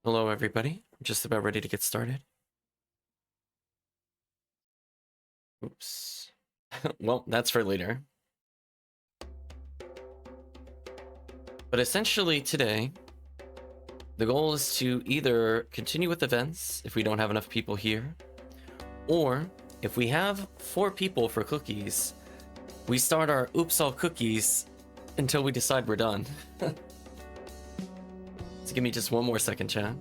Hello, everybody. I'm just about ready to get started. Oops. Well, that's for later. But essentially today, the goal is to either continue with events if we don't have enough people here, or if we have 4 people for cookies, we start our Oops all cookies until we decide we're done. So give me just one more second, chat.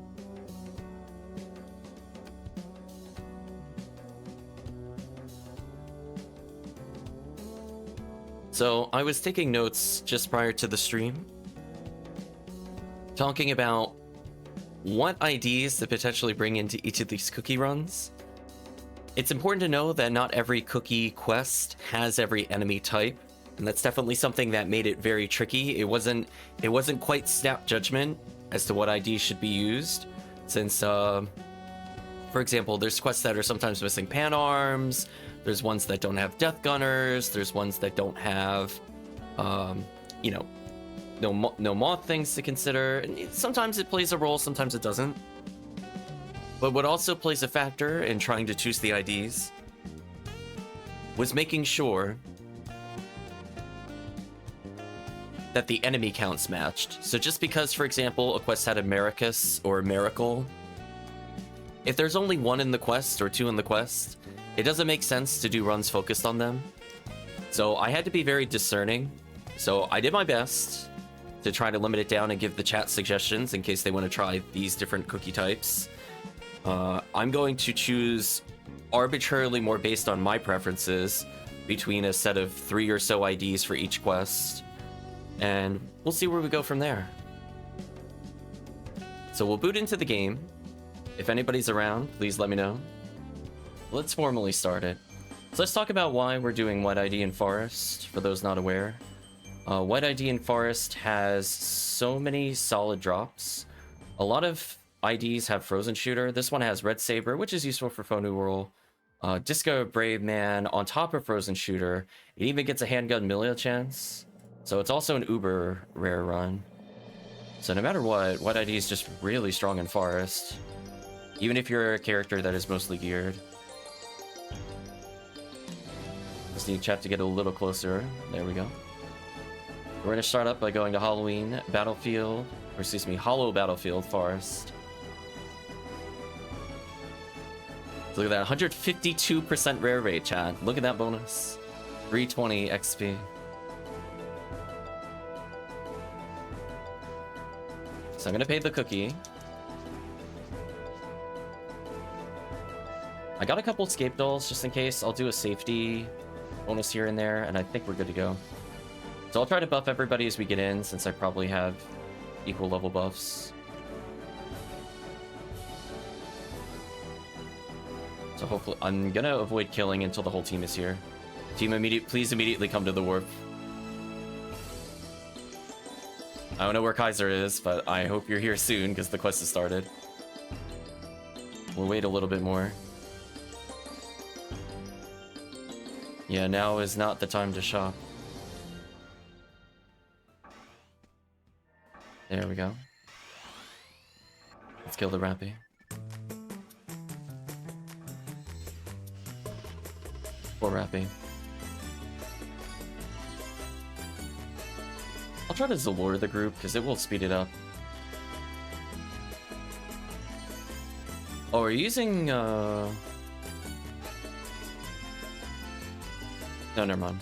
So I was taking notes just prior to the stream, talking about what IDs to potentially bring into each of these cookie runs. It's important to know that not every cookie quest has every enemy type, and that's definitely something that made it very tricky. It wasn't quite snap judgment as to what IDs should be used, since for example, there's quests that are sometimes missing pan arms, there's ones that don't have death gunners, there's ones that don't have you know, no moth things to consider, and sometimes it plays a role, sometimes it doesn't. But what also plays a factor in trying to choose the IDs was making sure that the enemy counts matched. So just because, for example, a quest had a Maracus or a Miracle, if there's only 1 in the quest or 2 in the quest, it doesn't make sense to do runs focused on them. So I had to be very discerning. So I did my best to try to limit it down and give the chat suggestions in case they want to try these different cookie types. I'm going to choose arbitrarily more based on my preferences between a set of 3 or so IDs for each quest, and we'll see where we go from there. So we'll boot into the game. If anybody's around, please let me know. Let's formally start it. So let's talk about why we're doing White ID in Forest, for those not aware. White ID in Forest has so many solid drops. A lot of IDs have Frozen Shooter. This one has Red Saber, which is useful for Phone Rule. Disco Brave Man on top of Frozen Shooter. It even gets a handgun melee chance. So it's also an uber rare run. So no matter what, White ID is just really strong in Forest. Even if you're a character that is mostly geared. Just need chat to get a little closer. There we go. We're gonna start up by going to Halloween Battlefield, or excuse me, Hollow Battlefield Forest. So look at that, 152% rare rate, chat. Look at that bonus. 320 XP. So I'm gonna pay the cookie. I got a couple escape dolls just in case. I'll do a safety bonus here and there, and I think we're good to go. So I'll try to buff everybody as we get in, since I probably have equal level buffs. So hopefully, I'm gonna avoid killing until the whole team is here. Team, please immediately come to the warp. I don't know where Kaiser is, but I hope you're here soon, because the quest has started. We'll wait a little bit more. Yeah, now is not the time to shop. There we go. Let's kill the Rappy. Poor Rappy. I'll try to Zalure the group, because it will speed it up. Oh, we're using, No, never mind.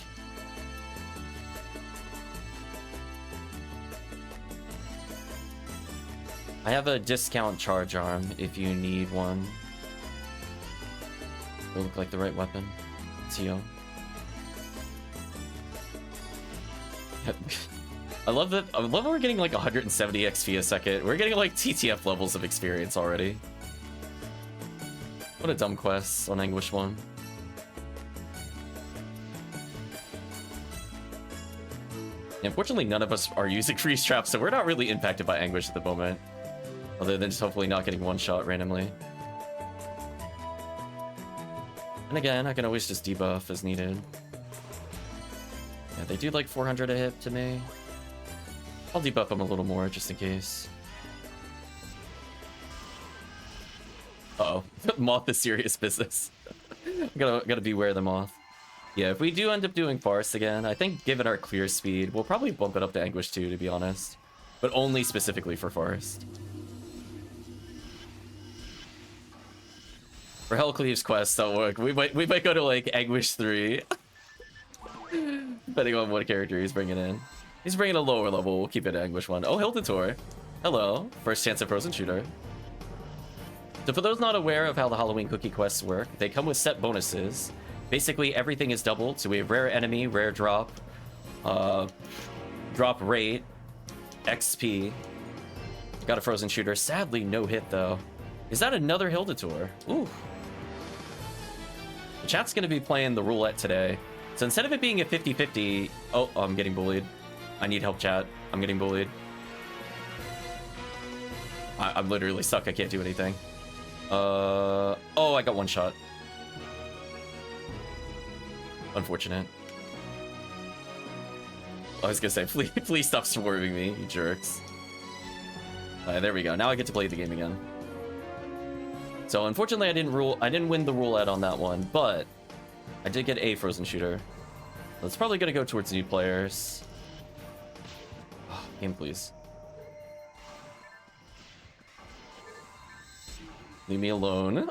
I have a discount charge arm if you need one. It'll look like the right weapon. TO. I love that. I love that we're getting like 170 XP a second. We're getting like TTF levels of experience already. What a dumb quest on Anguish 1. Unfortunately, none of us are using freeze traps, so we're not really impacted by Anguish at the moment. Other than just hopefully not getting one shot randomly. And again, I can always just debuff as needed. Yeah, they do like 400 a hit to me. I'll debuff them a little more just in case. Uh-oh. Moth is serious business. gotta beware the moth. Yeah, if we do end up doing Forest again, I think given our clear speed, we'll probably bump it up to Anguish 2, to be honest. But only specifically for Forest. For Hellcleave's quest, that'll work. We might go to, like, Anguish 3. Depending on what character he's bringing in. He's bringing a lower level, we'll keep it at Anguish 1. Oh, Hildator. Hello. First chance at Frozen Shooter. So for those not aware of how the Halloween cookie quests work, they come with set bonuses. Basically, everything is doubled, so we have rare enemy, rare drop, drop rate, XP. Got a Frozen Shooter. Sadly, no hit, though. Is that another Hildator? Ooh. The chat's going to be playing the roulette today. So instead of it being a 50-50... Oh, I'm getting bullied. I need help, chat. I'm getting bullied. I'm literally stuck. I can't do anything. Oh, I got one shot. Unfortunate. I was gonna say, please stop swerving me, you jerks. Alright, there we go. Now I get to play the game again. So unfortunately, I didn't win the roulette on that one, but I did get a Frozen Shooter. That's probably gonna go towards new players. Oh, game, please. Leave me alone.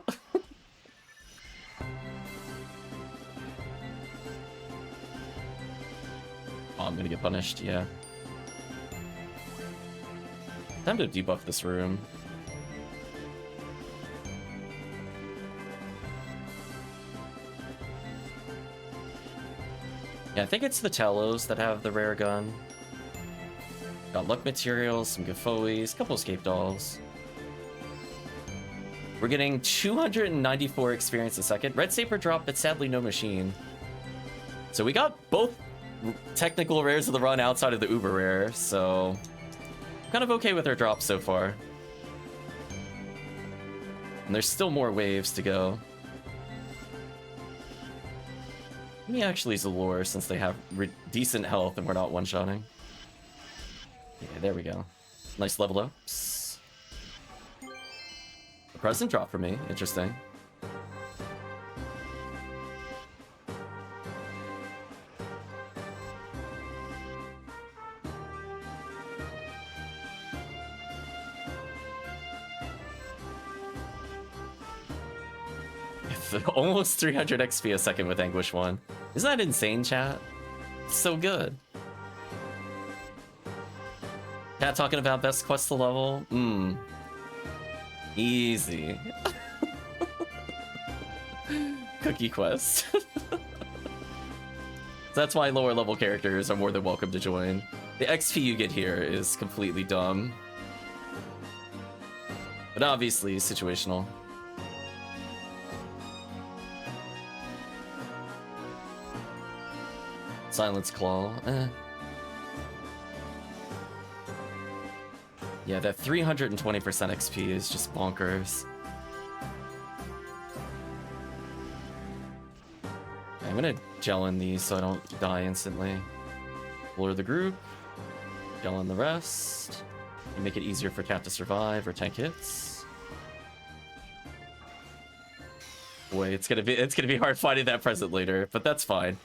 Oh, I'm gonna get punished, yeah. Time to debuff this room. Yeah, I think it's the Talos that have the rare gun. Got luck materials, some Gafoes, a couple escape dolls. We're getting 294 experience a second. Red Saber drop, but sadly no machine. So we got both technical rares of the run outside of the uber rare, so I'm kind of okay with our drops so far. And there's still more waves to go. Let me actually use the lure since they have decent health and we're not one-shotting. Yeah, there we go. Nice level ups. A present drop for me. Interesting. Almost 300 XP a second with Anguish 1. Isn't that insane, chat? It's so good. Chat talking about best quest to level? Easy. Cookie quest. That's why lower level characters are more than welcome to join. The XP you get here is completely dumb. But obviously situational. Silence Claw. Yeah, that 320% XP is just bonkers. I'm gonna gel in these so I don't die instantly. Lure the group. Gel in the rest. And make it easier for Cat to survive or tank hits. Boy, it's gonna be hard finding that present later, but that's fine.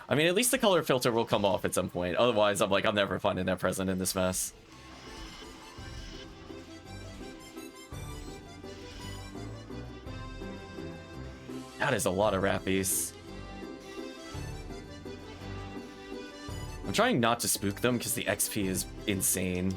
I mean, at least the color filter will come off at some point. Otherwise, I'm like, I'm never finding that present in this mess. That is a lot of rappies. I'm trying not to spook them because the XP is insane.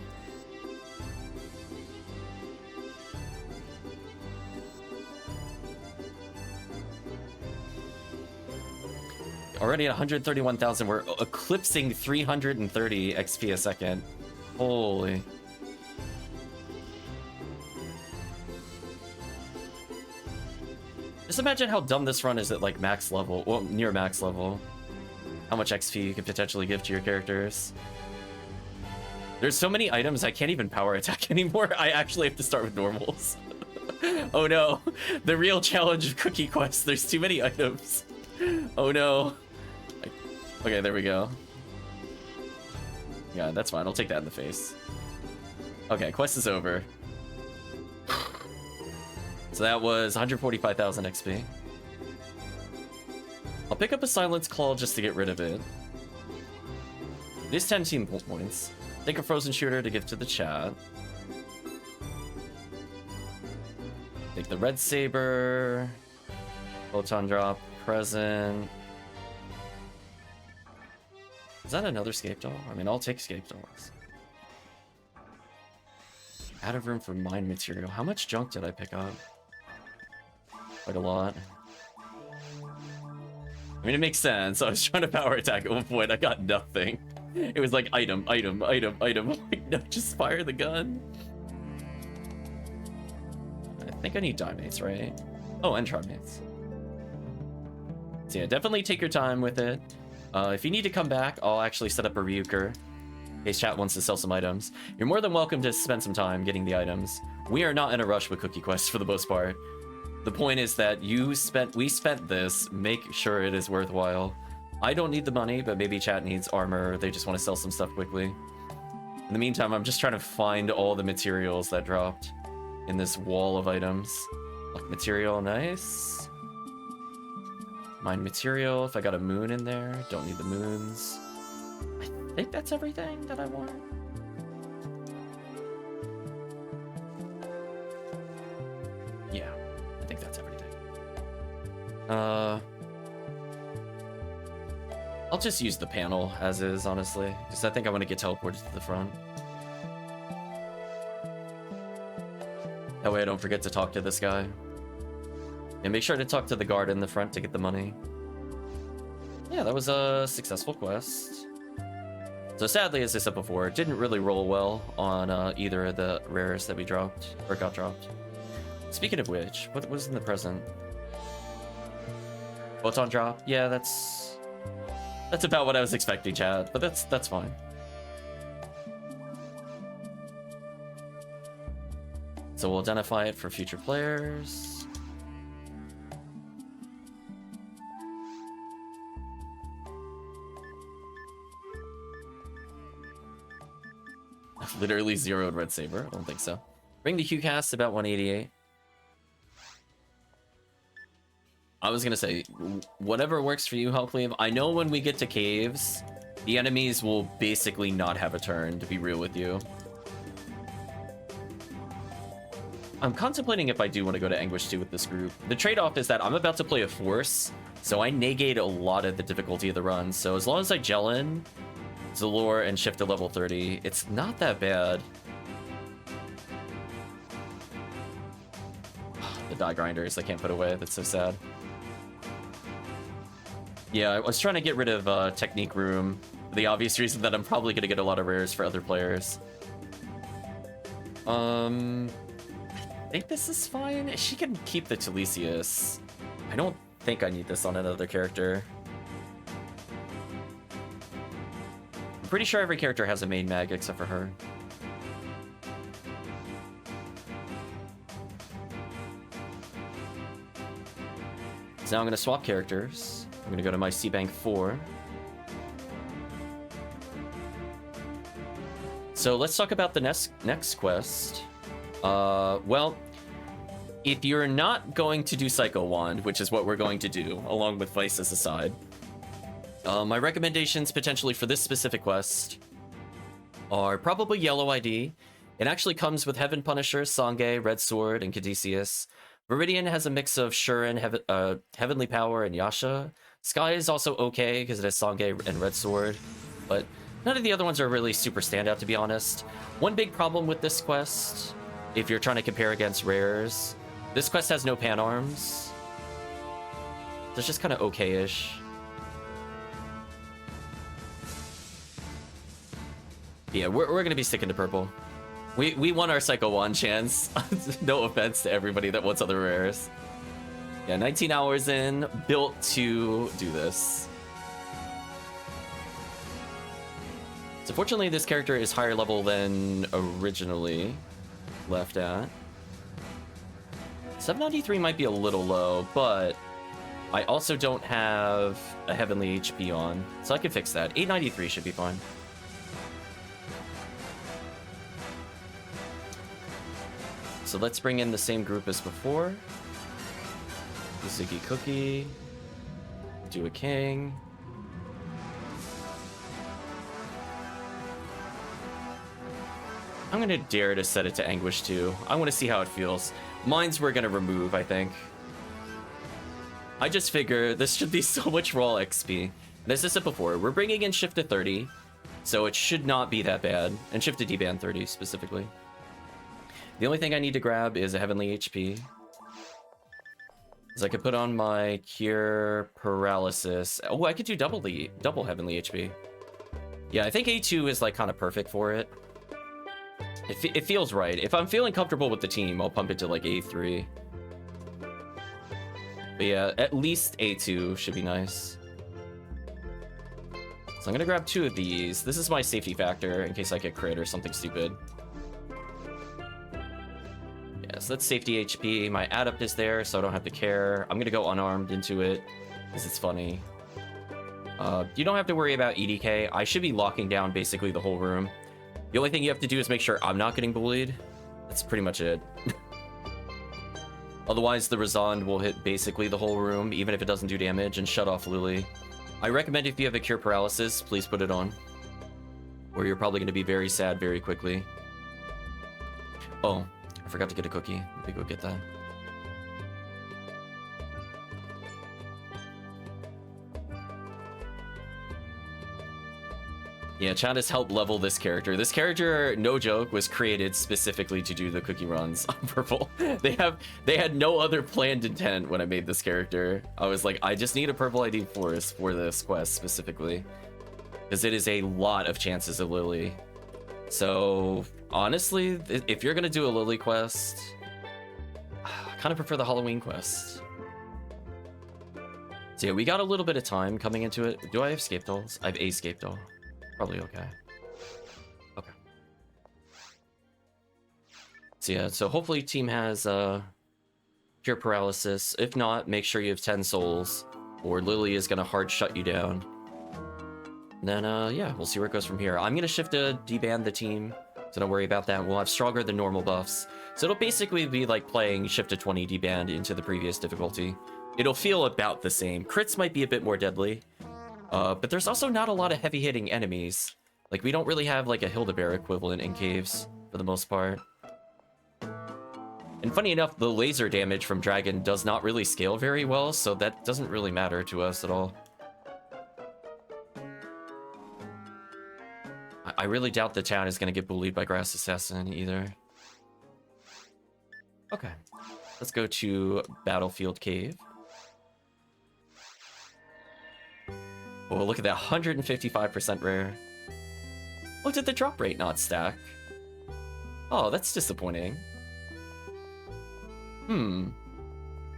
Already at 131,000, we're eclipsing 330 XP a second. Holy. Just imagine how dumb this run is at like max level, well, near max level. How much XP you could potentially give to your characters. There's so many items I can't even power attack anymore. I actually have to start with normals. Oh no, the real challenge of Cookie Quest, there's too many items. Oh no. Okay, there we go. Yeah, that's fine. I'll take that in the face. Okay, quest is over. So that was 145,000 XP. I'll pick up a Silence Claw just to get rid of it. It is 10 team points. Take a Frozen Shooter to give to the chat. Take the Red Saber. Photon Drop. Present. Is that another Scape Doll? I mean, I'll take Scape Dolls. Out of room for Mind Material. How much junk did I pick up? Quite a lot. I mean, it makes sense. I was trying to power attack at one point. I got nothing. It was like item, item, item, item. Like, no, just fire the gun. I think I need Dimates, right? Oh, and Trimates. So yeah, definitely take your time with it. If you need to come back, I'll actually set up a Ryuker in case chat wants to sell some items. You're more than welcome to spend some time getting the items. We are not in a rush with Cookie Quest for the most part. The point is that we spent this, make sure it is worthwhile. I don't need the money, but maybe chat needs armor, or they just want to sell some stuff quickly. In the meantime, I'm just trying to find all the materials that dropped in this wall of items. Luck material, nice. Mind material, if I got a moon in there, don't need the moons. I think that's everything that I want. Yeah, I think that's everything. I'll just use the panel as is, honestly, because I think I want to get teleported to the front. That way I don't forget to talk to this guy. And make sure to talk to the guard in the front to get the money. Yeah, that was a successful quest. So sadly, as I said before, it didn't really roll well on either of the rares that we dropped, or got dropped. Speaking of which, what was in the present? Photon drop? Yeah, that's about what I was expecting, chat, but that's fine. So we'll identify it for future players. I've literally zeroed Red Saber. I don't think so. Bring the Q-cast about 188. I was gonna say, whatever works for you, Hellcleave. I know when we get to caves, the enemies will basically not have a turn, to be real with you. I'm contemplating if I do want to go to Anguish 2 with this group. The trade-off is that I'm about to play a Force, so I negate a lot of the difficulty of the run. So as long as I gel in Zalor and shift to level 30, it's not that bad. The die grinders I can't put away, that's so sad. Yeah, I was trying to get rid of Technique Room, for the obvious reason that I'm probably going to get a lot of rares for other players. I think this is fine. She can keep the Talisius. I don't think I need this on another character. I'm pretty sure every character has a main mag except for her. So now I'm going to swap characters. I'm going to go to my C-Bank 4. So let's talk about the next quest. Well, if you're not going to do Psycho Wand, which is what we're going to do, along with Vices aside, my recommendations potentially for this specific quest are probably Yellow ID. It actually comes with Heaven Punisher, Sange, Red Sword, and Caduceus. Viridian has a mix of Shuren, Heavenly Power, and Yasha. Sky is also okay because it has Sange and Red Sword, but none of the other ones are really super standout, to be honest. One big problem with this quest, if you're trying to compare against rares, this quest has no pan arms. So it's just kind of okay-ish. Yeah, we're going to be sticking to purple. We won our Psycho Wand chance. No offense to everybody that wants other rares. Yeah, 19 hours in, built to do this. So fortunately, this character is higher level than originally left at. 793 might be a little low, but I also don't have a Heavenly HP on, so I can fix that. 893 should be fine. So let's bring in the same group as before. Ziggy Cookie. Do a king. I'm gonna dare to set it to Anguish too. I want to see how it feels. Mines we're gonna remove, I think. I just figure this should be so much raw XP. And as I said before, we're bringing in shift to 30, so it should not be that bad. And shift to D-band 30 specifically. The only thing I need to grab is a Heavenly HP. Because I could put on my Cure Paralysis. Oh, I could do double Heavenly HP. Yeah, I think A2 is like kind of perfect for it. It feels right. If I'm feeling comfortable with the team, I'll pump it to like A3. But yeah, at least A2 should be nice. So I'm gonna grab 2 of these. This is my safety factor in case I get crit or something stupid. Yeah, so that's safety HP. My adept is there, so I don't have to care. I'm gonna go unarmed into it, because it's funny. You don't have to worry about EDK. I should be locking down basically the whole room. The only thing you have to do is make sure I'm not getting bullied. That's pretty much it. Otherwise, the Razond will hit basically the whole room, even if it doesn't do damage, and shut off Lily. I recommend if you have a Cure Paralysis, please put it on. Or you're probably going to be very sad very quickly. Oh, I forgot to get a cookie. Let me go get that. Yeah, chat has helped level this character. This character, no joke, was created specifically to do the cookie runs on purple. They had no other planned intent when I made this character. I was like, I just need a purple ID force for this quest specifically. Because it is a lot of chances of Lily. So, honestly, if you're gonna do a Lily quest, I kind of prefer the Halloween quest. So yeah, we got a little bit of time coming into it. Do I have scape dolls? I have a scape doll. Probably okay. Okay. So yeah, so hopefully team has Cure Paralysis. If not, make sure you have 10 souls, or Lily is gonna hard shut you down. And then yeah, we'll see where it goes from here. I'm gonna shift to D-band the team, so don't worry about that. We'll have stronger than normal buffs. So it'll basically be like playing shift to 20 D-band into the previous difficulty. It'll feel about the same. Crits might be a bit more deadly. But there's also not a lot of heavy-hitting enemies. Like, we don't really have, like, a Hildebear equivalent in caves, for the most part. And funny enough, the laser damage from Dragon does not really scale very well, so that doesn't really matter to us at all. I really doubt the town is going to get bullied by Grass Assassin, either. Okay. Let's go to Battlefield Cave. Oh, look at that, 155% rare. Oh, did the drop rate not stack? Oh, that's disappointing.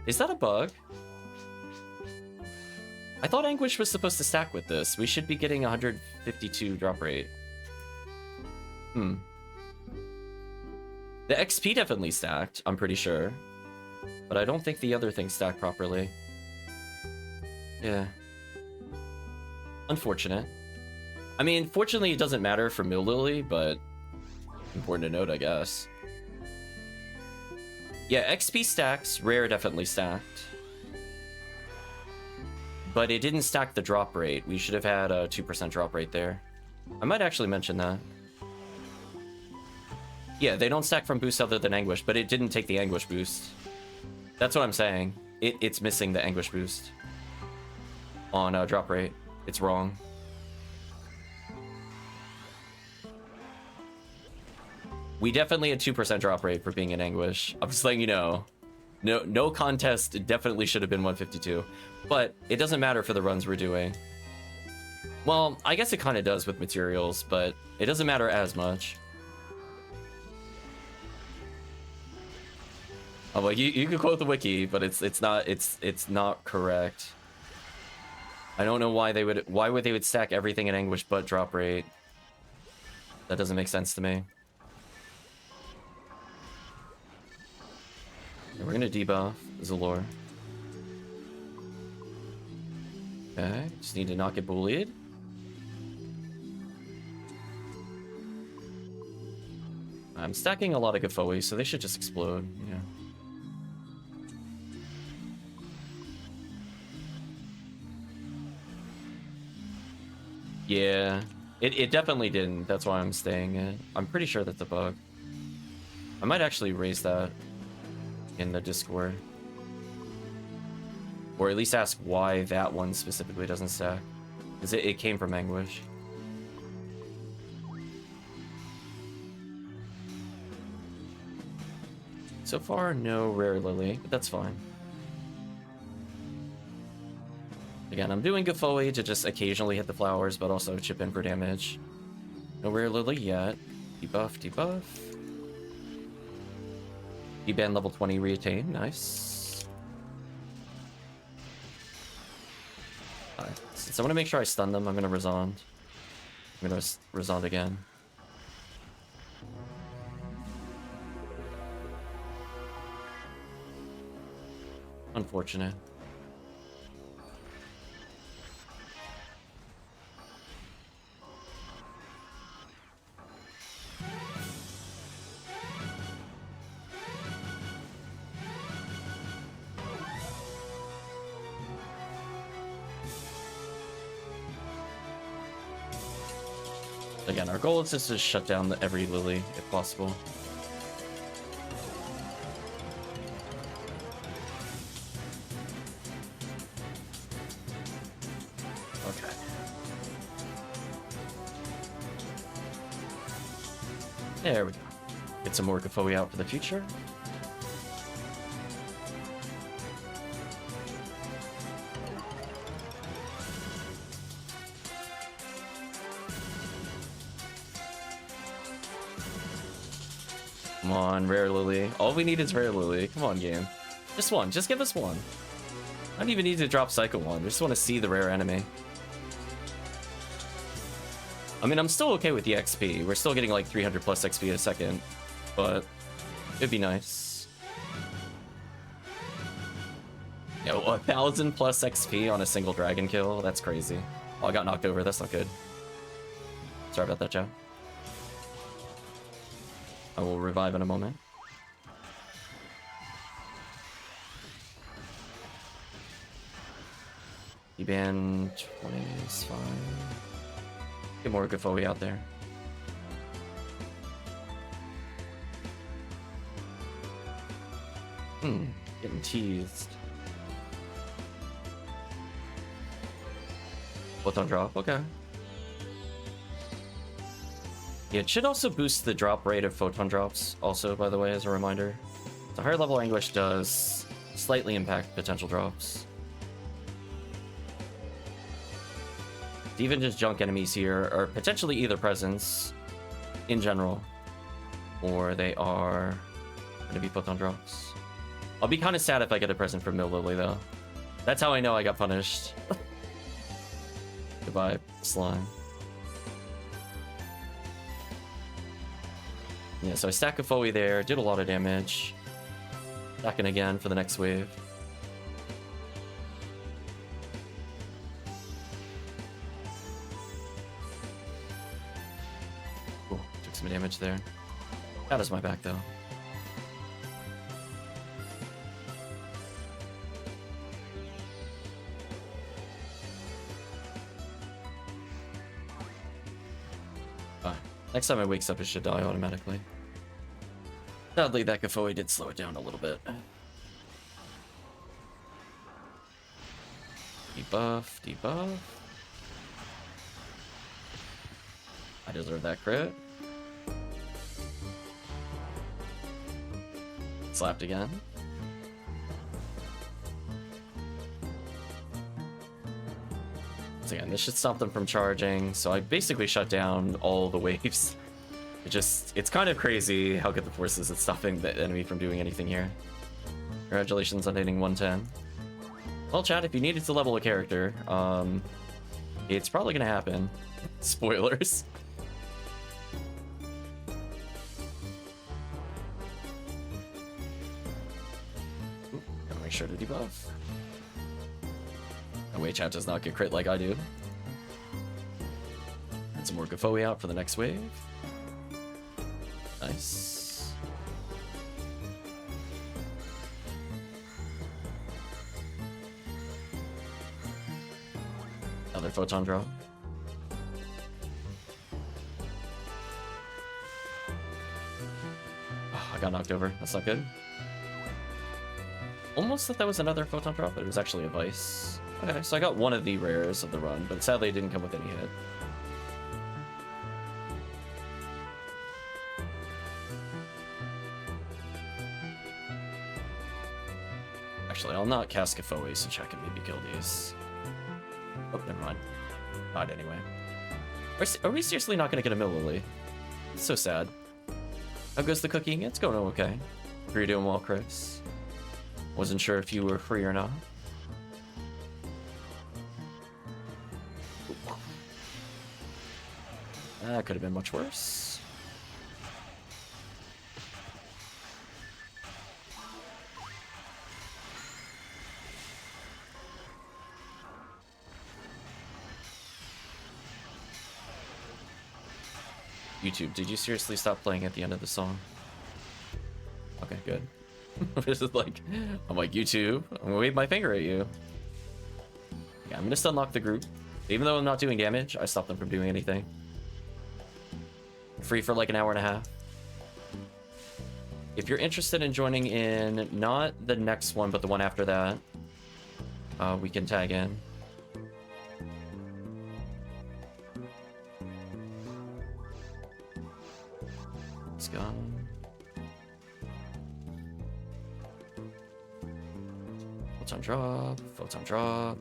Is that a bug? I thought Anguish was supposed to stack with this. We should be getting 152 drop rate. The XP definitely stacked, I'm pretty sure. But I don't think the other thing stacked properly. Yeah. Unfortunate. I mean, fortunately it doesn't matter for Mill Lily, but important to note, I guess. Yeah, XP stacks, rare definitely stacked. But it didn't stack the drop rate. We should have had a 2% drop rate there. I might actually mention that. Yeah, they don't stack from boosts other than Anguish, but it didn't take the Anguish boost. That's what I'm saying. It's missing the Anguish boost on drop rate. It's wrong. We definitely had 2% drop rate for being in Anguish. I'm just letting you know. No contest, it definitely should have been 152. But it doesn't matter for the runs we're doing. Well, I guess it kind of does with materials, but it doesn't matter as much. Oh, well, you can quote the wiki, but it's not correct. I don't know why they would stack everything in Anguish but drop rate. That doesn't make sense to me. Okay, we're gonna debuff Zalor. Okay, just need to not get bullied. I'm stacking a lot of Gafoi, so they should just explode. Yeah. Yeah, it definitely didn't. That's why I'm staying it. I'm pretty sure that's a bug. I might actually raise that in the Discord. Or at least ask why that one specifically doesn't stack. Because it came from Anguish. So far, no rare Lily, but that's fine. Again, I'm doing Gafoi to just occasionally hit the flowers, but also chip in for damage. No rare Lily yet. Debuff, debuff. Deban level 20 reattain, nice. Alright, since I want to make sure I stun them, I'm going to Resond. I'm going to Resond again. Unfortunate. Again, our goal is just to shut down every Lily, if possible. Okay. There we go. Get some more Gafoi out for the future. Come on, rare Lily. All we need is rare Lily. Come on, game. Just one. Just give us one. I don't even need to drop Psycho 1. I just want to see the rare enemy. I mean, I'm still okay with the XP. We're still getting like 300 plus XP a second, but it'd be nice. Yo, 1,000 plus XP on a single dragon kill? That's crazy. Oh, I got knocked over. That's not good. Sorry about that, Joe. I will revive in a moment. Eban 20 is fine. Get more Gafoi out there. Getting teased. Photon drop, okay. Yeah, it should also boost the drop rate of photon drops, also, by the way, as a reminder. The higher level Anguish does slightly impact potential drops. Even just junk enemies here are potentially either presents in general, or they are going to be photon drops. I'll be kind of sad if I get a present from Mill Lily, though. That's how I know I got punished. Goodbye, slime. Yeah, so I stack a Foey there, did a lot of damage. Stacking again for the next wave. Ooh, took some damage there. That is my back, though. Next time it wakes up, it should die automatically. Sadly, that Gafoi did slow it down a little bit. Debuff, debuff. I deserve that crit. Slapped again. Again, this should stop them from charging, so I basically shut down all the waves. It's kind of crazy how good the force is at stopping the enemy from doing anything here. Congratulations on hitting 110. Well, chat, if you needed to level a character, it's probably gonna happen. Spoilers. Ooh, gotta make sure to debuff. No way chat does not get crit like I do. And some more Gafoi out for the next wave. Nice. Another photon drop. Oh, I got knocked over. That's not good. Almost thought that was another photon drop, but it was actually a vice. Okay, so I got one of the rares of the run, but sadly it didn't come with any hit. Actually, I'll not cast Kafoe so Chat can maybe kill these. Oh, never mind. Not anyway. Are we seriously not gonna get a Mill Lily? It's so sad. How goes the cooking? It's going okay. Hope you're doing well, Chris. Wasn't sure if you were free or not. That could have been much worse. YouTube, did you seriously stop playing at the end of the song? Okay, good. This is like, I'm like, YouTube, I'm gonna wave my finger at you. Yeah, I'm gonna stun lock the group. Even though I'm not doing damage, I stop them from doing anything. Free for like an hour and a half. If you're interested in joining in, not the next one, but the one after that, we can tag in. It's gone. Photon drop, photon drop.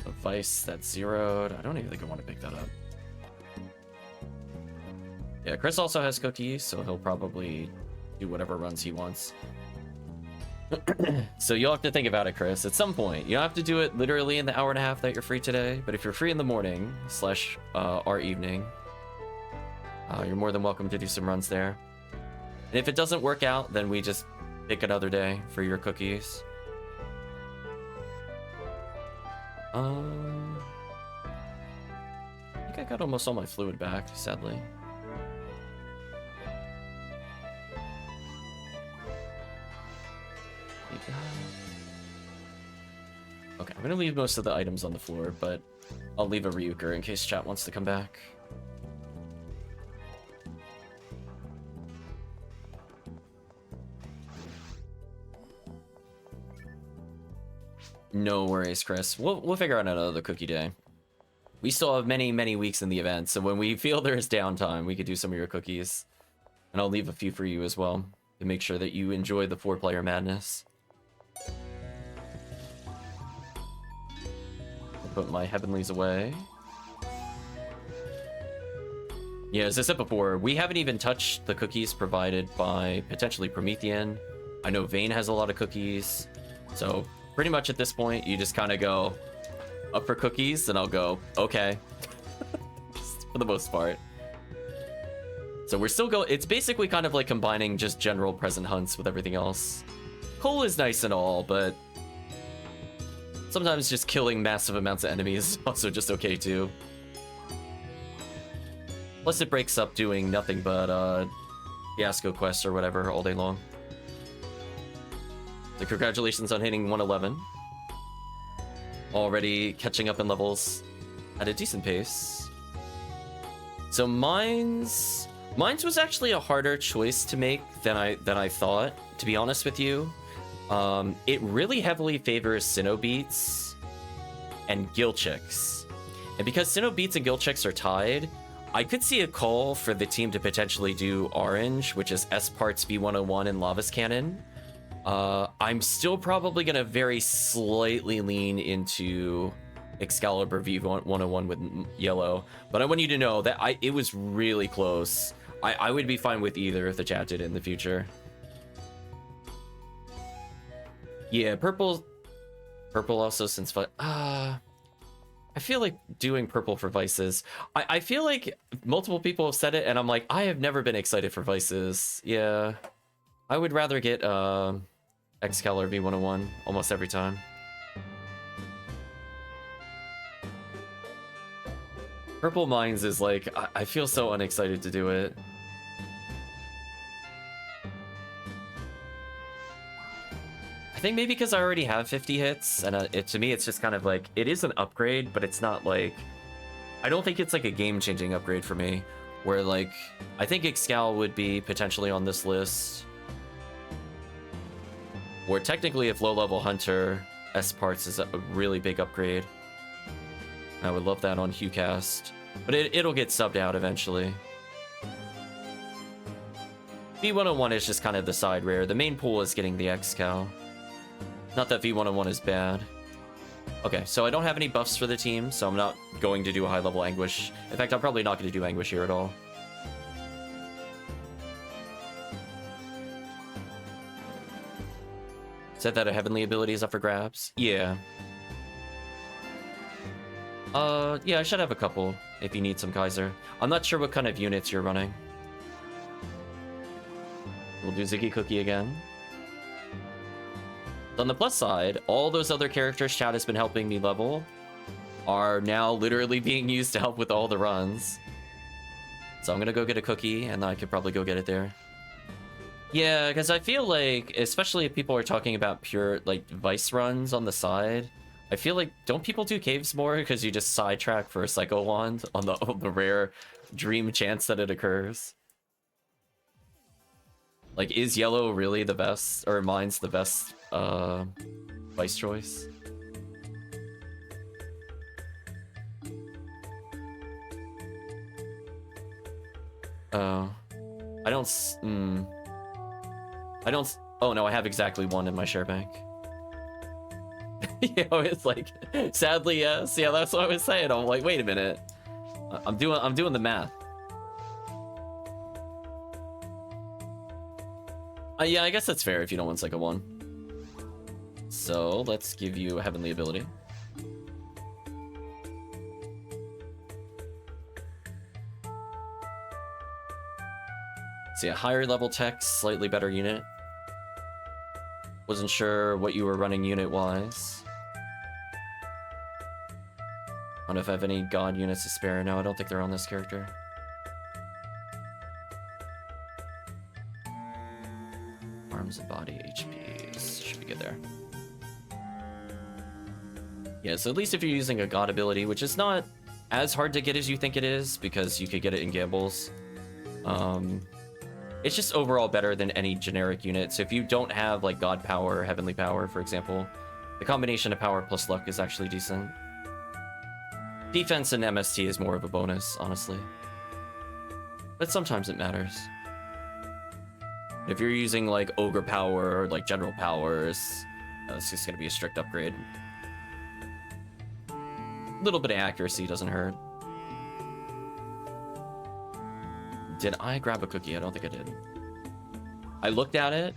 A vice that's zeroed. I don't even think I want to pick that up. Yeah, Chris also has cookies, so he'll probably do whatever runs he wants. So you'll have to think about it, Chris. At some point, you don't have to do it literally in the hour and a half that you're free today, but if you're free in the morning / our evening, you're more than welcome to do some runs there. And if it doesn't work out, then we just pick another day for your cookies. I think I got almost all my fluid back, sadly. Okay, I'm gonna leave most of the items on the floor, but I'll leave a Ryuker in case chat wants to come back. No worries, Chris. We'll figure out another cookie day. We still have many weeks in the event, so when we feel there's downtime, we could do some of your cookies. And I'll leave a few for you as well, to make sure that you enjoy the 4-player madness. I'll put my heavenlies away. Yeah, as I said before, we haven't even touched the cookies provided by potentially Promethean. I know Vayne has a lot of cookies, so pretty much at this point, you just kind of go up for cookies, and I'll go, okay. For the most part. So we're still going, it's basically kind of like combining just general present hunts with everything else. Coal is nice and all, but sometimes just killing massive amounts of enemies is also just okay too. Plus it breaks up doing nothing but fiasco quests or whatever all day long. So congratulations on hitting 111. Already catching up in levels at a decent pace. So mine's was actually a harder choice to make than I thought, to be honest with you. It really heavily favors Sinnoh and Gilchix. And because Sinnoh and Gilchix are tied, I could see a call for the team to potentially do Orange, which is S parts V101 and Lavas Cannon. I'm still probably gonna very slightly lean into Excalibur V101 with yellow, but I want you to know that it was really close. I would be fine with either if the chat did in the future. Yeah, purple also since I feel like doing purple for Vices. I feel like multiple people have said it, and I'm like, I have never been excited for Vices. Yeah, I would rather get Excalibur V101 almost every time. Purple Mines is like, I feel so unexcited to do it. I think maybe because I already have 50 hits, and to me it's just kind of like, it is an upgrade, but it's not like, I don't think it's like a game-changing upgrade for me, where like, I think Excal would be potentially on this list. Or technically, if low-level Hunter, S-Parts is a really big upgrade. I would love that on HuCast, but it'll get subbed out eventually. V101 is just kind of the side rare. The main pool is getting the Excal. Not that V101 is bad. Okay, so I don't have any buffs for the team, so I'm not going to do a high-level Anguish. In fact, I'm probably not going to do Anguish here at all. Said that a Heavenly ability is up for grabs? Yeah. Yeah, I should have a couple if you need some Kaiser. I'm not sure what kind of units you're running. We'll do Ziggy Cookie again. On the plus side, all those other characters chat has been helping me level are now literally being used to help with all the runs. So I'm gonna go get a cookie, and I could probably go get it there. Yeah, because I feel like, especially if people are talking about pure, like, Vice runs on the side, I feel like, don't people do caves more because you just sidetrack for a Psycho Wand on the rare dream chance that it occurs? Like, is yellow really the best, or mine's the best Vice choice? Oh. I don't... Oh no, I have exactly one in my share bank. You know, it's like, sadly, yes. Yeah, that's what I was saying. I'm like, wait a minute. I'm doing the math. Yeah, I guess that's fair if you don't want Psycho 1. So, let's give you a Heavenly ability. See, a higher level tech, slightly better unit. Wasn't sure what you were running unit-wise. I don't know if I have any god units to spare. No, I don't think they're on this character. Arms and body HPs. Should be good there. Yeah, so at least if you're using a god ability, which is not as hard to get as you think it is, because you could get it in gambles. It's just overall better than any generic unit. So if you don't have like god power or heavenly power, for example, the combination of power plus luck is actually decent. Defense and MST is more of a bonus, honestly. But sometimes it matters. If you're using like ogre power or like general powers, it's just gonna be a strict upgrade. A little bit of accuracy doesn't hurt. Did I grab a cookie? I don't think I did. I looked at it.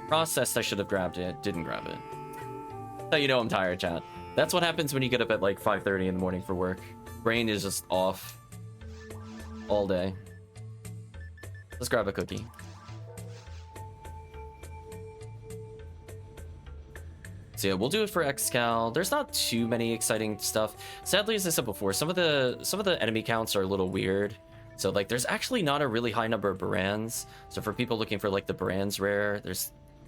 Processed, I should have grabbed it. Didn't grab it. So you know I'm tired, chat. That's what happens when you get up at like 5:30 in the morning for work. Brain is just off all day. Let's grab a cookie. So yeah, we'll do it for Excal. There's not too many exciting stuff. Sadly, as I said before, some of the enemy counts are a little weird. So like there's actually not a really high number of Barans. So for people looking for like the Barans rare,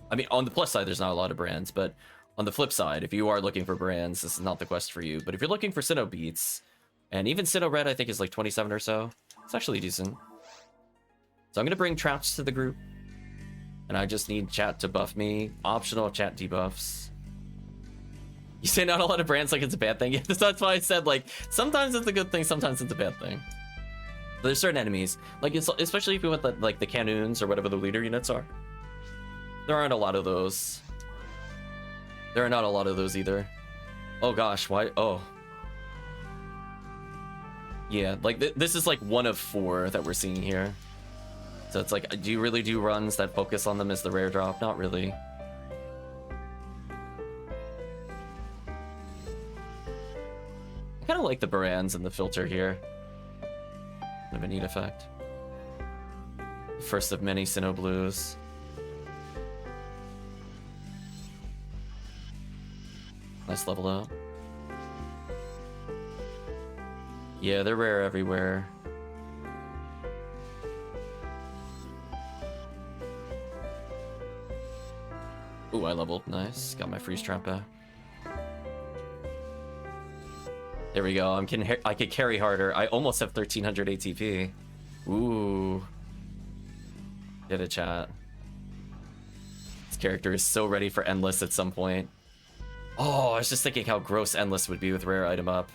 I mean, on the plus side, there's not a lot of Barans, but on the flip side, if you are looking for Barans, this is not the quest for you. But if you're looking for Sinnoh beats, and even Sinnoh red, I think is like 27 or so, it's actually decent. So I'm gonna bring Trouts to the group, and I just need chat to buff me. Optional chat debuffs. You say not a lot of brands like it's a bad thing. Yeah, that's why I said like sometimes it's a good thing, sometimes it's a bad thing. There's certain enemies, like especially if you want like the Canoons or whatever the leader units are. There aren't a lot of those. There are not a lot of those either. Oh gosh, why? Oh. Yeah, like this is like one of 4 that we're seeing here. So it's like, do you really do runs that focus on them as the rare drop? Not really. I kind of like the Barans and the filter here. Kind of a neat effect. First of many Sinnoh blues. Nice level up. Yeah, they're rare everywhere. Ooh, I leveled. Nice. Got my freeze trap back. There we go. I could carry harder. I almost have 1300 ATP. Ooh. Get a chat. This character is so ready for Endless at some point. Oh, I was just thinking how gross Endless would be with rare item up.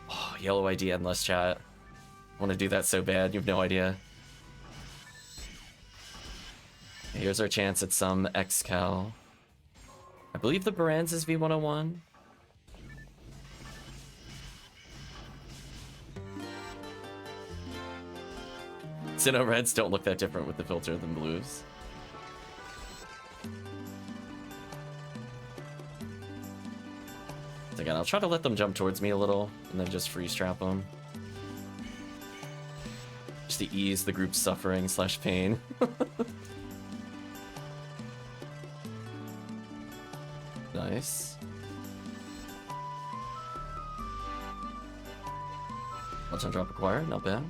Oh, yellow ID Endless chat. I want to do that so bad. You have no idea. Here's our chance at some X-Cal. I believe the Baranz is V101. Sinnoh Reds don't look that different with the filter than blues. Again, I'll try to let them jump towards me a little, and then just freeze trap them. Just to ease the group's suffering / pain. Nice. One-time drop acquired, not bad.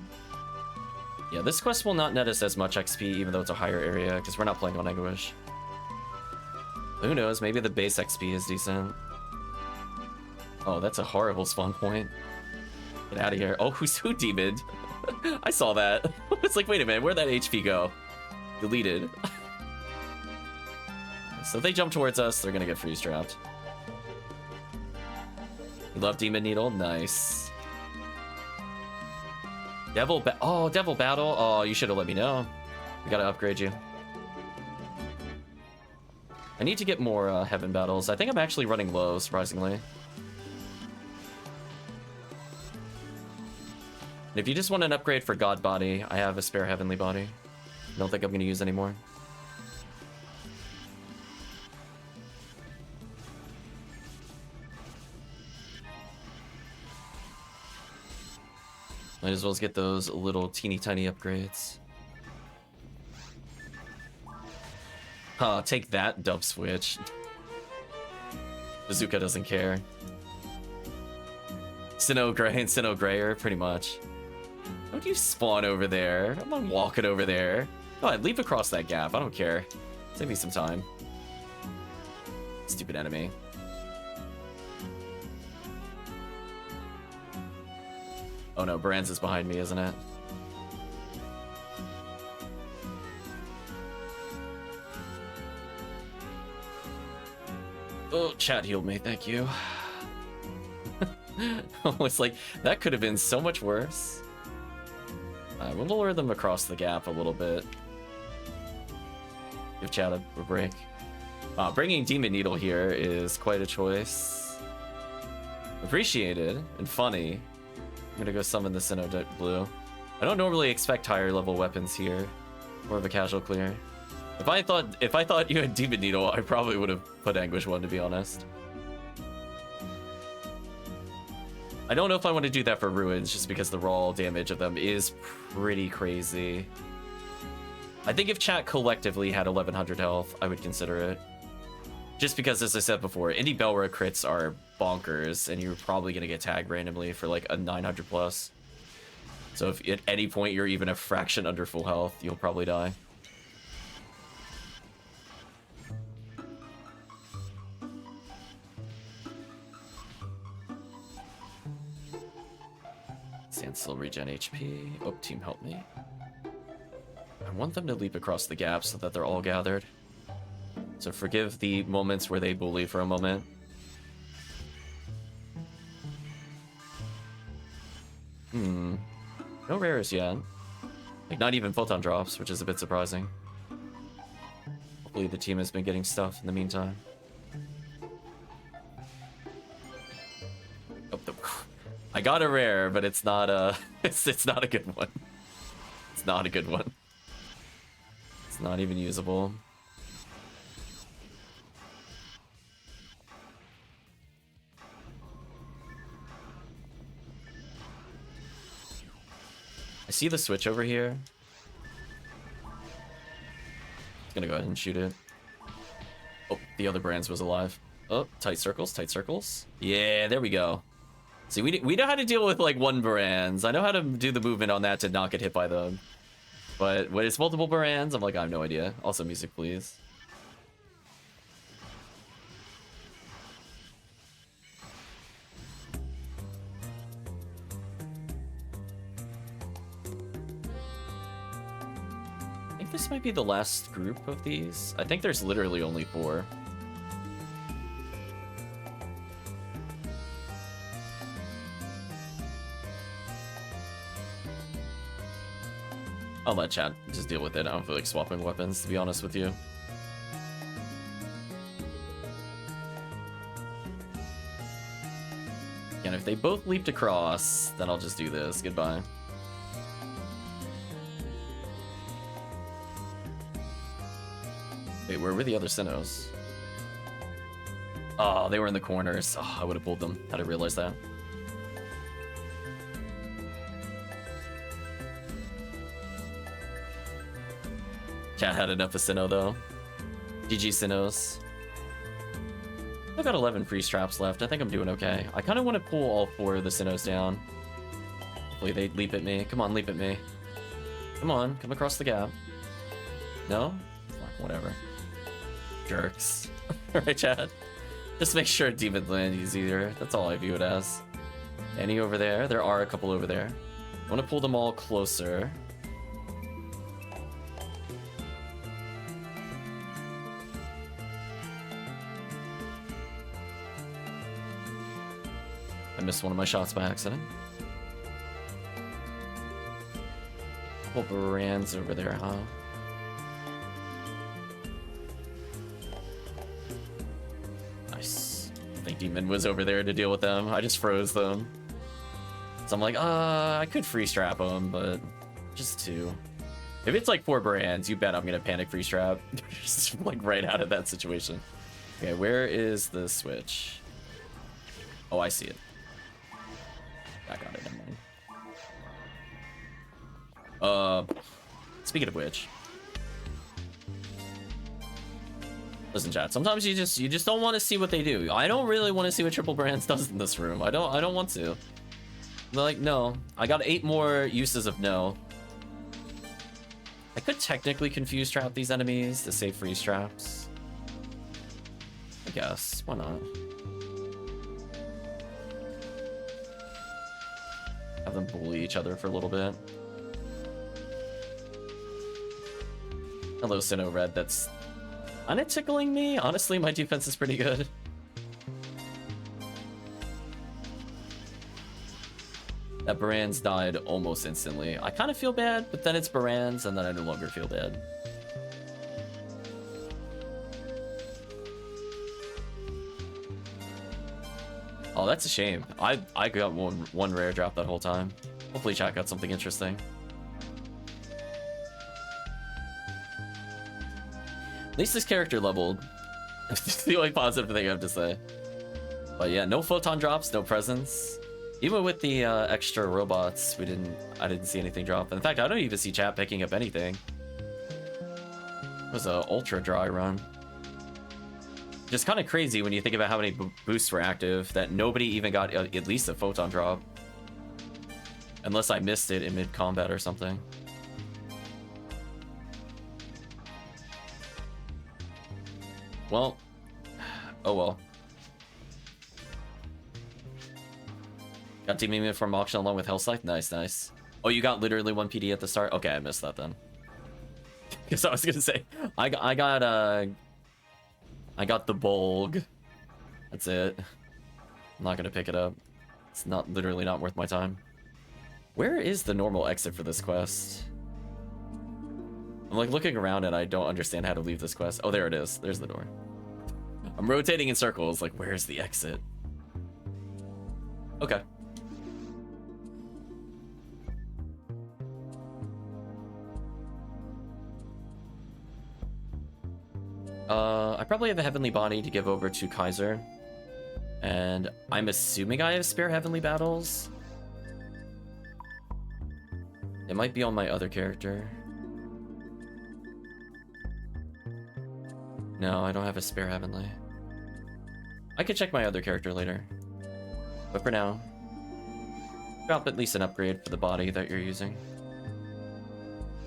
Yeah, this quest will not net us as much XP, even though it's a higher area, because we're not playing on Anguish. Who knows, maybe the base XP is decent. Oh, that's a horrible spawn point. Get out of here. Oh, who demoned? I saw that. It's like, wait a minute, where'd that HP go? Deleted. So if they jump towards us, they're gonna get freeze trapped. You love Demon Needle? Nice. Devil Battle? Oh, you should have let me know. We gotta upgrade you. I need to get more Heaven Battles. I think I'm actually running low, surprisingly. And if you just want an upgrade for God Body, I have a spare Heavenly Body. Don't think I'm gonna use anymore. Might as well get those little teeny tiny upgrades. Huh, take that, Dub Switch. Bazooka doesn't care. Sinnoh Gray and Sinnoh Grayer, pretty much. Don't you spawn over there. I'm not walking over there. Go ahead, leap across that gap. I don't care. Save me some time. Stupid enemy. Oh no, Baranz is behind me, isn't it? Oh, chat healed me, thank you. It's like, that could have been so much worse. We'll lower them across the gap a little bit. Give chat a break. Bringing Demon Needle here is quite a choice. Appreciated and funny. I'm gonna go summon the Sinnoh Blue. I don't normally expect higher level weapons here. More of a casual clear. If I thought you had Demon Needle, I probably would have put Anguish 1, to be honest. I don't know if I want to do that for Ruins, just because the raw damage of them is pretty crazy. I think if chat collectively had 1100 health, I would consider it. Just because, as I said before, Indie Belra crits are bonkers, and you're probably going to get tagged randomly for like a 900 plus. So if at any point you're even a fraction under full health, you'll probably die. Standstill regen HP. Oh, team help me. I want them to leap across the gap so that they're all gathered. So forgive the moments where they bully for a moment. No rares yet. Like, not even photon drops, which is a bit surprising. Hopefully the team has been getting stuff in the meantime. Oh, I got a rare, but it's not a it's not a good one. It's not a good one. It's not even usable. I see the switch over here. Gonna go ahead and shoot it. Oh, the other Baranz was alive. Oh, tight circles, tight circles. Yeah, there we go. See, we know how to deal with like one Barands. I know how to do the movement on that to not get hit by them. But when it's multiple Barands, I'm like, I have no idea. Also, music, please. I think this might be the last group of these. I think there's literally only 4. I'll let chat just deal with it. I don't feel like swapping weapons, to be honest with you. And if they both leaped across, then I'll just do this. Goodbye. Wait, where were the other Sinnohs? Oh, they were in the corners. Oh, I would have pulled them had I realized that. Chat had enough of Sinnoh, though. GG Sinnohs. I've got 11 free straps left. I think I'm doing okay. I kind of want to pull all 4 of the Sinnohs down. Hopefully they leap at me. Come on, leap at me. Come on, come across the gap. No? Fuck, whatever. Jerks. Alright, chat. Just make sure Demon Land is easier. That's all I view it as. Any over there? There are a couple over there. I want to pull them all closer. I missed one of my shots by accident. Couple Barands over there, huh? Nice. I think Demon was over there to deal with them. I just froze them. So I'm like, I could free strap them, but just 2. If it's like 4 Barands, you bet I'm gonna panic free strap. Just like right out of that situation. Okay, where is the switch? Oh, I see it. I got it, never mind. Speaking of which, listen, chat. Sometimes you just don't want to see what they do. I don't really want to see what Triple Brands does in this room. I don't want to. Like, no. I got 8 more uses of no. I could technically confuse trap these enemies to save freeze traps. I guess. Why not? Have them bully each other for a little bit. Hello, Sinnoh Red. That's kinda tickling me. Honestly, my defense is pretty good. That Barands died almost instantly. I kind of feel bad, but then it's Barands, and then I no longer feel bad. Oh, that's a shame. I got one rare drop that whole time. Hopefully chat got something interesting. At least this character leveled. It's the only positive thing I have to say. But yeah, no photon drops, no presents. Even with the extra robots, I didn't see anything drop. In fact, I don't even see chat picking up anything. It was a ultra dry run. Just kind of crazy when you think about how many boosts were active that nobody even got at least a photon drop. Unless I missed it in mid-combat or something. Well, oh well. Got Team Mimic from auction along with Hellscythe? Nice, nice. Oh, you got literally 1 PD at the start? Okay, I missed that then. Because I was gonna say, I got the Bolg. That's it. I'm not gonna pick it up. It's literally not worth my time. Where is the normal exit for this quest? I'm like looking around and I don't understand how to leave this quest. Oh, there it is. There's the door. I'm rotating in circles. Like, where's the exit? Okay. I probably have a Heavenly Body to give over to Kaiser. And I'm assuming I have spare Heavenly Battles. It might be on my other character. No, I don't have a spare Heavenly. I could check my other character later. But for now, Drop at least an upgrade for the body that you're using.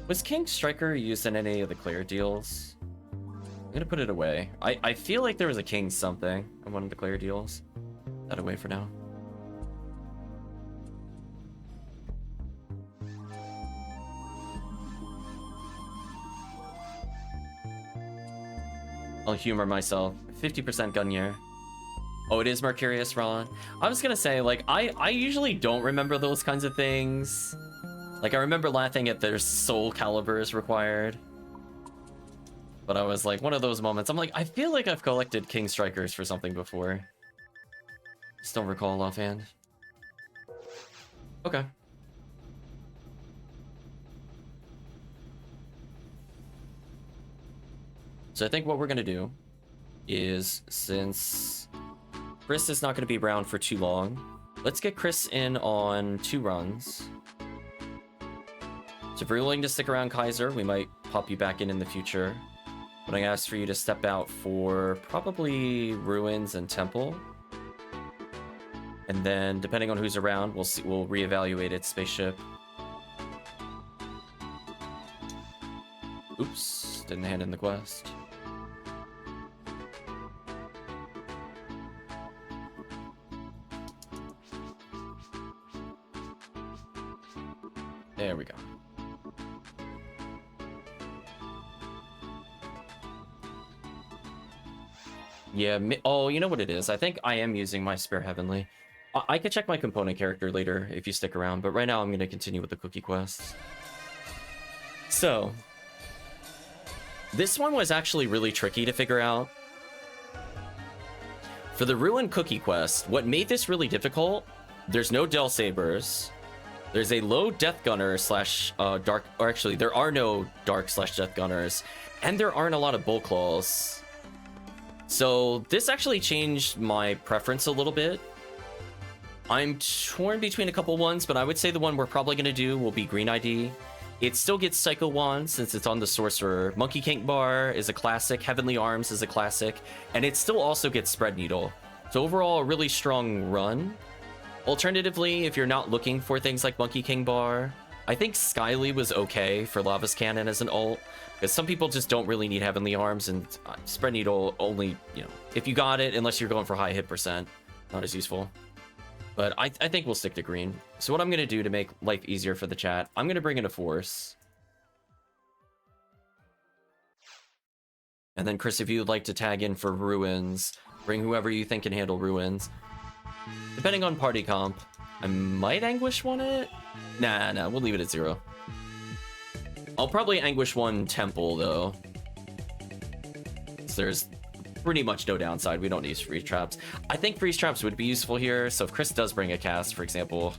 Was King Striker used in any of the clear deals? I'm gonna put it away. I feel like there was a King something in one of the clear deals. Put that away for now. I'll humor myself. 50% gun year. Oh, it is Mercurius, Ron. I was gonna say, like, I usually don't remember those kinds of things. Like, I remember laughing at their soul calibers required. But I was like, one of those moments, I'm like, I feel like I've collected King Strikers for something before. Just don't recall offhand. Okay. So I think what we're gonna do is, since Chris is not gonna be around for too long, let's get Chris in on 2 runs. So if you're willing to stick around, Kaiser, we might pop you back in the future. But I ask for you to step out for probably Ruins and Temple. And then, depending on who's around, we'll reevaluate its spaceship. Oops, didn't hand in the quest. There we go. Yeah, oh, you know what it is? I think I am using my spare Heavenly. I could check my component character later if you stick around, but right now I'm going to continue with the cookie quests. So, this one was actually really tricky to figure out. For the Ruin Cookie quest, what made this really difficult, there's no Del Sabers. There's a low Death Gunner slash Dark, or actually there are no Dark slash Death Gunners, and there aren't a lot of Bull Claws. So this actually changed my preference a little bit. I'm torn between a couple ones, but I would say the one we're probably going to do will be Green ID. It still gets Psycho Wand since it's on the Sorcerer. Monkey King Bar is a classic. Heavenly Arms is a classic. And it still also gets Spread Needle. So overall, a really strong run. Alternatively, if you're not looking for things like Monkey King Bar, I think Skyly was okay for Lava's Cannon as an ult. Because some people just don't really need Heavenly Arms, and Spread Needle only, you know, if you got it, unless you're going for high hit percent, not as useful. But I think we'll stick to green. So what I'm going to do to make life easier for the chat, I'm going to bring in a Force. And then, Chris, if you'd like to tag in for Ruins, bring whoever you think can handle Ruins. Depending on party comp, I might Anguish one it. Nah, we'll leave it at 0. I'll probably Anguish one Temple, though. So there's pretty much no downside. We don't need freeze traps. I think freeze traps would be useful here. So if Chris does bring a cast, for example,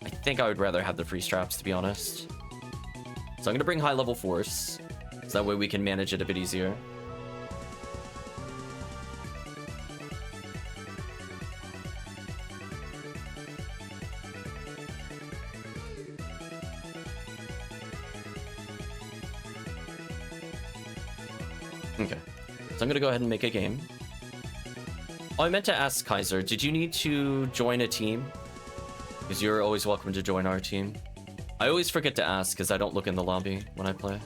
I think I would rather have the freeze traps, to be honest. So I'm going to bring high level Force. So that way we can manage it a bit easier. Okay. So I'm going to go ahead and make a game. Oh, I meant to ask Kaiser, did you need to join a team? Because you're always welcome to join our team. I always forget to ask because I don't look in the lobby when I play.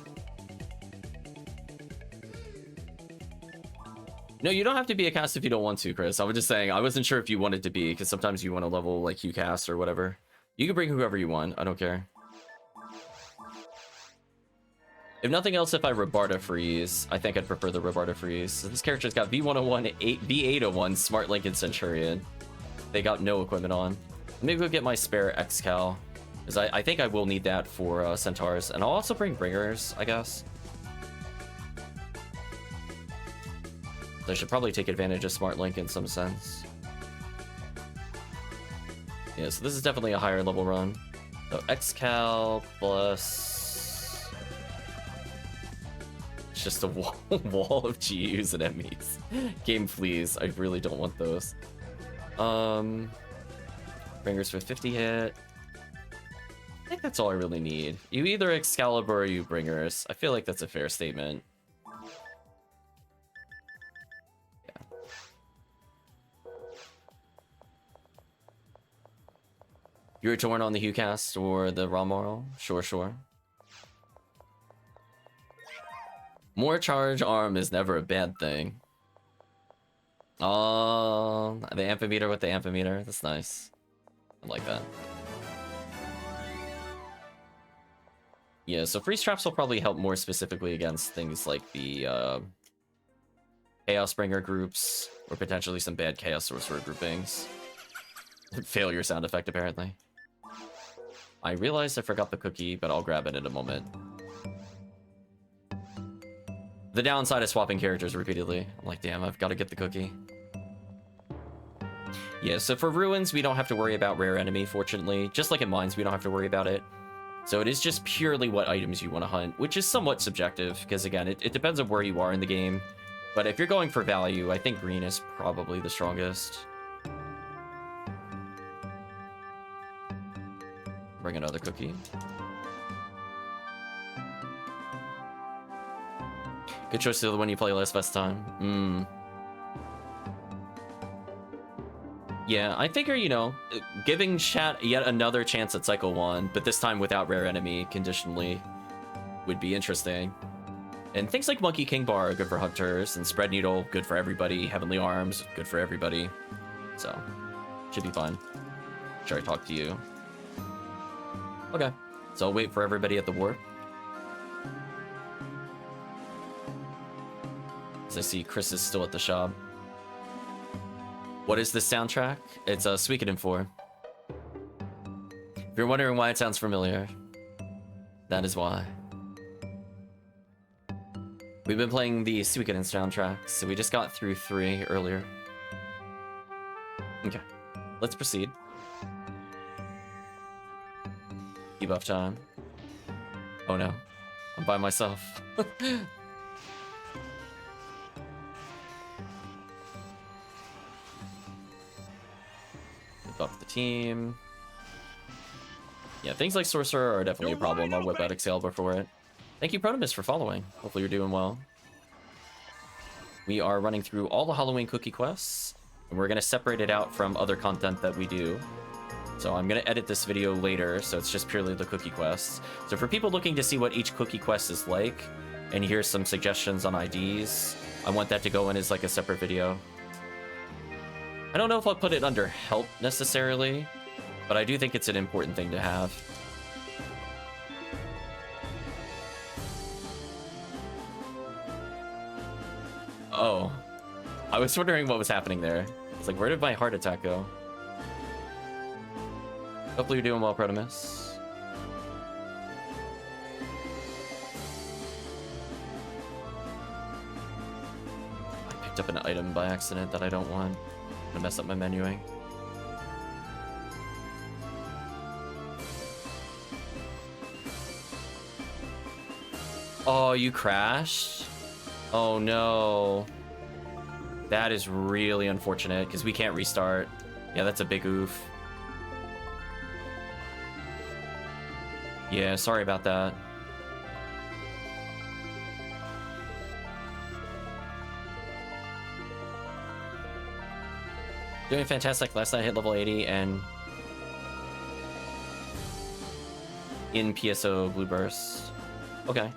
No, you don't have to be a cast if you don't want to, Chris. I was just saying, I wasn't sure if you wanted to be, because sometimes you want to level like you cast or whatever. You can bring whoever you want. I don't care. If nothing else, if I Rabarta freeze, I think I'd prefer the Rabarta freeze. So this character's got V101, V801, Smart Link, and Centurion. They got no equipment on. Maybe we'll get my spare X-Cal, because I think I will need that for Centaurs. And I'll also bring Bringers, I guess. So I should probably take advantage of Smart Link in some sense. Yeah, so this is definitely a higher level run. So X-Cal plus... It's just a wall of GUs and enemies. Game fleas. I really don't want those. Bringers for 50 hit. I think that's all I really need. You either Excalibur or you Bringers. I feel like that's a fair statement. You're torn on the HuCast or the raw moral? Sure, sure. More charge arm is never a bad thing. Oh, the amphimeter with the amphimeter. That's nice. I like that. Yeah, so freeze traps will probably help more specifically against things like the Chaos Bringer groups, or potentially some bad Chaos Sorcerer groupings. Failure sound effect, apparently. I realized I forgot the cookie, but I'll grab it in a moment. The downside of swapping characters repeatedly. I'm like, damn, I've got to get the cookie. Yeah, so for Ruins, we don't have to worry about rare enemy, fortunately. Just like in Mines, we don't have to worry about it. So it is just purely what items you want to hunt, which is somewhat subjective, because again, it depends on where you are in the game. But if you're going for value, I think green is probably the strongest. Bring another cookie. Good choice to the one you play last time. Yeah, I figure, you know, giving chat yet another chance at Cycle 1, but this time without rare enemy conditionally, would be interesting. And things like Monkey King Bar are good for hunters, and Spread Needle, good for everybody. Heavenly Arms, good for everybody. So, should be fun. Sure, I talk to you. Okay, so I'll wait for everybody at the warp. As I see Chris is still at the shop. What is this soundtrack? It's Suikoden 4. If you're wondering why it sounds familiar, that is why. We've been playing the Suikoden soundtrack, so we just got through 3 earlier. Okay, let's proceed. Debuff time. Oh no, I'm by myself. Buff the team. Yeah, things like Sorcerer are definitely a problem. I'll whip out Excalibur for it. Thank you, Protomus, for following. Hopefully you're doing well. We are running through all the Halloween cookie quests, and we're going to separate it out from other content that we do. So I'm going to edit this video later, so it's just purely the cookie quests. So for people looking to see what each cookie quest is like, and here's some suggestions on IDs, I want that to go in as like a separate video. I don't know if I'll put it under help necessarily, but I do think it's an important thing to have. Oh, I was wondering what was happening there. It's like, where did my heart attack go? Hopefully you're doing well, Protomus. I picked up an item by accident that I don't want. To mess up my menuing. Oh, you crashed? Oh no. That is really unfortunate because we can't restart. Yeah, that's a big oof. Yeah, sorry about that. Doing fantastic. Last night I hit level 80 and in PSO Blue Burst. Okay.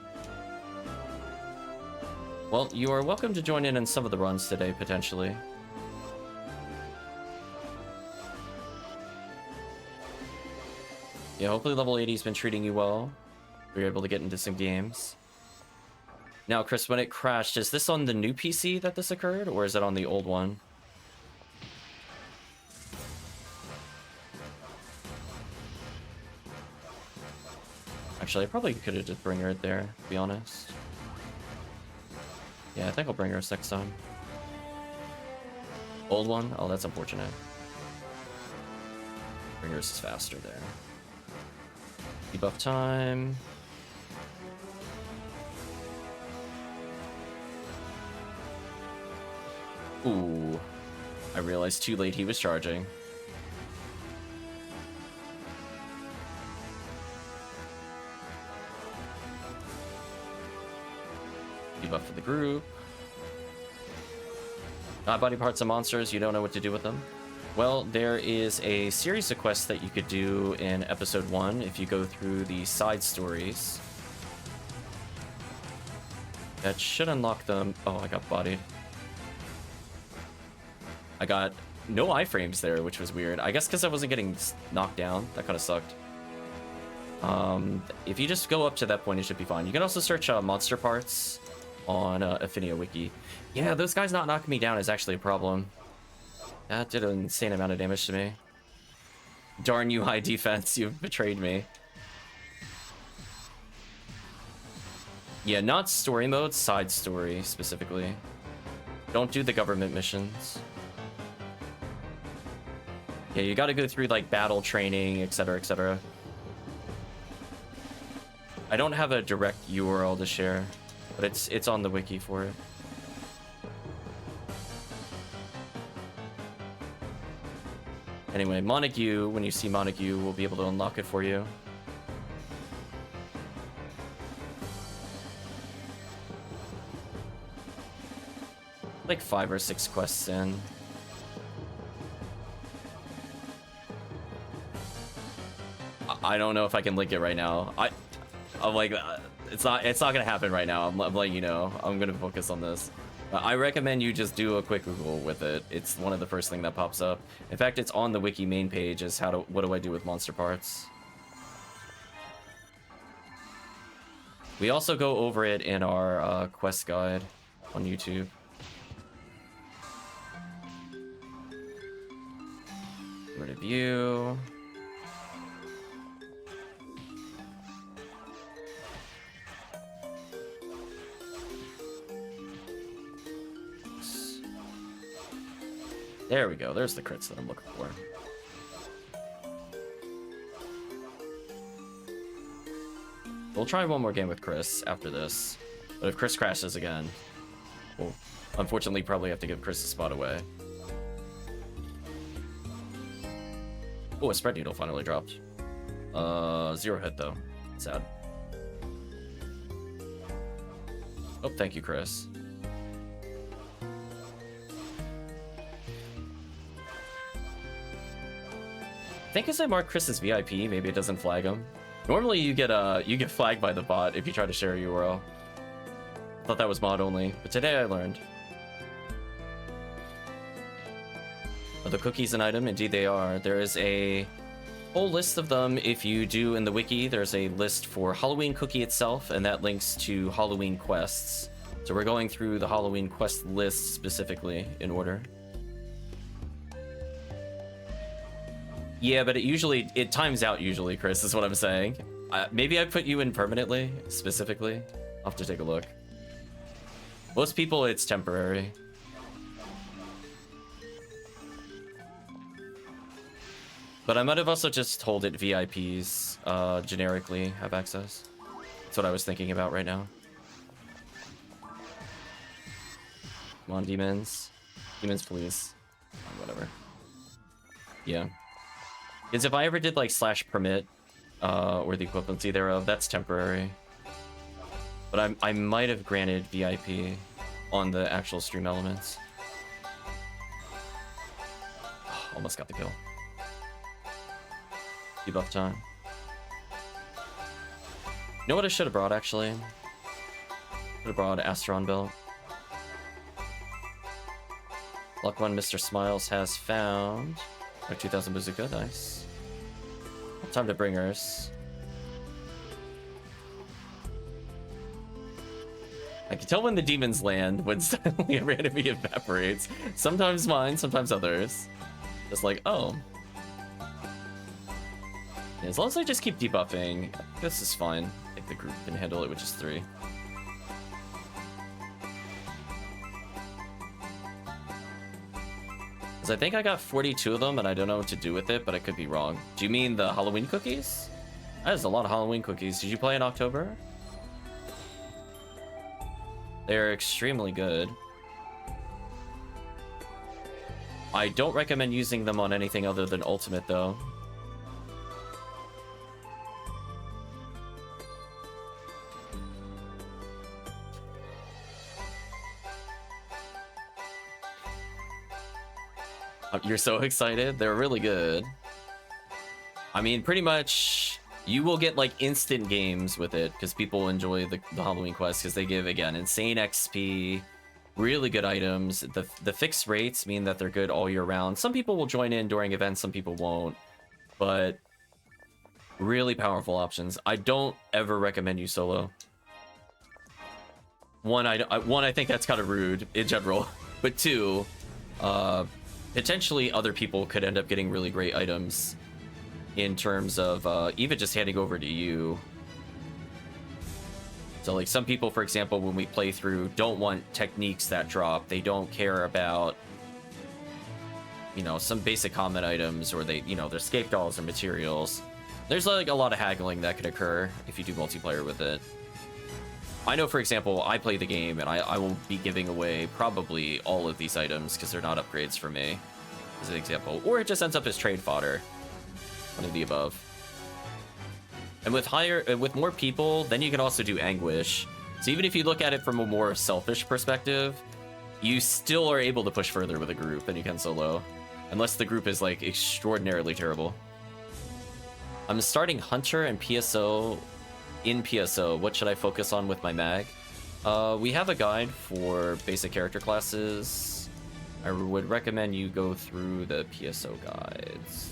Well, you are welcome to join in on some of the runs today, potentially. Yeah, hopefully level 80's been treating you well. We're able to get into some games. Now, Chris, when it crashed, is this on the new PC that this occurred, or is it on the old one? Actually, I probably could have just bring her it there, to be honest. Yeah, I think I'll bring her next time. Old one? Oh, that's unfortunate. Bringers is faster there. Debuff time. Ooh. I realized too late he was charging. Debuff for the group. Body parts of monsters, you don't know what to do with them. Well, there is a series of quests that you could do in episode 1 if you go through the side stories. That should unlock them. Oh, I got bodied. I got no iframes there, which was weird. I guess because I wasn't getting knocked down. That kind of sucked. If you just go up to that point, it should be fine. You can also search monster parts on Ephinea Wiki. Yeah, those guys not knocking me down is actually a problem. That did an insane amount of damage to me. Darn you, high defense. You've betrayed me. Yeah, not story mode, side story specifically. Don't do the government missions. Yeah, you gotta go through like battle training, etc., etc. I don't have a direct URL to share, but it's on the wiki for it. Anyway, Montague, when you see Montague, we'll be able to unlock it for you. Like 5 or 6 quests in. I don't know if I can link it right now. I'm like, it's not gonna happen right now. I'm letting you know. I'm gonna focus on this. I recommend you just do a quick Google with it. It's one of the first thing that pops up. In fact, it's on the wiki main page is what do I do with monster parts. We also go over it in our quest guide on YouTube. Where to view. There we go. There's the crits that I'm looking for. We'll try one more game with Chris after this. But if Chris crashes again, we'll unfortunately probably have to give Chris a spot away. Oh, a spread needle finally dropped. 0 hit though. Sad. Oh, thank you, Chris. I think as I mark Chris as VIP, maybe it doesn't flag him. Normally you get flagged by the bot if you try to share a URL. I thought that was mod only, but today I learned. Are the cookies an item? Indeed they are. There is a whole list of them. If you do in the wiki, there's a list for Halloween cookie itself, and that links to Halloween quests. So we're going through the Halloween quest list specifically in order. Yeah, but it times out usually, Chris, is what I'm saying. Maybe I put you in permanently, specifically. I'll have to take a look. Most people, it's temporary. But I might have also just told it VIPs generically have access. That's what I was thinking about right now. Come on, demons. Demons, please. Whatever. Yeah. Because if I ever did like /permit, or the equivalency thereof, that's temporary. But I might have granted VIP on the actual stream elements. Almost got the kill. Debuff time. You know what I should have brought actually? Should have brought Astron Belt. Luck 1 Mr. Smiles has found our 2000 bazooka, nice. Time to bringers. I can tell when the demons land when suddenly a randomly evaporates. Sometimes mine, sometimes others. Just like, oh. Yeah, as long as I just keep debuffing, this is fine. I think the group can handle it with just 3. I think I got 42 of them, and I don't know what to do with it, but I could be wrong. Do you mean the Halloween cookies? That is a lot of Halloween cookies. Did you play in October? They're extremely good. I don't recommend using them on anything other than Ultimate, though. You're so excited. They're really good. I mean, pretty much you will get like instant games with it because people enjoy the Halloween quest because they give, again, insane XP, really good items. The fixed rates mean that they're good all year round. Some people will join in during events, some people won't, but really powerful options. I don't ever recommend you solo. One, I think that's kind of rude in general, but two, potentially other people could end up getting really great items in terms of even just handing over to you. So like some people, for example, when we play through, don't want techniques that drop. They don't care about, you know, some basic combat items, or they, you know, their escape dolls or materials. There's like a lot of haggling that could occur if you do multiplayer with it. I know, for example, I play the game and I will be giving away probably all of these items because they're not upgrades for me, as an example. Or it just ends up as trade fodder. One of the above. And with more people, then you can also do Anguish. So even if you look at it from a more selfish perspective, you still are able to push further with a group than you can solo. Unless the group is like extraordinarily terrible. I'm starting Hunter and PSO in PSO. What should I focus on with my mag? We have a guide for basic character classes. I would recommend you go through the PSO guides.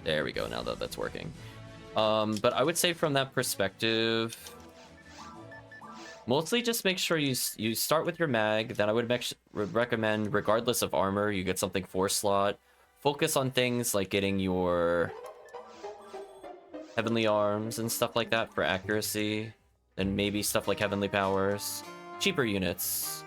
There we go, now that that's working. But I would say from that perspective, mostly just make sure you start with your mag. Then I would recommend, regardless of armor, you get something 4-slot. Focus on things like getting your Heavenly Arms and stuff like that for accuracy. And maybe stuff like Heavenly Powers. Cheaper units.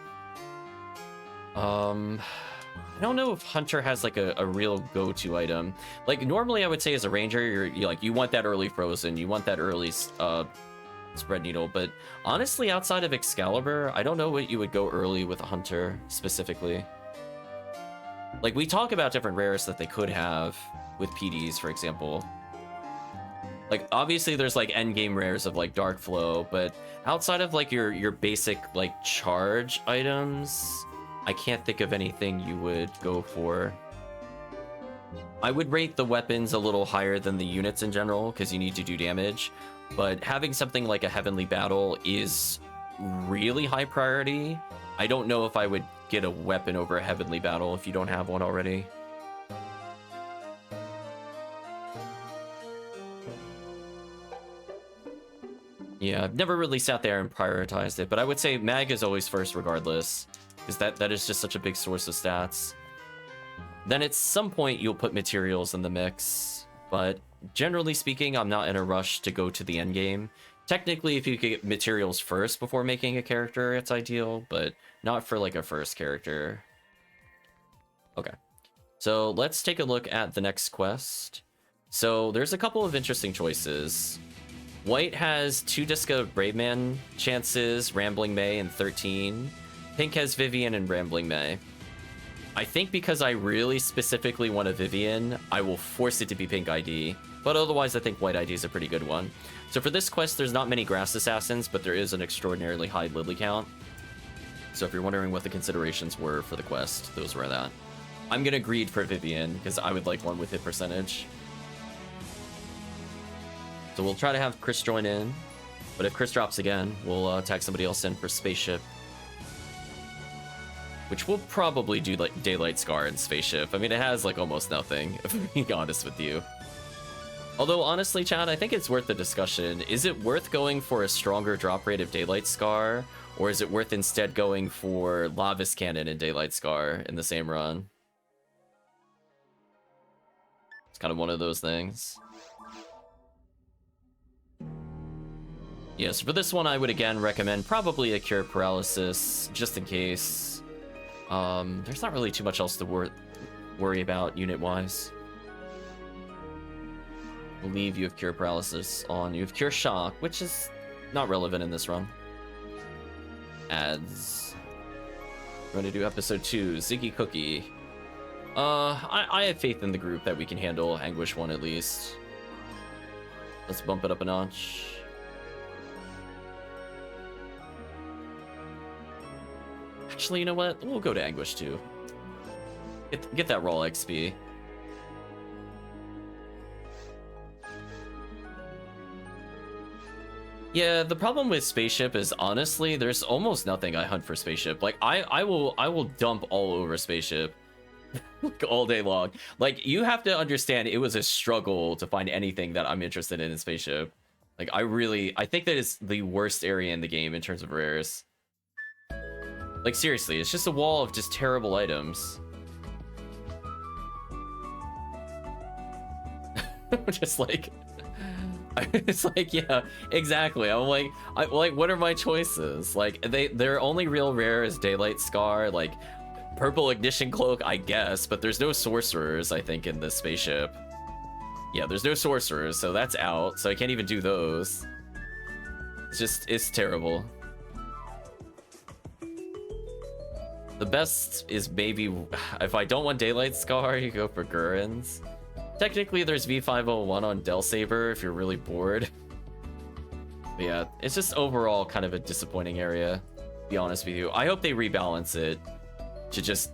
I don't know if Hunter has like a real go-to item. Like normally I would say as a ranger, you want that early frozen, you want that early spread needle, but honestly outside of Excalibur, I don't know what you would go early with a Hunter specifically. Like we talk about different rares that they could have with PDs, for example. Like obviously there's like endgame rares of like Dark Flow, but outside of like your basic like charge items, I can't think of anything you would go for. I would rate the weapons a little higher than the units in general, because you need to do damage. But having something like a Heavenly Battle is really high priority. I don't know if I would get a weapon over a Heavenly Battle if you don't have one already. Yeah, I've never really sat there and prioritized it, but I would say mag is always first regardless. Because that is just such a big source of stats. Then at some point you'll put materials in the mix, but generally speaking, I'm not in a rush to go to the end game. Technically, if you could get materials first before making a character, it's ideal, but not for like a first character. Okay, so let's take a look at the next quest. So there's a couple of interesting choices. White has 2 Disca Braveman chances, Rambling May, and 13. Pink has Vivian and Rambling May. I think because I really specifically want a Vivian, I will force it to be Pink ID. But otherwise, I think White ID is a pretty good one. So for this quest, there's not many Grass Assassins, but there is an extraordinarily high Lily count. So if you're wondering what the considerations were for the quest, those were that. I'm gonna greed for Vivian, because I would like one with hit percentage. So we'll try to have Chris join in. But if Chris drops again, we'll tag somebody else in for Spaceship. Which will probably do like Daylight Scar and Spaceship. I mean, it has like almost nothing, if I'm being honest with you. Although honestly, Chad, I think it's worth the discussion. Is it worth going for a stronger drop rate of Daylight Scar? Or is it worth instead going for Lavis Cannon and Daylight Scar in the same run? It's kind of one of those things. Yes, for this one I would again recommend probably a Cure Paralysis, just in case. There's not really too much else to worry about unit-wise. I believe you have Cure Paralysis on. You have Cure Shock, which is not relevant in this run. Ads. We're going to do episode 2, Ziggy Cookie. I have faith in the group that we can handle Anguish 1 at least. Let's bump it up a notch. Actually, you know what? We'll go to Anguish too. Get that roll XP. Yeah, the problem with Spaceship is honestly, there's almost nothing I hunt for Spaceship. Like I will dump all over Spaceship like, all day long. Like you have to understand, it was a struggle to find anything that I'm interested in Spaceship. Like I think that is the worst area in the game in terms of rares. Like seriously, it's just a wall of just terrible items. Just like, it's like, yeah, exactly. I'm like, what are my choices? Like, their only real rare is Daylight Scar, like Purple Ignition Cloak, I guess, but there's no sorcerers, I think, in this Spaceship. Yeah, there's no sorcerers, so that's out, so I can't even do those. It's terrible. The best is maybe, if I don't want Daylight Scar, you go for Gurren's. Technically, there's V501 on Del Saber if you're really bored. But yeah, it's just overall kind of a disappointing area, to be honest with you. I hope they rebalance it to just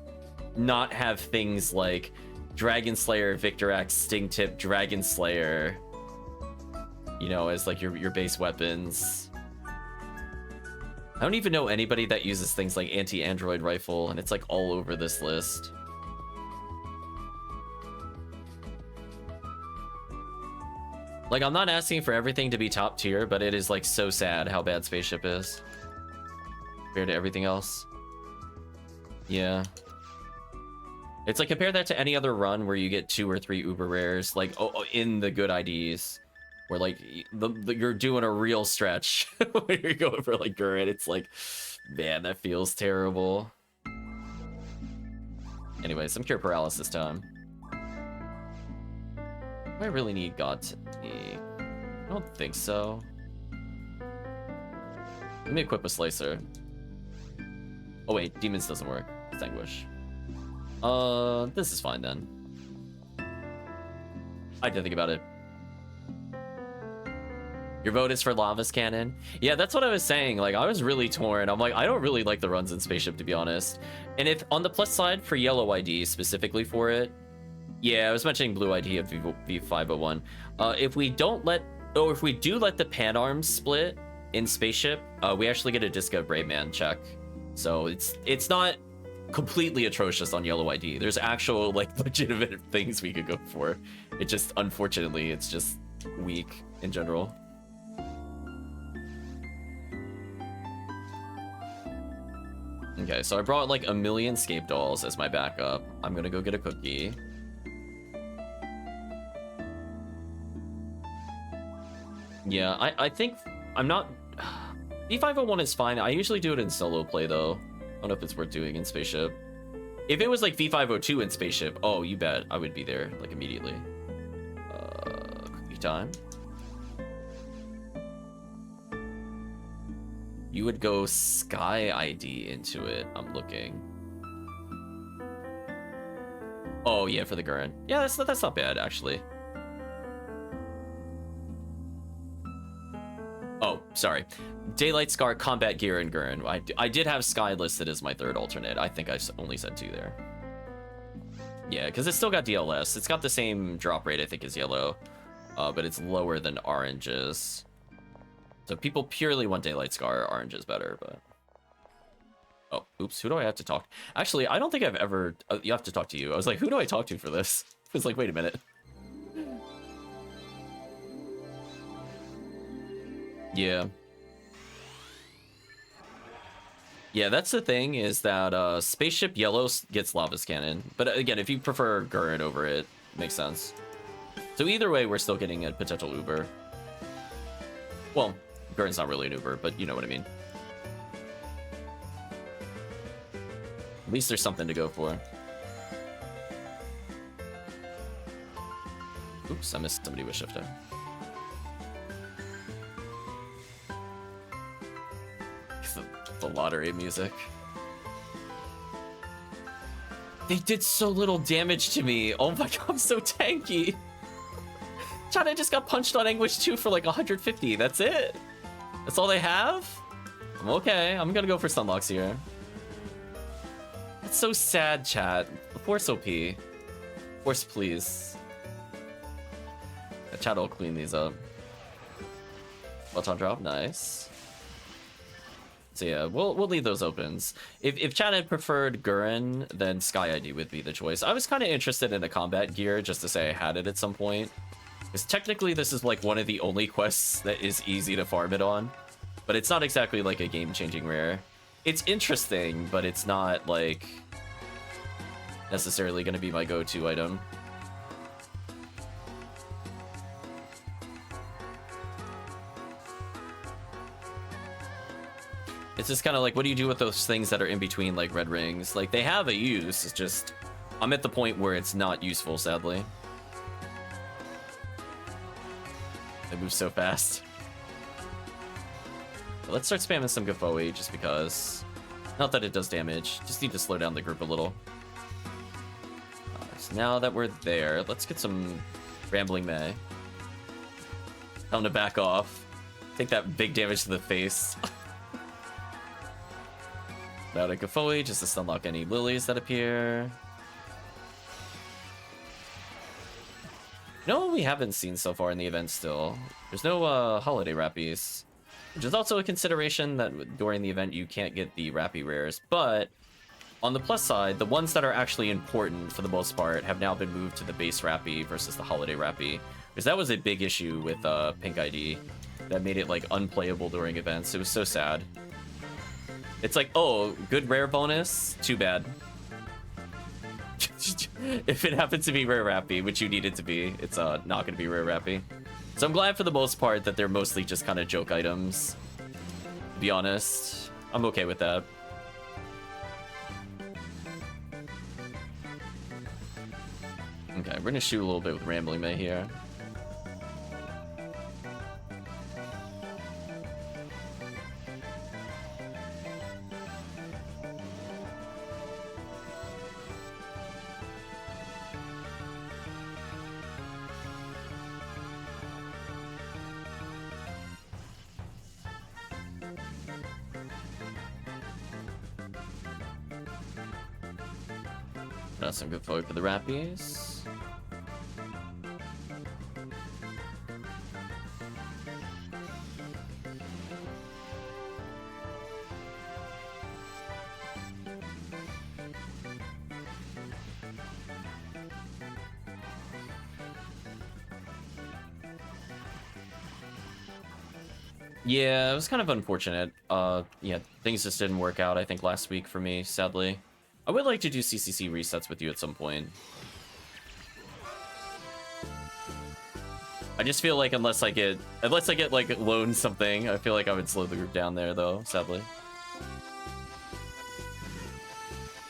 not have things like Dragon Slayer, Victor Axe, Sting Tip, Dragon Slayer, you know, as like your base weapons. I don't even know anybody that uses things like Anti-Android Rifle, and it's like all over this list. Like, I'm not asking for everything to be top tier, but it is, like, so sad how bad Spaceship is compared to everything else. Yeah. It's like, compare that to any other run where you get 2 or 3 uber rares, like, in the good IDs. Where, like, you're doing a real stretch when you're going for, like, Gurren. It's like, man, that feels terrible. Anyway, some Cure Paralysis time. Do I really need God to be? I don't think so. Let me equip a Slicer. Oh wait, Demons doesn't work. It's Anguish. This is fine then. I didn't think about it. Your vote is for Lava's Cannon? Yeah, that's what I was saying. Like, I was really torn. I'm like, I don't really like the runs in Spaceship, to be honest. And if, on the plus side, for Yellow ID, specifically for it, yeah, I was mentioning Blue ID of V501. If we don't let, or if we do let the pan arms split in Spaceship, we actually get a Disco Brave Man check. So it's not completely atrocious on Yellow ID. There's actual, like, legitimate things we could go for. It just, unfortunately, it's just weak in general. Okay, so I brought like 1 million Scape Dolls as my backup. I'm gonna go get a cookie. Yeah, I think I'm not... V501 is fine. I usually do it in solo play though. I don't know if it's worth doing in Spaceship. If it was like V502 in Spaceship, oh, you bet I would be there like immediately. Cookie time. You would go Sky ID into it. I'm looking. Oh yeah, for the Gurren. Yeah, that's not bad actually. Oh, sorry. Daylight Scar, Combat Gear, and Gurren. I did have Sky listed as my third alternate. I think I only said 2 there. Yeah, because it's still got DLS. It's got the same drop rate, I think, as Yellow, but it's lower than Orange's. So people purely want Daylight Scar, Orange is better, but... Oh, oops, who do I have to talk to? Actually, I don't think I've ever... you have to talk to you. I was like, who do I talk to for this? I was like, wait a minute. Yeah. Yeah, that's the thing, is that Spaceship Yellow gets Lava's Cannon. But again, if you prefer Gurren over it, makes sense. So either way, we're still getting a potential Uber. Well, Gurren's not really an Uber, but you know what I mean. At least there's something to go for. Oops, I missed somebody with Shifter. The lottery music. They did so little damage to me. Oh my god, I'm so tanky. Chad, I just got punched on Anguish 2 for like 150. That's it. That's all they have? I'm okay. I'm gonna go for Stunlocks here. It's so sad, chat. Force OP. Force, please. Chat will clean these up. Button drop, nice. So yeah, we'll leave those opens. If chat had preferred Gurren, then Sky ID would be the choice. I was kind of interested in a combat gear just to say I had it at some point. Because technically this is like one of the only quests that is easy to farm it on. But it's not exactly like a game-changing rare. It's interesting, but it's not like necessarily going to be my go-to item. It's just kind of like, what do you do with those things that are in between, like red rings? Like, they have a use, it's just, I'm at the point where it's not useful, sadly. They move so fast. But let's start spamming some Gafoi, just because. Not that it does damage, just need to slow down the group a little. So now that we're there, let's get some Rambling May. Tell him to back off. Take that big damage to the face. Now to Gafoi, just to unlock any lilies that appear. You know what we haven't seen so far in the event still? There's no holiday rappies. Which is also a consideration that during the event you can't get the rappy rares. But on the plus side, the ones that are actually important for the most part have now been moved to the base rappy versus the holiday rappy. Because that was a big issue with Pink ID. That made it like unplayable during events. It was so sad. It's like, oh, good rare bonus? Too bad. If it happens to be rare rappy, which you need it to be, it's not going to be rare rappy. So I'm glad for the most part that they're mostly just kind of joke items. To be honest, I'm okay with that. Okay, we're going to shoot a little bit with Rambling May here. Got some good forward for the rappies. Yeah, it was kind of unfortunate. Yeah, things just didn't work out, I think, last week for me, sadly. I would like to do CCC resets with you at some point. I just feel like unless I get like loaned something, I feel like I would slow the group down there though, sadly.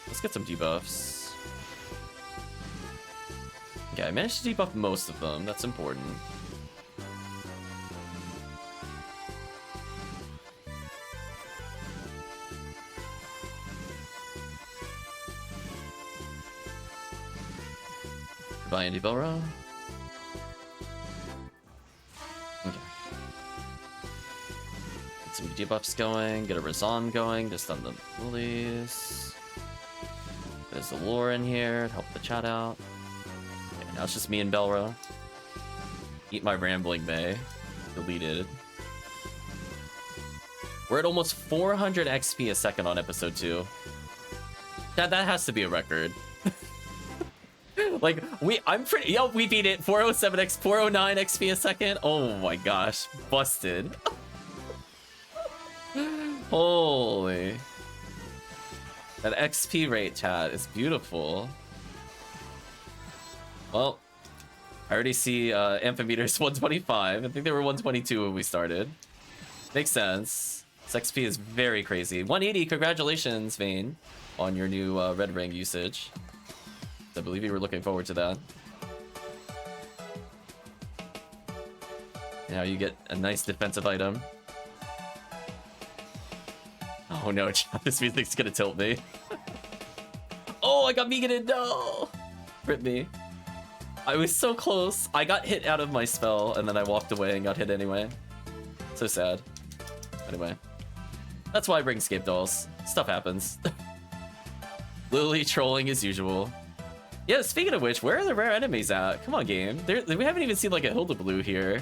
Let's get some debuffs. Okay, I managed to debuff most of them, that's important. Goodbye, Andy Belro. Okay. Get some debuffs going, get a Razan going, just on the lilies. There's the lore in here to help the chat out. Okay, now it's just me and Belro. Eat my Rambling May. Deleted. We're at almost 400 XP a second on episode 2. That has to be a record. Like, we beat it. 407 409 XP a second. Oh my gosh, busted. Holy. That XP rate, chat, is beautiful. Well, I already see Amphimeters 125. I think they were 122 when we started. Makes sense. This XP is very crazy. 180, congratulations, Vane, on your new red ring usage. I believe you were looking forward to that. Now you get a nice defensive item. Oh no, this music's gonna tilt me. Oh, I got veganed, no! Rip me. I was so close. I got hit out of my spell, and then I walked away and got hit anyway. So sad. Anyway. That's why I bring Scape Dolls. Stuff happens. Lily trolling as usual. Yeah, speaking of which, where are the rare enemies at? Come on, game. We haven't even seen like a Hilda Blue here.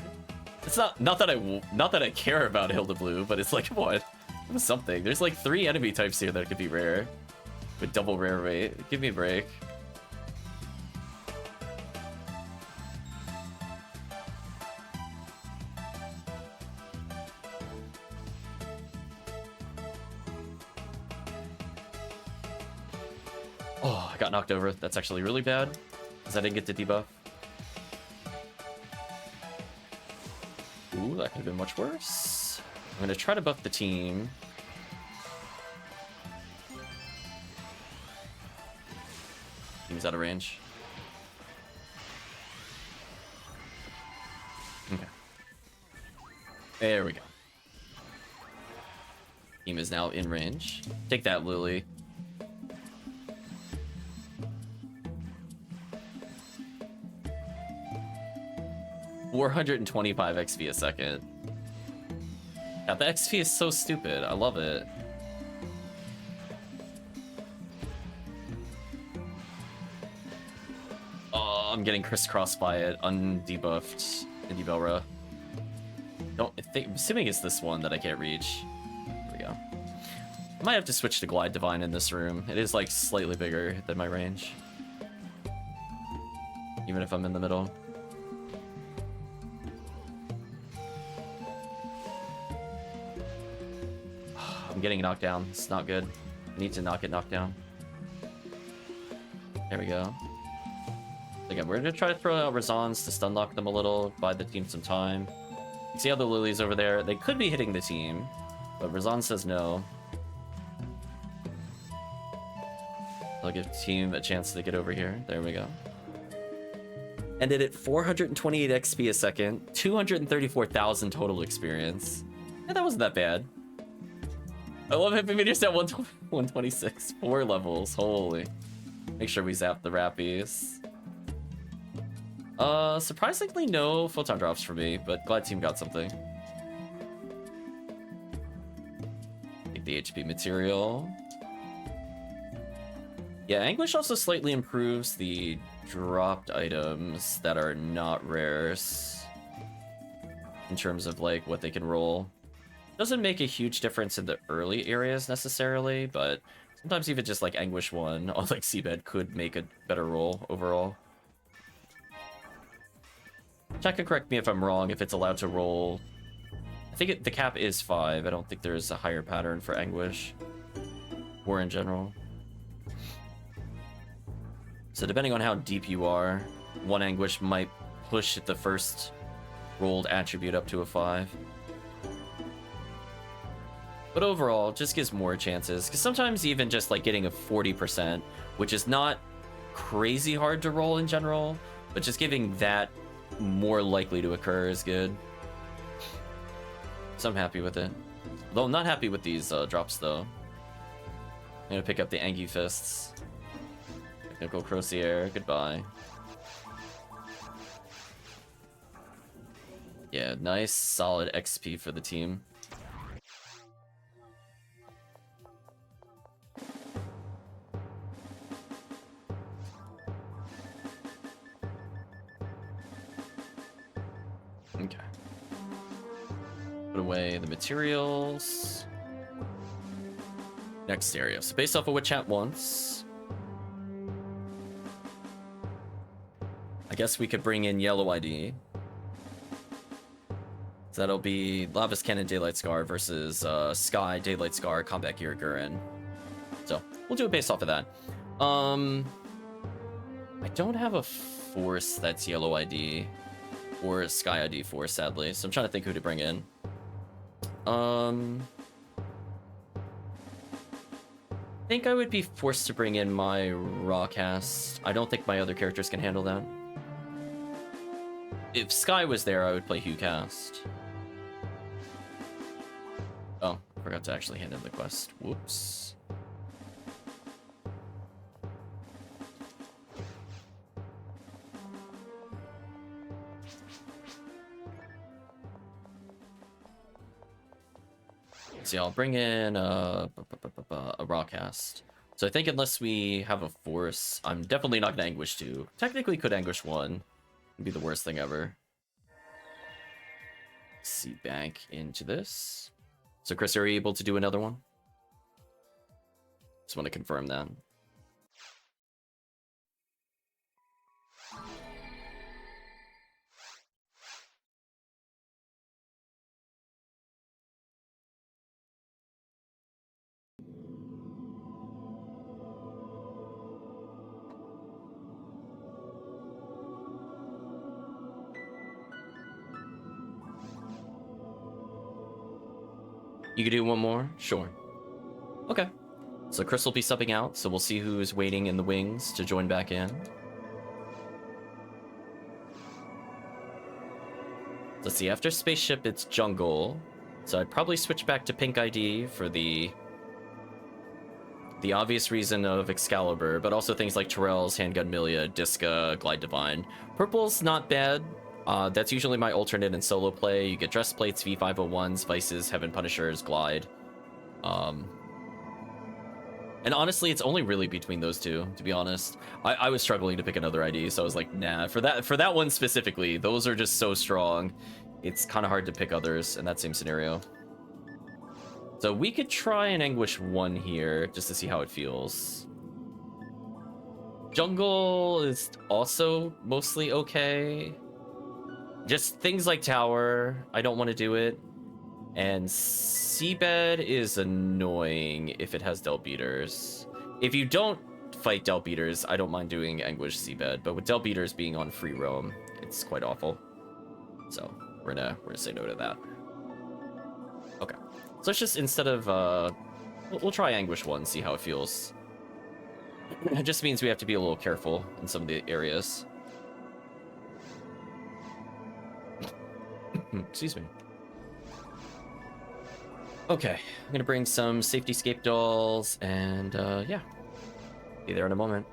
It's not that I care about Hilda Blue, but it's like, what? It was something. There's like 3 enemy types here that could be rare. With double rare rate. Give me a break. Oh, I got knocked over. That's actually really bad. Because I didn't get to debuff. Ooh, that could have been much worse. I'm gonna try to buff the team. Team's out of range. Okay. There we go. Team is now in range. Take that, Lily. $425 XP a second. Yeah, the XP is so stupid. I love it. Oh, I'm getting crisscrossed by it. Undebuffed Indie Belra. I'm assuming it's this one that I can't reach. There we go. I might have to switch to Glide Divine in this room. It is like slightly bigger than my range. Even if I'm in the middle. I'm getting knocked down. It's not good. I need to not get knocked down. There we go. Again, we're gonna try to throw out Razans to stun lock them a little, buy the team some time. You see how the Lilies over there? They could be hitting the team, but Razan says no. I'll give the team a chance to get over here. There we go. Ended at 428 XP a second, 234,000 total experience. Yeah, that wasn't that bad. I love Hippie Meteors at 126. 4 levels. Holy. Make sure we zap the Rappies. Surprisingly no photon drops for me, but glad team got something. Take the HP material. Yeah, Anguish also slightly improves the dropped items that are not rares. In terms of like what they can roll. Doesn't make a huge difference in the early areas necessarily, but sometimes even just like Anguish 1 on like Seabed could make a better roll overall. Chat can correct me if I'm wrong, if it's allowed to roll. I think the cap is 5. I don't think there's a higher pattern for Anguish. Or in general. So depending on how deep you are, 1 Anguish might push the first rolled attribute up to a 5. But overall, just gives more chances. Because sometimes even just like getting a 40%, which is not crazy hard to roll in general, but just giving that more likely to occur is good. So I'm happy with it. Though I'm not happy with these drops though. I'm gonna pick up the Angie Fists. Technical Crocier, goodbye. Yeah, nice solid XP for the team. Okay. Put away the materials. Next area. So based off of what chat wants, I guess we could bring in Yellow ID. So that'll be Lavis Cannon Daylight Scar versus Sky Daylight Scar Combat Gear Gurren. So we'll do it based off of that. I don't have a force that's Yellow ID or a Sky ID force, sadly. So I'm trying to think who to bring in. I think I would be forced to bring in my Rawcast. I don't think my other characters can handle that. If Sky was there, I would play HughCast. Oh, I forgot to actually hand in the quest. Whoops. See, I'll bring in a Rawcast. So I think unless we have a force, I'm definitely not going to Anguish 2. Technically could Anguish 1. It'd be the worst thing ever. See, bank into this. So Chris, are you able to do another one? Just want to confirm that. You could do one more? Sure. Okay. So Chris will be subbing out, so we'll see who's waiting in the wings to join back in. Let's see, after Spaceship, it's Jungle. So I'd probably switch back to Pink ID for the obvious reason of Excalibur, but also things like Terrell's, Handgun Milia, Disca, Glide Divine. Purple's not bad. That's usually my alternate in solo play. You get Dress Plates, V501s, Vices, Heaven Punishers, Glide. And honestly, it's only really between those two, to be honest. I was struggling to pick another ID, so I was like, nah. For that one specifically, those are just so strong. It's kind of hard to pick others in that same scenario. So we could try an Anguish 1 here, just to see how it feels. Jungle is also mostly okay. Just things like Tower, I don't want to do it. And Seabed is annoying if it has Del Beaters. If you don't fight Del Beaters, I don't mind doing Anguish Seabed, but with Del Beaters being on free roam, it's quite awful. So we're gonna say no to that. Okay. So let's just, instead of we'll try Anguish 1, see how it feels. It just means we have to be a little careful in some of the areas. Excuse me. Okay, I'm gonna bring some safety scape dolls, and yeah, be there in a moment.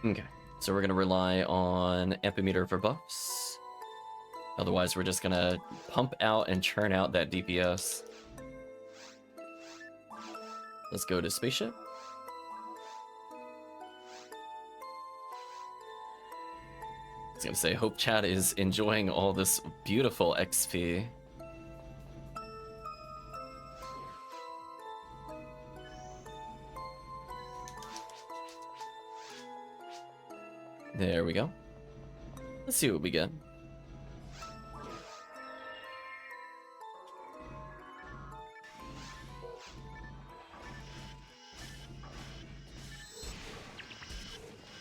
Okay, so we're gonna rely on Ampimeter for buffs. Otherwise, we're just gonna pump out and churn out that DPS. Let's go to Spaceship. I was gonna say, hope chat is enjoying all this beautiful XP. There we go. Let's see what we get.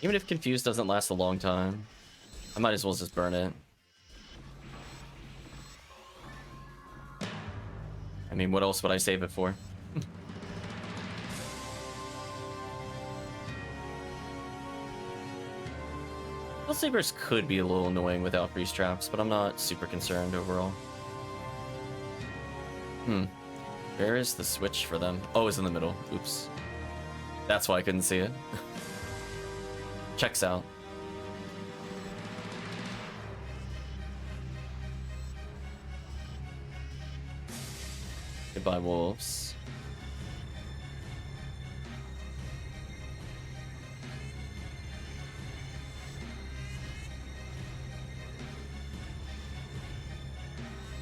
Even if Confused doesn't last a long time, I might as well just burn it. I mean, what else would I save it for? Sabers could be a little annoying without freeze traps, but I'm not super concerned overall. Where is the switch for them? Oh, it's in the middle. Oops. That's why I couldn't see it. Checks out. Goodbye, wolves.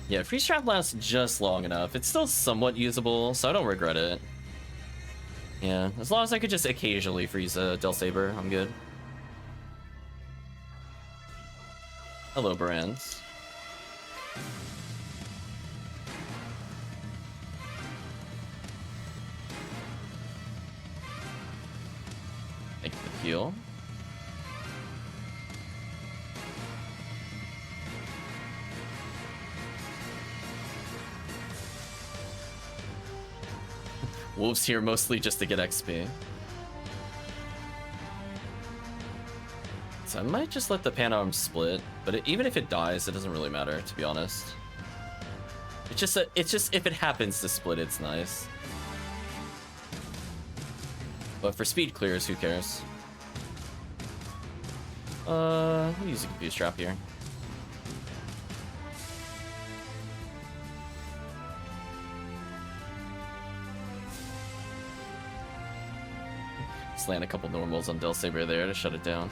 Yeah, freeze trap lasts just long enough. It's still somewhat usable, so I don't regret it. Yeah, as long as I could just occasionally freeze a Del Saber, I'm good. Hello, Brands. Thank you for the heal. Wolves here mostly just to get XP. So I might just let the Panarm split, but even if it dies, it doesn't really matter, to be honest. It's just if it happens to split, it's nice. But for speed clears, who cares? I'll use a confuse trap here. Just land a couple normals on Del Saber there to shut it down.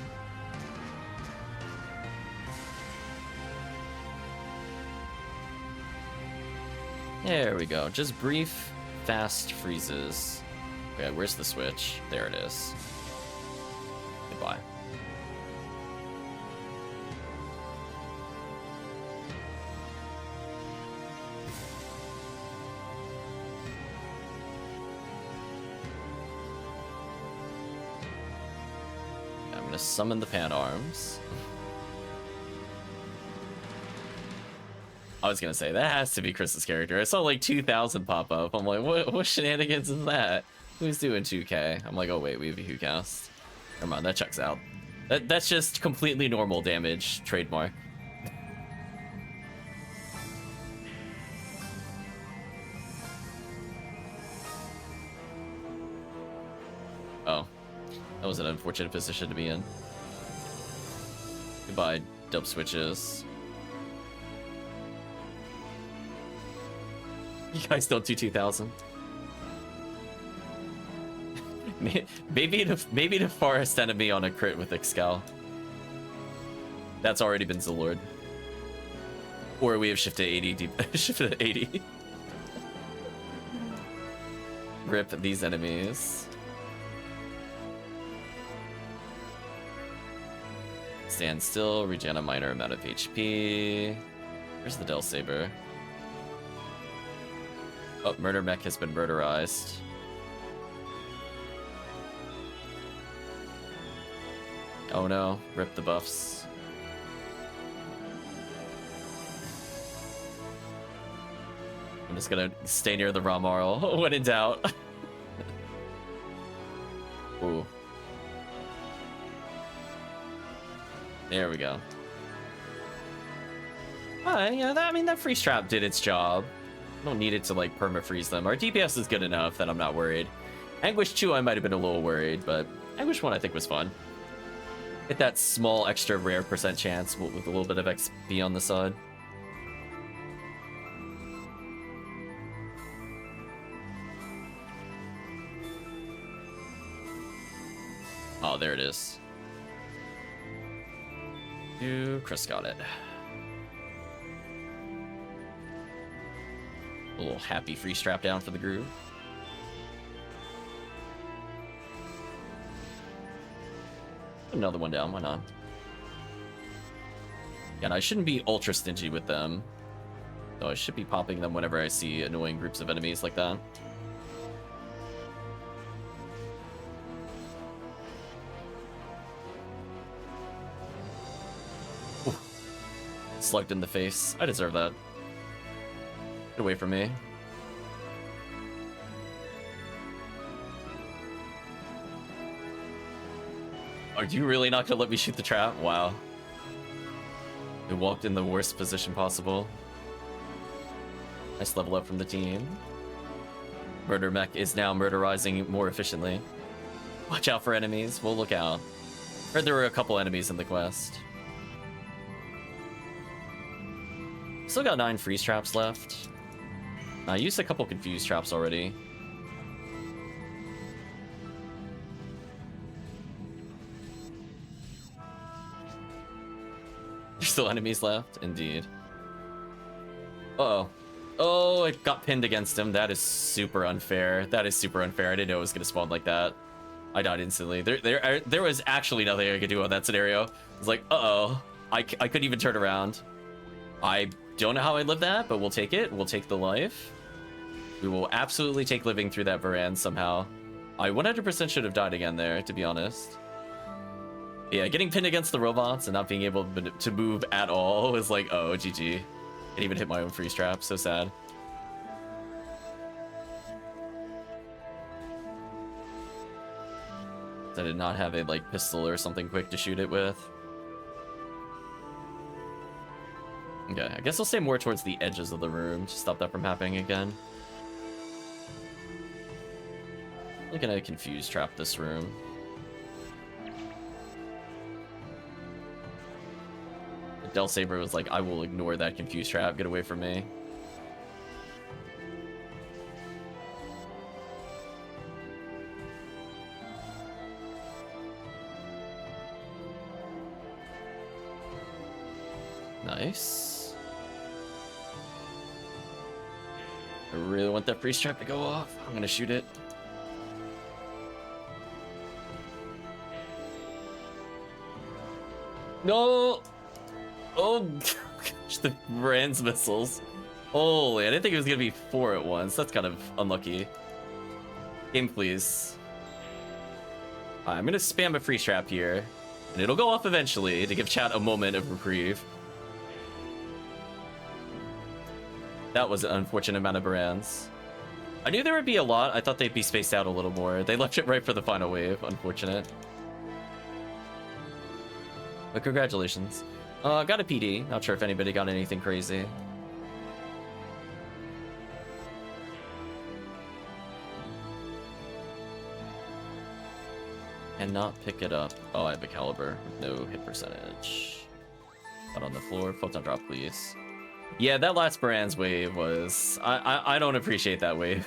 There we go. Just brief, fast freezes. Okay, where's the switch? There it is. Goodbye. I'm gonna summon the pan arms. I was gonna say, that has to be Chris's character. I saw like 2,000 pop up. I'm like, what shenanigans is that? Who's doing 2k? I'm like, oh wait, we have a Who cast. Come on, that checks out. That's just completely normal damage, trademark. Oh, that was an unfortunate position to be in. Goodbye, dub switches. You guys don't do 2,000. Maybe the forest enemy on a crit with Excal. That's already been Zilord. Or we have shifted 80 shifted 80. Rip these enemies. Stand still, regen a minor amount of HP. Where's the Del Saber? Oh, Murder Mech has been murderized. Oh no, rip the buffs. I'm just gonna stay near the Ramarl when in doubt. Ooh. There we go. Yeah, I mean, that freeze trap did its job. I don't need it to like perma-freeze them. Our DPS is good enough that I'm not worried. Anguish 2, I might have been a little worried, but Anguish 1 I think was fun. Get that small extra rare % chance with a little bit of XP on the side. Oh, there it is. Chris got it. A little happy free strap down for the groove. Another one down, why not? Yeah, and I shouldn't be ultra stingy with them. So I should be popping them whenever I see annoying groups of enemies like that. Ooh. Slugged in the face. I deserve that. Get away from me. Are you really not gonna let me shoot the trap? Wow. It walked in the worst position possible. Nice level up from the team. Murder Mech is now murderizing more efficiently. Watch out for enemies. We'll look out. Heard there were a couple enemies in the quest. Still got 9 freeze traps left. I used a couple confused traps already. There's still enemies left? Indeed. Uh-oh. Oh, it got pinned against him. That is super unfair. That is super unfair. I didn't know it was going to spawn like that. I died instantly. There was actually nothing I could do on that scenario. I was like, uh-oh. I couldn't even turn around. I don't know how I lived that, but we'll take it. We'll take the life. We will absolutely take living through that Varan somehow. I 100% should have died again there, to be honest. Yeah, getting pinned against the robots and not being able to move at all was like, oh, GG. Can't even hit my own freeze trap. So sad. I did not have a like pistol or something quick to shoot it with. Okay, I guess I'll stay more towards the edges of the room to stop that from happening again. I'm gonna confuse trap this room. Del Saber was like, I will ignore that confuse trap, get away from me. Nice. I really want that freeze trap to go off. I'm gonna shoot it. No! Oh gosh, the Brand's missiles. Holy, I didn't think it was gonna be 4 at once. That's kind of unlucky. Game, please. I'm gonna spam a freeze trap here, and it'll go off eventually to give chat a moment of reprieve. That was an unfortunate amount of Barans. I knew there would be a lot. I thought they'd be spaced out a little more. They left it right for the final wave. Unfortunate. But congratulations. Got a PD. Not sure if anybody got anything crazy. And not pick it up. Oh, I have a caliber. No hit percentage. Out on the floor. Photon drop, please. Yeah, that last Brand's wave was... I don't appreciate that wave.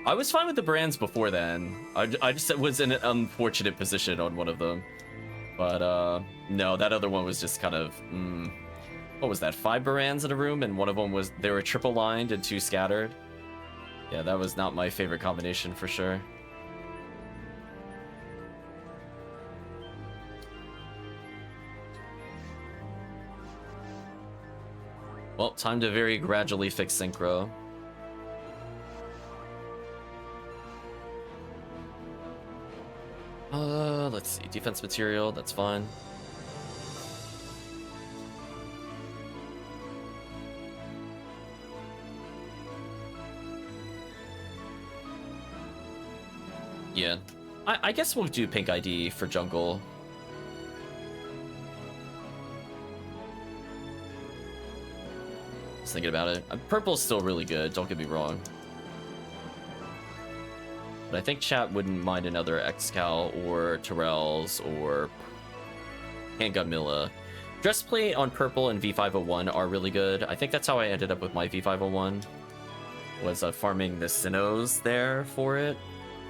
I was fine with the Brands before then. I just was in an unfortunate position on one of them. But, no, that other one was just kind of... what was that? 5 Barans in a room, and one of them was... They were triple lined and 2 scattered. Yeah, that was not my favorite combination for sure. Well, time to very gradually fix synchro. Let's see. Defense material, that's fine. Yeah. I guess we'll do pink ID for jungle. Just thinking about it. Purple's still really good, don't get me wrong. But I think chat wouldn't mind another Excal or Terrell's or Handgun Milla. Dress plate on purple and V501 are really good. I think that's how I ended up with my V501. Was farming the Sinnohs there for it,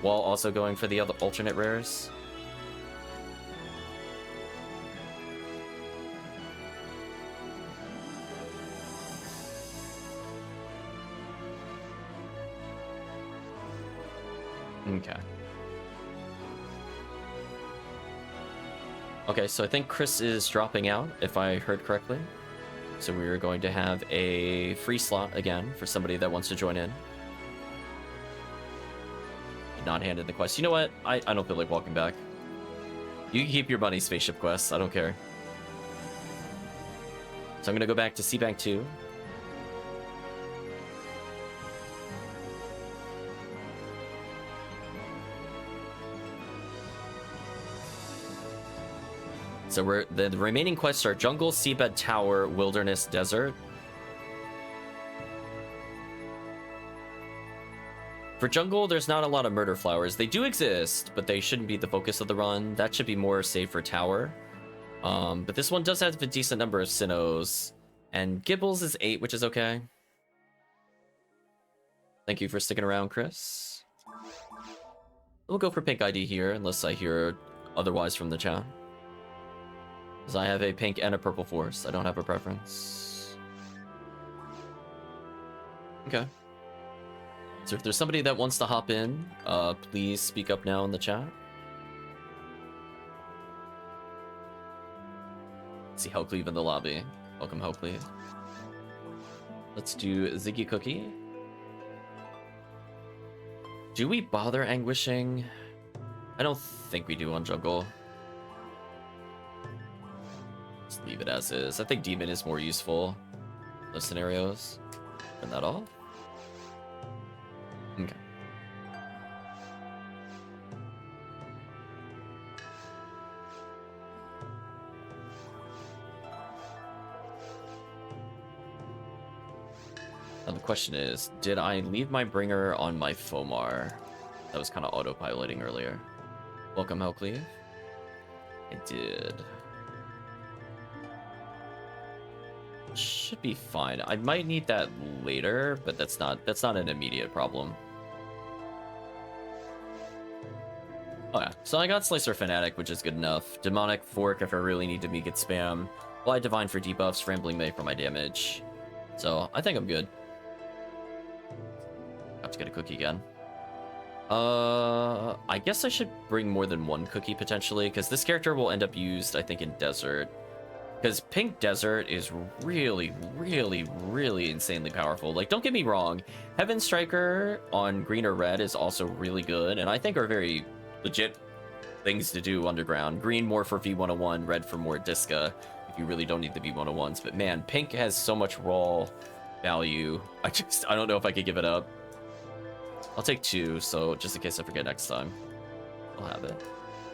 while also going for the other alternate rares. Okay. Okay, so I think Chris is dropping out, if I heard correctly. So we're going to have a free slot again for somebody that wants to join in. Not handed the quest. You know what? I don't feel like walking back. You can keep your money, spaceship quests. I don't care. So I'm going to go back to C-Bank 2. So the remaining quests are Jungle, Seabed Tower, Wilderness, Desert. For Jungle, there's not a lot of Murder Flowers. They do exist, but they shouldn't be the focus of the run. That should be more safe for Tower. But this one does have a decent number of Sinnohs. And Gibbles is 8, which is okay. Thank you for sticking around, Chris. We'll go for pink ID here, unless I hear otherwise from the chat. Because I have a pink and a purple force. I don't have a preference. Okay. So if there's somebody that wants to hop in, please speak up now in the chat. Let's see Hellcleave in the lobby. Welcome, Hellcleave. Let's do Ziggy Cookie. Do we bother Anguishing? I don't think we do on Jungle. Just leave it as is. I think Demon is more useful in those scenarios. Turn that off. Okay. Now the question is, did I leave my bringer on my Fomar? That was kind of autopiloting earlier. Welcome, Hellcleave. I did. Should be fine. I might need that later, but that's not an immediate problem. Oh yeah, so I got Slicer Fanatic, which is good enough. Demonic Fork if I really need to make it spam. Blind Divine for debuffs, Rambling May for my damage. So I think I'm good. Have to get a cookie again. I guess I should bring more than one cookie potentially, because this character will end up used, I think, in Desert. Because Pink Desert is really, really, really insanely powerful. Like, don't get me wrong, Heaven Striker on green or red is also really good, and I think are very legit things to do underground. Green more for V101, red for more Disca, if you really don't need the V101s. But man, Pink has so much raw value. I don't know if I could give it up. I'll take 2, so just in case I forget next time, I'll have it.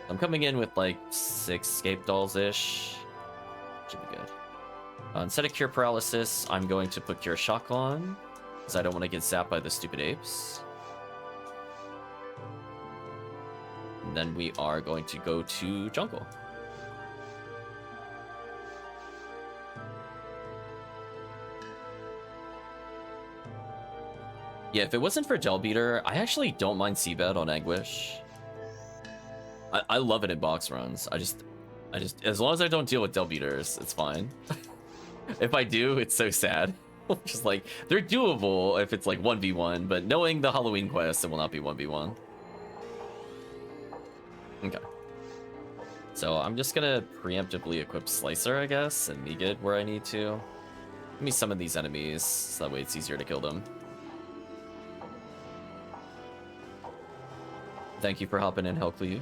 I'm coming in with like 6 Scape Dolls-ish. Should be good. Instead of Cure Paralysis, I'm going to put Cure Shock on, because I don't want to get zapped by the stupid apes. And then we are going to go to Jungle. Yeah, if it wasn't for Gel Beater, I actually don't mind Seabed on Anguish. I love it in box runs. I just, as long as I don't deal with Gel Beaters, it's fine. If I do, it's so sad. Just like, they're doable if it's like 1v1, but knowing the Halloween quest, it will not be 1v1. Okay. So I'm just gonna preemptively equip Slicer, I guess, and Meet it where I need to. Let me summon these enemies, so that way it's easier to kill them. Thank you for hopping in, Hellcleave.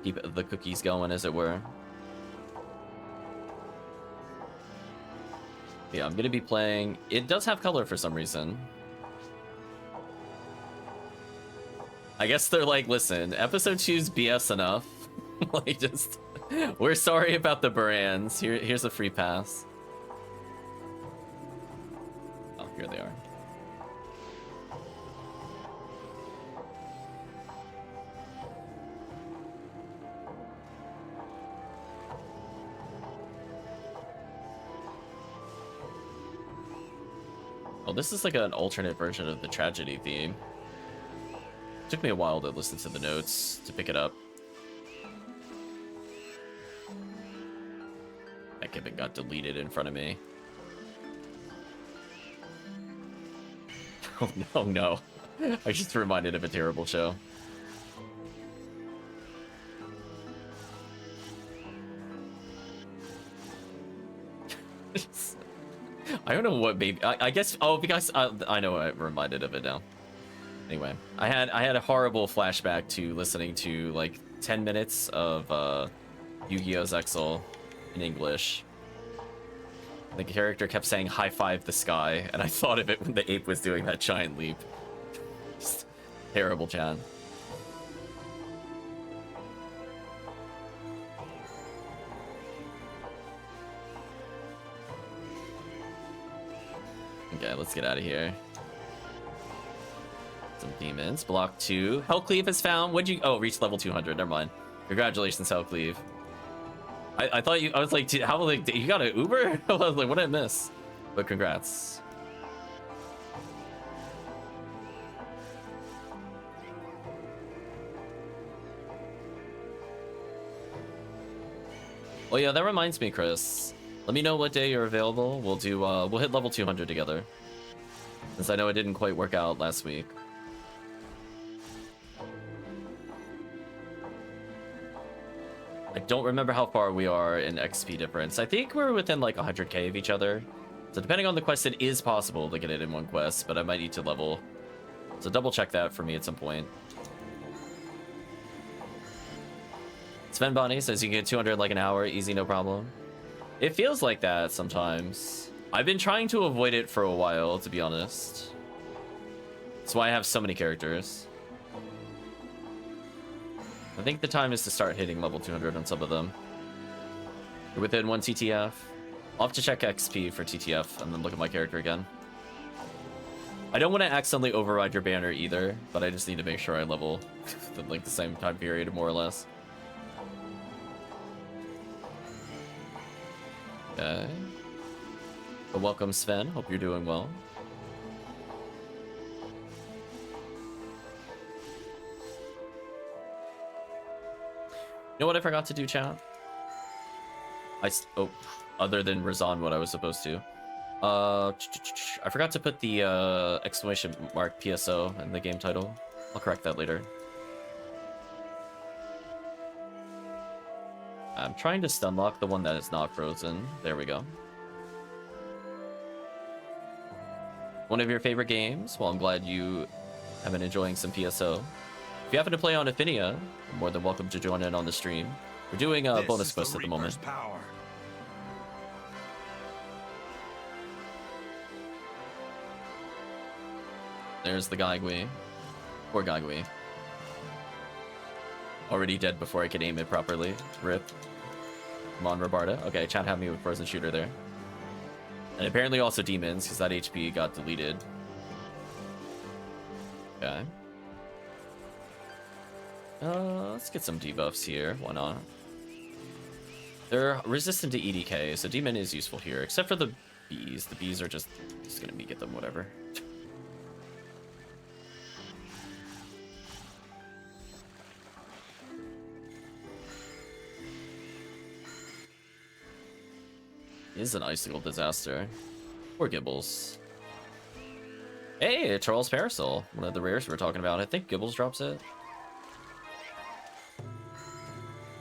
Keep the cookies going, as it were. Yeah, I'm gonna be playing... It does have color for some reason. I guess they're like, listen, episode 2's BS enough. Like, just... We're sorry about the brands. Here's a free pass. Oh, here they are. Oh, this is like an alternate version of the tragedy theme. Took me a while to listen to the notes to pick it up. That gimmick got deleted in front of me. Oh no, no. I just reminded of a terrible show. I don't know what maybe I guess because I know I reminded of it now. Anyway, I had a horrible flashback to listening to like 10 minutes of Yu-Gi-Oh! Zexal in English. The character kept saying high five the sky, and I thought of it when the ape was doing that giant leap. Just terrible, Chan. Okay, let's get out of here. Some demons. Block 2. Hellcleave is found. What'd you... Oh, reached level 200. Never mind. Congratulations, Hellcleave. I thought you... I was like, how... Like, you got an Uber? I was like, what did I miss? But congrats. Oh yeah, that reminds me, Chris. Let me know what day you're available. We'll do, we'll hit level 200 together. Since I know it didn't quite work out last week. I don't remember how far we are in XP difference. I think we're within like 100k of each other. So depending on the quest, it is possible to get it in one quest, but I might need to level. So double check that for me at some point. Sven Bonnie says you can get 200 like an hour, easy, no problem. It feels like that sometimes. I've been trying to avoid it for a while, to be honest. That's why I have so many characters. I think the time is to start hitting level 200 on some of them. You're within 1 TTF. I'll have to check XP for TTF and then look at my character again. I don't want to accidentally override your banner either, but I just need to make sure I level at like the same time period, more or less. Okay. But welcome, Sven. Hope you're doing well. You know what I forgot to do, chat? Other than resign what I was supposed to. I forgot to put the exclamation mark PSO in the game title. I'll correct that later. I'm trying to stun lock the one that is not frozen. There we go. One of your favorite games? Well, I'm glad you have been enjoying some PSO. If you happen to play on Ephinea, you're more than welcome to join in on the stream. We're doing a bonus quest at the moment. Power. There's the Gaigui. Poor Gaigui. Already dead before I could aim it properly. RIP. Come on, Robarda. Okay, chat had me with Frozen Shooter there. And apparently also demons, because that HP got deleted. Okay. Let's get some debuffs here. Why not? They're resistant to EDK, so demon is useful here, except for the bees. The bees are just gonna me get them, whatever. Is an icicle disaster. Poor Gibbles. Hey, Charles Parasol, one of the rares we're talking about. I think Gibbles drops it.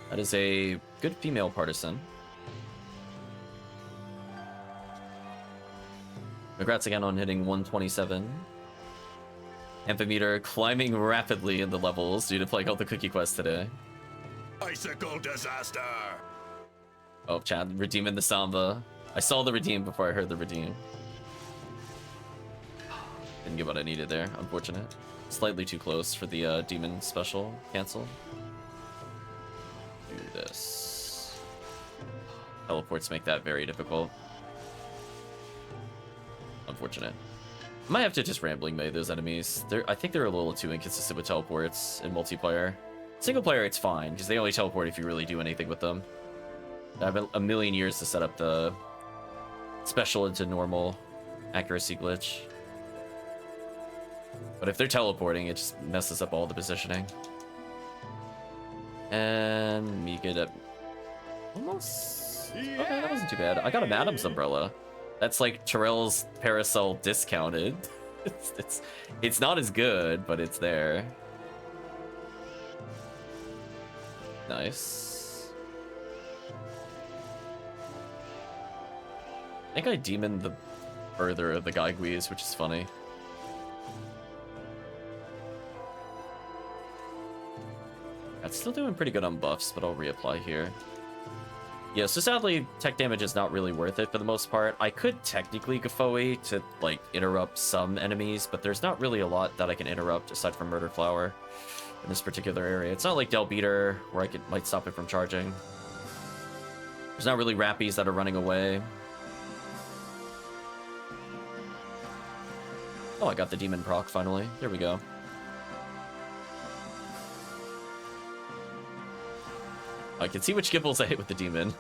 That is a good female partisan. Congrats again on hitting 127. Amphimeter climbing rapidly in the levels due to playing all the cookie quests today. Icicle disaster. Oh, Chad, redeeming the Samba. I saw the redeem before I heard the redeem. Didn't get what I needed there, unfortunate. Slightly too close for the demon special. Cancel. Do this. Teleports make that very difficult. Unfortunate. I might have to just rambling melee those enemies. I think they're a little too inconsistent with teleports in multiplayer. Single player, it's fine, because they only teleport if you really do anything with them. I have a million years to set up the special into normal accuracy glitch. But if they're teleporting, it just messes up all the positioning. And me get up almost. Okay, that wasn't too bad. I got a Madam's umbrella. That's like Terrell's parasol discounted. It's not as good, but it's there. Nice. I think I demoned the further of the Gaiguis, which is funny. That's still doing pretty good on buffs, but I'll reapply here. Yeah, so sadly, tech damage is not really worth it for the most part. I could technically Gafoe to, like, interrupt some enemies, but there's not really a lot that I can interrupt aside from Murder Flower in this particular area. It's not like Del Beater, where I might stop it from charging. There's not really Rappies that are running away. Oh, I got the demon proc finally. There we go. I can see which Gibbles I hit with the demon.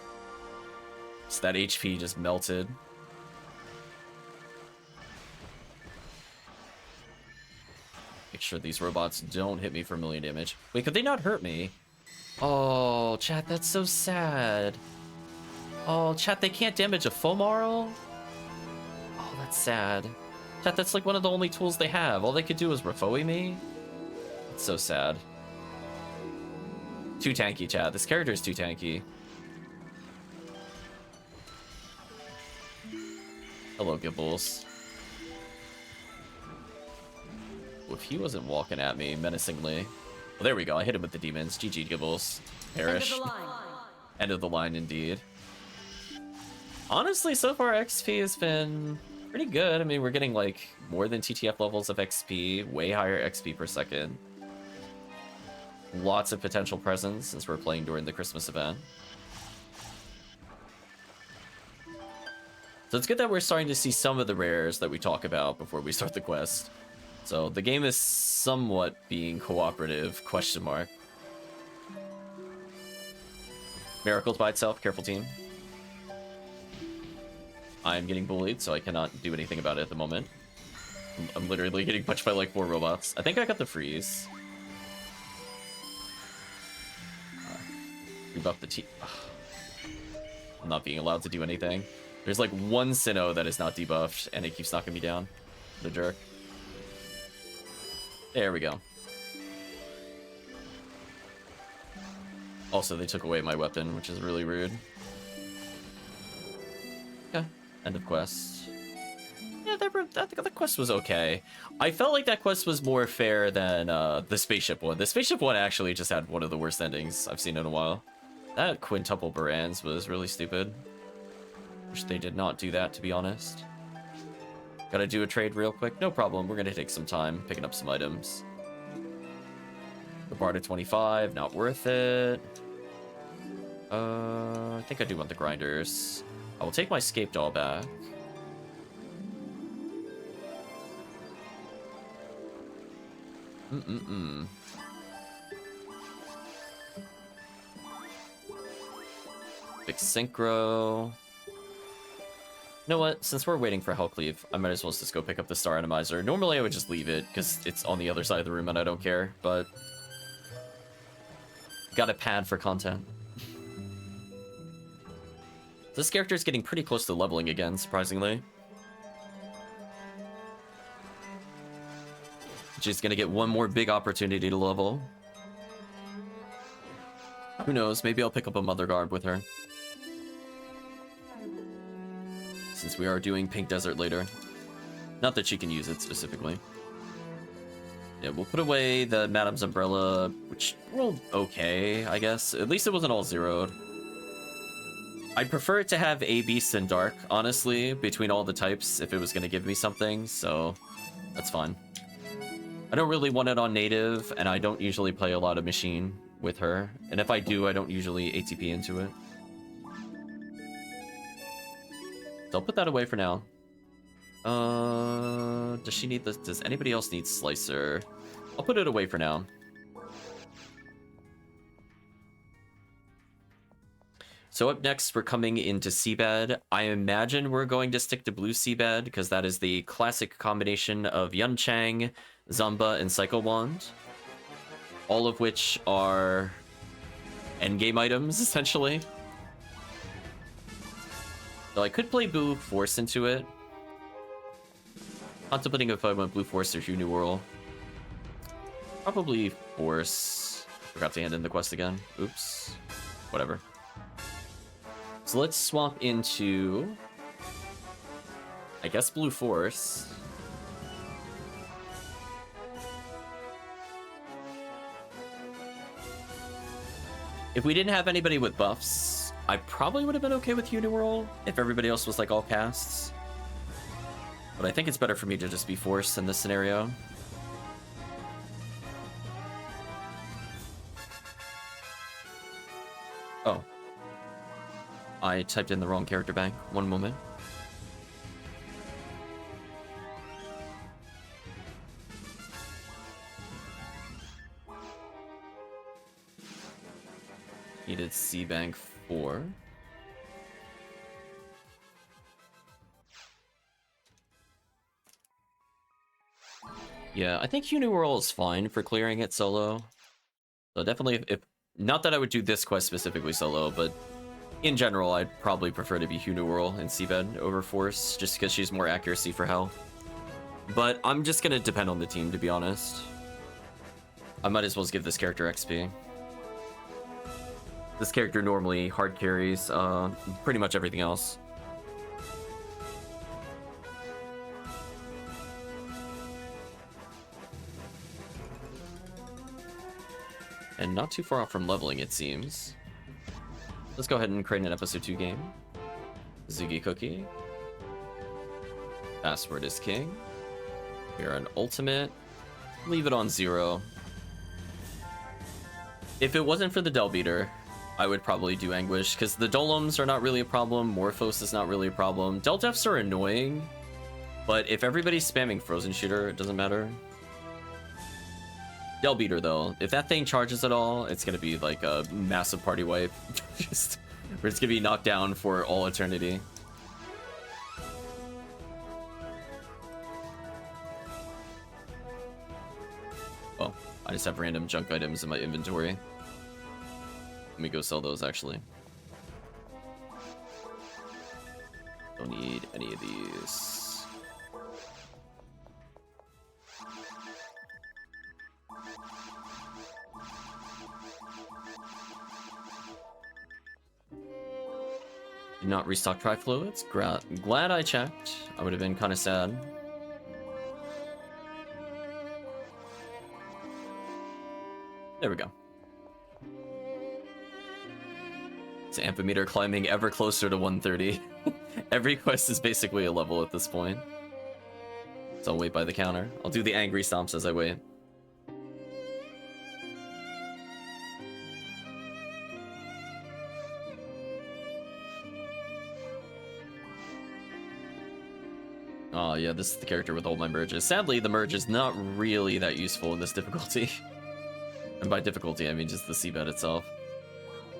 So that HP just melted. Make sure these robots don't hit me for 1,000,000 damage. Wait, could they not hurt me? Oh, chat, that's so sad. Oh, chat, they can't damage a Fomarl? Oh, that's sad. Chat, that's like one of the only tools they have. All they could do is Refoe me. It's so sad. Too tanky, chat. This character is too tanky. Hello, Gibbles. Well, if he wasn't walking at me menacingly. Well, there we go. I hit him with the demons. GG, Gibbles. Perish. End of the line, indeed. Honestly, so far XP has been pretty good. I mean, we're getting like more than TTF levels of XP, way higher XP per second. Lots of potential presents since we're playing during the Christmas event. So it's good that we're starting to see some of the rares that we talk about before we start the quest. So the game is somewhat being cooperative, question mark. Miracles by itself, careful team. I'm getting bullied, so I cannot do anything about it at the moment. I'm literally getting punched by like 4 robots. I think I got the freeze. Rebuff the team. I'm not being allowed to do anything. There's like one Sinnoh that is not debuffed, and it keeps knocking me down. The jerk. There we go. Also, they took away my weapon, which is really rude. Yeah, end of quest. Yeah, the quest was okay. I felt like that quest was more fair than the spaceship one. The spaceship one actually just had one of the worst endings I've seen in a while. That quintuple Barans was really stupid. Wish they did not do that, to be honest. Gotta do a trade real quick? No problem, we're gonna take some time picking up some items. The bar to 25, not worth it. I think I do want the grinders. I will take my scape doll back. Big synchro. You know what? Since we're waiting for Hellcleave, I might as well just go pick up the Star Atomizer. Normally I would just leave it, because it's on the other side of the room and I don't care, but... got a pad for content. This character is getting pretty close to leveling again, surprisingly. She's gonna get one more big opportunity to level. Who knows, maybe I'll pick up a Mother Garb with her. Since we are doing Pink Desert later. Not that she can use it specifically. Yeah, we'll put away the Madame's Umbrella, which rolled okay, I guess. At least it wasn't all zeroed. I'd prefer it to have A, Beast, and Dark, honestly, between all the types, if it was going to give me something, so that's fine. I don't really want it on native, and I don't usually play a lot of machine with her. And if I do, I don't usually ATP into it. So I'll put that away for now. Does she need this? Does anybody else need Slicer? I'll put it away for now. So up next, we're coming into Seabed. I imagine we're going to stick to blue Seabed, because that is the classic combination of Yunchang, Zamba, and Psycho Wand. All of which are endgame items, essentially. So I could play Blue Force into it. Contemplating if I went Blue Force or Hugh New World. Probably Force. Forgot to hand in the quest again. Oops. Whatever. So let's swap into... I guess Blue Force. If we didn't have anybody with buffs, I probably would have been okay with Uniworld if everybody else was like all casts. But I think it's better for me to just be Force in this scenario. Oh. I typed in the wrong character bank. One moment. Needed C bank 4. Yeah, I think Uniworld is fine for clearing it solo. So definitely, if not that I would do this quest specifically solo, but in general, I'd probably prefer to be Uniworld and Seabed over Force, just because she's more accuracy for health. But I'm just gonna depend on the team, to be honest. I might as well just give this character XP. This character normally hard carries pretty much everything else. And not too far off from leveling, it seems. Let's go ahead and create an episode 2 game. Ziggy Cookie. Password is king. We're an ultimate. Leave it on 0. If it wasn't for the Del Beater, I would probably do Anguish, because the Dolems are not really a problem, Morphos is not really a problem. Deldefs are annoying, but if everybody's spamming Frozen Shooter, it doesn't matter. Del Beater, though, if that thing charges at all, it's going to be like a massive party wipe. We're just going to be knocked down for all eternity. Oh, I just have random junk items in my inventory. Let me go sell those, actually. Don't need any of these. Did not restock Tri-Fluids. Glad I checked. I would have been kind of sad. There we go. It's Amphimeter climbing ever closer to 130. Every quest is basically a level at this point. So I'll wait by the counter. I'll do the angry stomps as I wait. Oh yeah, this is the character with all my merges. Sadly, the merge is not really that useful in this difficulty. And by difficulty, I mean just the seabed itself.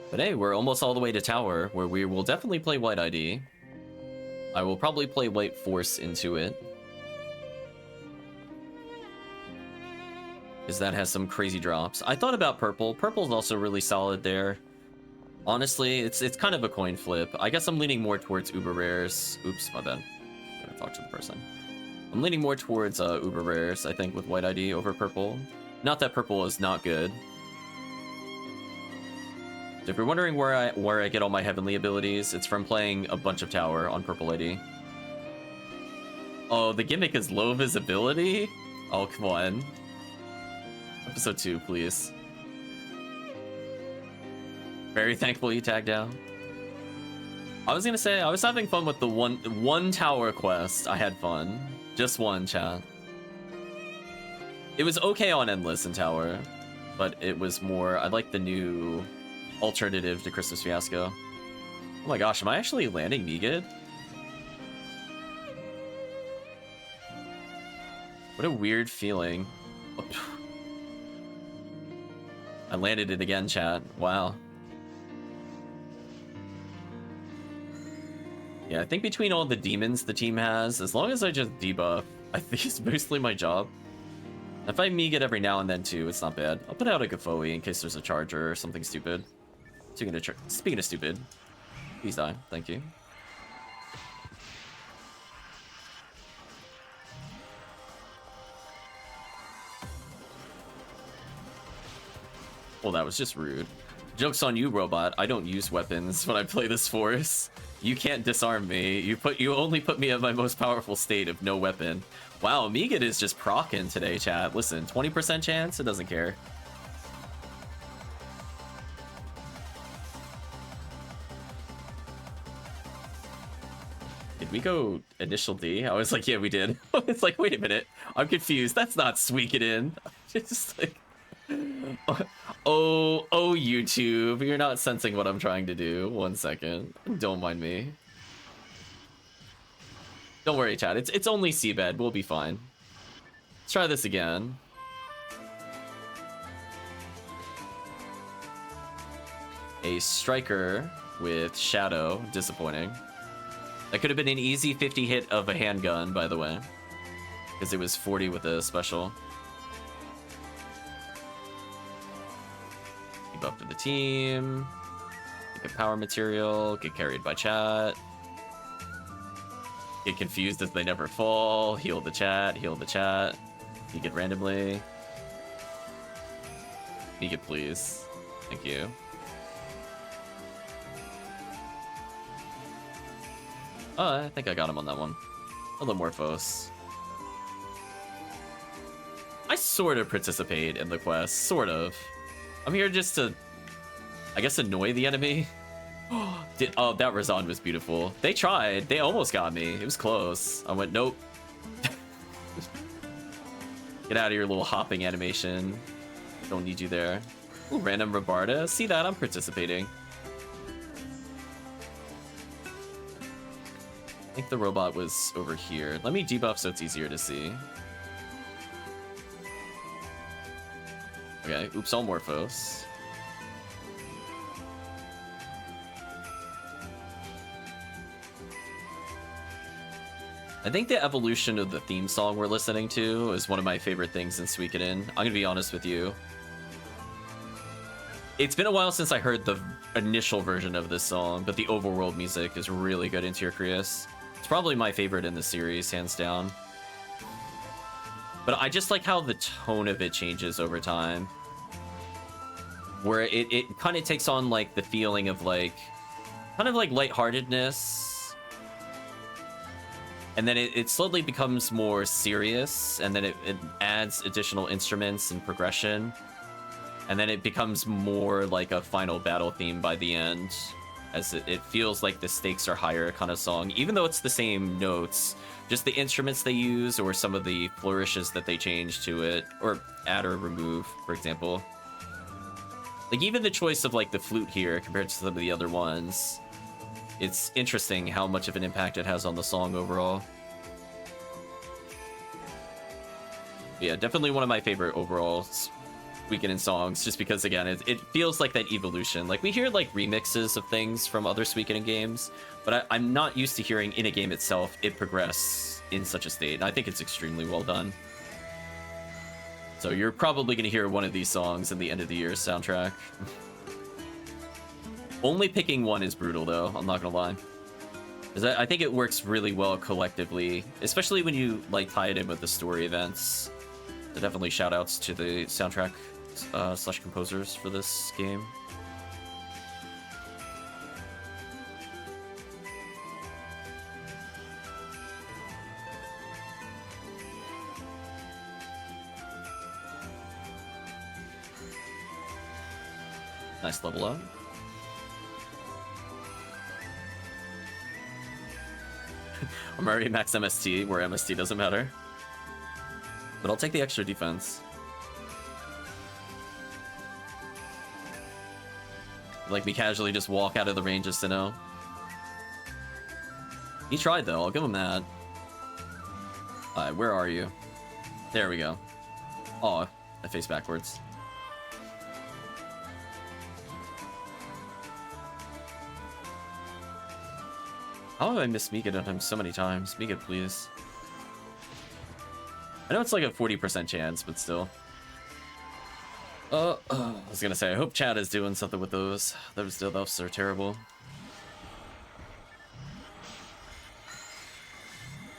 But hey, we're almost all the way to Tower, where we will definitely play White ID. I will probably play White Force into it, because that has some crazy drops. I thought about Purple. Purple's also really solid there. Honestly, it's kind of a coin flip. I guess I'm leaning more towards Uber Rares. Oops, my bad. I'm gonna talk to the person. I'm leaning more towards Uber Rares, I think, with White ID over Purple. Not that Purple is not good. If you're wondering where I get all my heavenly abilities, it's from playing a bunch of Tower on Purple ID. Oh, the gimmick is low visibility? Oh, come on. Episode 2, please. Very thankful you tagged out. I was gonna say, I was having fun with the one Tower quest. I had fun. Just one, chat. It was okay on Endless and Tower, but it was more... I like the new alternative to Christmas Fiasco. Oh my gosh, am I actually landing Megid? What a weird feeling. I landed it again, chat. Wow. Yeah, I think between all the demons the team has, as long as I just debuff, I think it's mostly my job. If I Megid every now and then too, it's not bad. I'll put out a Gafoe in case there's a charger or something stupid. Speaking of stupid, please die. Thank you. Well, that was just rude. Joke's on you, robot. I don't use weapons when I play this force. You can't disarm me. You only put me at my most powerful state of no weapon. Wow, Megid is just proccing today, chat. Listen, 20% chance, it doesn't care. Did we go initial D? I was like, yeah, we did. It's like, wait a minute. I'm confused. That's not Suikoden. Just like... Oh, YouTube. You're not sensing what I'm trying to do. 1 second. Don't mind me. Don't worry, chat. It's only seabed. We'll be fine. Let's try this again. A striker with Shadow. Disappointing. That could have been an easy 50 hit of a handgun, by the way. Because it was 40 with a special. Keep up to the team. Get power material. Get carried by chat. Get confused as they never fall. Heal the chat. Heal the chat. You get randomly. You get please. Thank you. Oh, I think I got him on that one. Morphos. I sort of participate in the quest. Sort of. I'm here just to, I guess, annoy the enemy. Oh, that Razan was beautiful. They tried. They almost got me. It was close. I went, nope. Get out of your little hopping animation. Don't need you there. Ooh, random Rabarda. See that? I'm participating. think the robot was over here. Let me debuff so it's easier to see. Okay, oops, all Morphos. I think the evolution of the theme song we're listening to is one of my favorite things in Suikoden. I'm gonna be honest with you. It's been a while since I heard the initial version of this song, but the overworld music is really good in Tyrcrius. It's probably my favorite in the series, hands down. But I just like how the tone of it changes over time. Where it kind of takes on like the feeling of like, kind of like lightheartedness. And then it slowly becomes more serious, and then it adds additional instruments and progression. And then it becomes more like a final battle theme by the end, as it feels like the stakes are higher kind of song, even though it's the same notes. Just the instruments they use, or some of the flourishes that they change to it, or add or remove, for example. Like even the choice of like the flute here compared to some of the other ones, it's interesting how much of an impact it has on the song overall. Yeah, definitely one of my favorite overall Suikoden songs, just because again, it feels like that evolution. Like we hear like remixes of things from other Suikoden games, but I'm not used to hearing in a game itself it progress in such a state. And I think it's extremely well done. So you're probably going to hear one of these songs in the end of the year soundtrack. Only picking one is brutal though, I'm not gonna lie. Because I think it works really well collectively, especially when you like tie it in with the story events. So definitely shout outs to the soundtrack slash composers for this game. Nice level up. I'm already max MST, where MST doesn't matter. But I'll take the extra defense. Like me casually just walk out of the range of Sinnoh. He tried though, I'll give him that. Alright, where are you? There we go. Oh, I face backwards. How have I missed Mika on him so many times? Mika, please. I know it's like a 40% chance, but still. I was gonna say, I hope Chad is doing something with those. Those debuffs are terrible.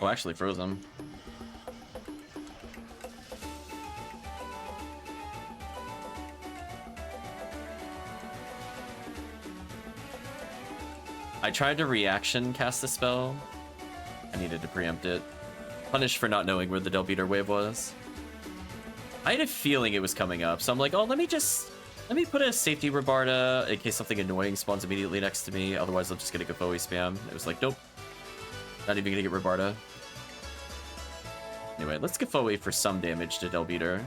Oh, actually froze him. I tried to reaction cast a spell. I needed to preempt it. Punished for not knowing where the Del Beater wave was. I had a feeling it was coming up, so I'm like, oh, let me put a safety Rabarda in case something annoying spawns immediately next to me. Otherwise, I'll just get a Gafoe spam. It was like, nope. Not even gonna get Rabarda. Anyway, let's Gafoe for some damage to Del Beater.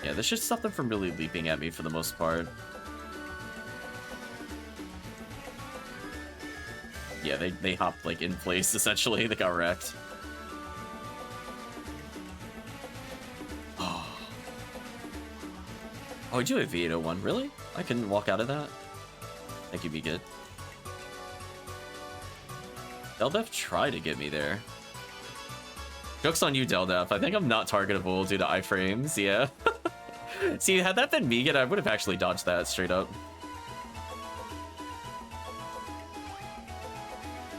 Yeah, this should stop them from really leaping at me for the most part. Yeah, they hopped like in place essentially. They got wrecked. Oh, I do have V801. Really? I can walk out of that? I think you'd be good. Deldef tried to get me there. Joke's on you, Deldef. I think I'm not targetable due to iframes, yeah. See, had that been Megan, I would have actually dodged that straight up.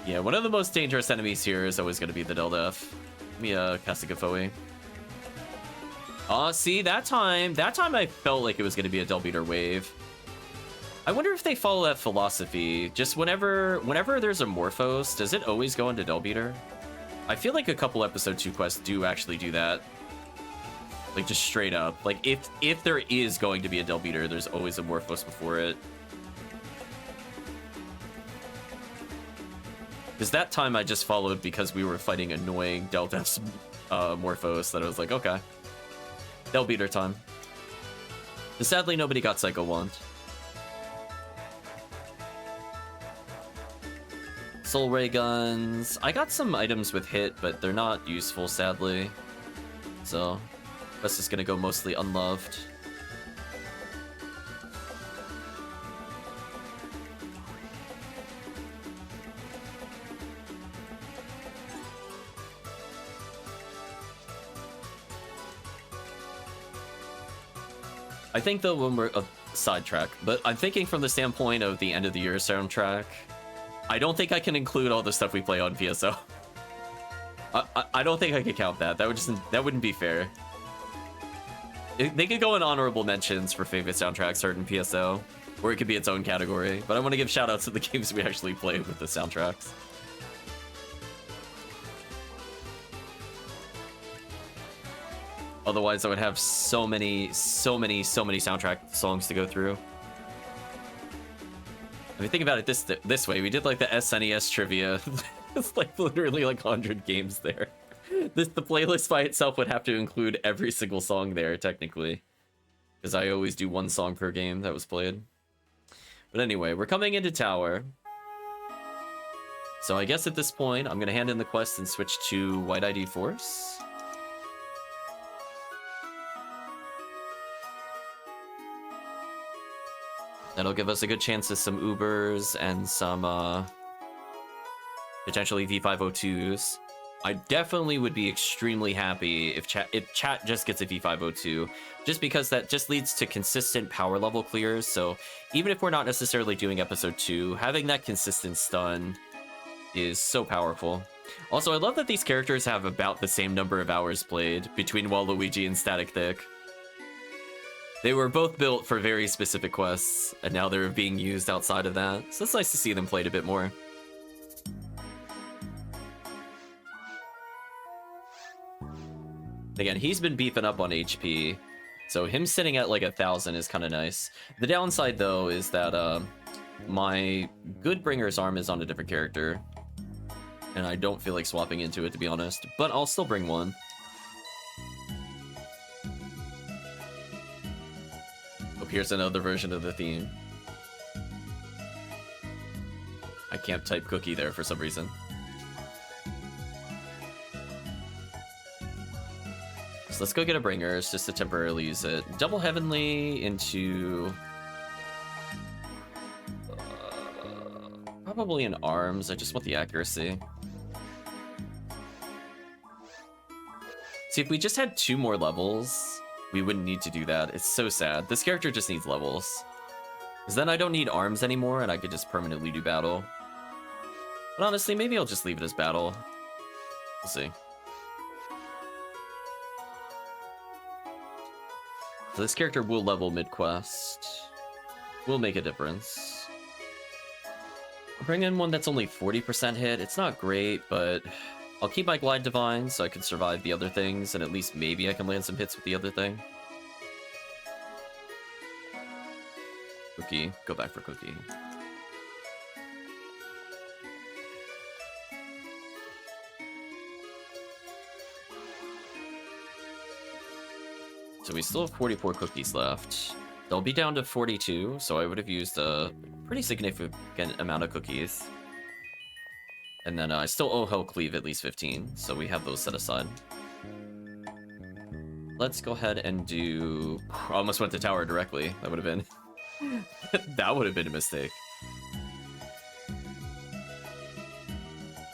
Yeah, one of the most dangerous enemies here is always going to be the Deldef. Let me cast a Gafoe. See, that time I felt like it was going to be a Del Beater wave. I wonder if they follow that philosophy. Just whenever there's a Morphos, does it always go into Del Beater? I feel like a couple episode 2 quests do actually do that. Like just straight up. Like if there is going to be a Del Beater, there's always a Morphos before it. Because that time I just followed because we were fighting annoying Deldef's Morphos that I was like, okay. Del Beater time. But sadly, nobody got Psycho Wand. Soul Ray Guns. I got some items with hit, but they're not useful, sadly. So, that's just gonna go mostly unloved. I think though when we're a sidetrack, but I'm thinking from the standpoint of the end of the year soundtrack, I don't think I can include all the stuff we play on PSO. I don't think I could count that. That wouldn't be fair. They could go in honorable mentions for favorite soundtracks art in PSO, or it could be its own category. But I want to give shout outs to the games we actually play with the soundtracks. Otherwise, I would have so many soundtrack songs to go through. I mean, think about it this way. We did like the SNES trivia. It's like literally like 100 games there. The playlist by itself would have to include every single song there, technically. Because I always do one song per game that was played. But anyway, we're coming into Tower. So I guess at this point, I'm going to hand in the quest and switch to White ID Force. That'll give us a good chance of some Ubers and some, potentially V502s. I definitely would be extremely happy if chat just gets a V502, just because that just leads to consistent power level clears. So even if we're not necessarily doing episode 2, having that consistent stun is so powerful. Also, I love that these characters have about the same number of hours played between Waluigi and Static Thick. They were both built for very specific quests, and now they're being used outside of that. So it's nice to see them played a bit more. Again, he's been beefing up on HP, so him sitting at like 1,000 is kind of nice. The downside, though, is that my Good Bringer's arm is on a different character, and I don't feel like swapping into it, to be honest, but I'll still bring one. Here's another version of the theme. I can't type cookie there for some reason. So let's go get a Bringers just to temporarily use it. Double Heavenly into... probably in arms. I just want the accuracy. See, if we just had 2 more levels, we wouldn't need to do that. It's so sad. This character just needs levels. Because then I don't need arms anymore, and I could just permanently do battle. But honestly, maybe I'll just leave it as battle. We'll see. So this character will level mid-quest. Will make a difference. I'll bring in one that's only 40% hit. It's not great, but I'll keep my Glide Divine so I can survive the other things, and at least maybe I can land some hits with the other thing. Cookie. Go back for Cookie. So we still have 44 cookies left. They'll be down to 42, so I would have used a pretty significant amount of cookies. And then I still owe Hell Cleave at least 15, so we have those set aside. Let's go ahead and do... I almost went to tower directly. That would have been... that would have been a mistake.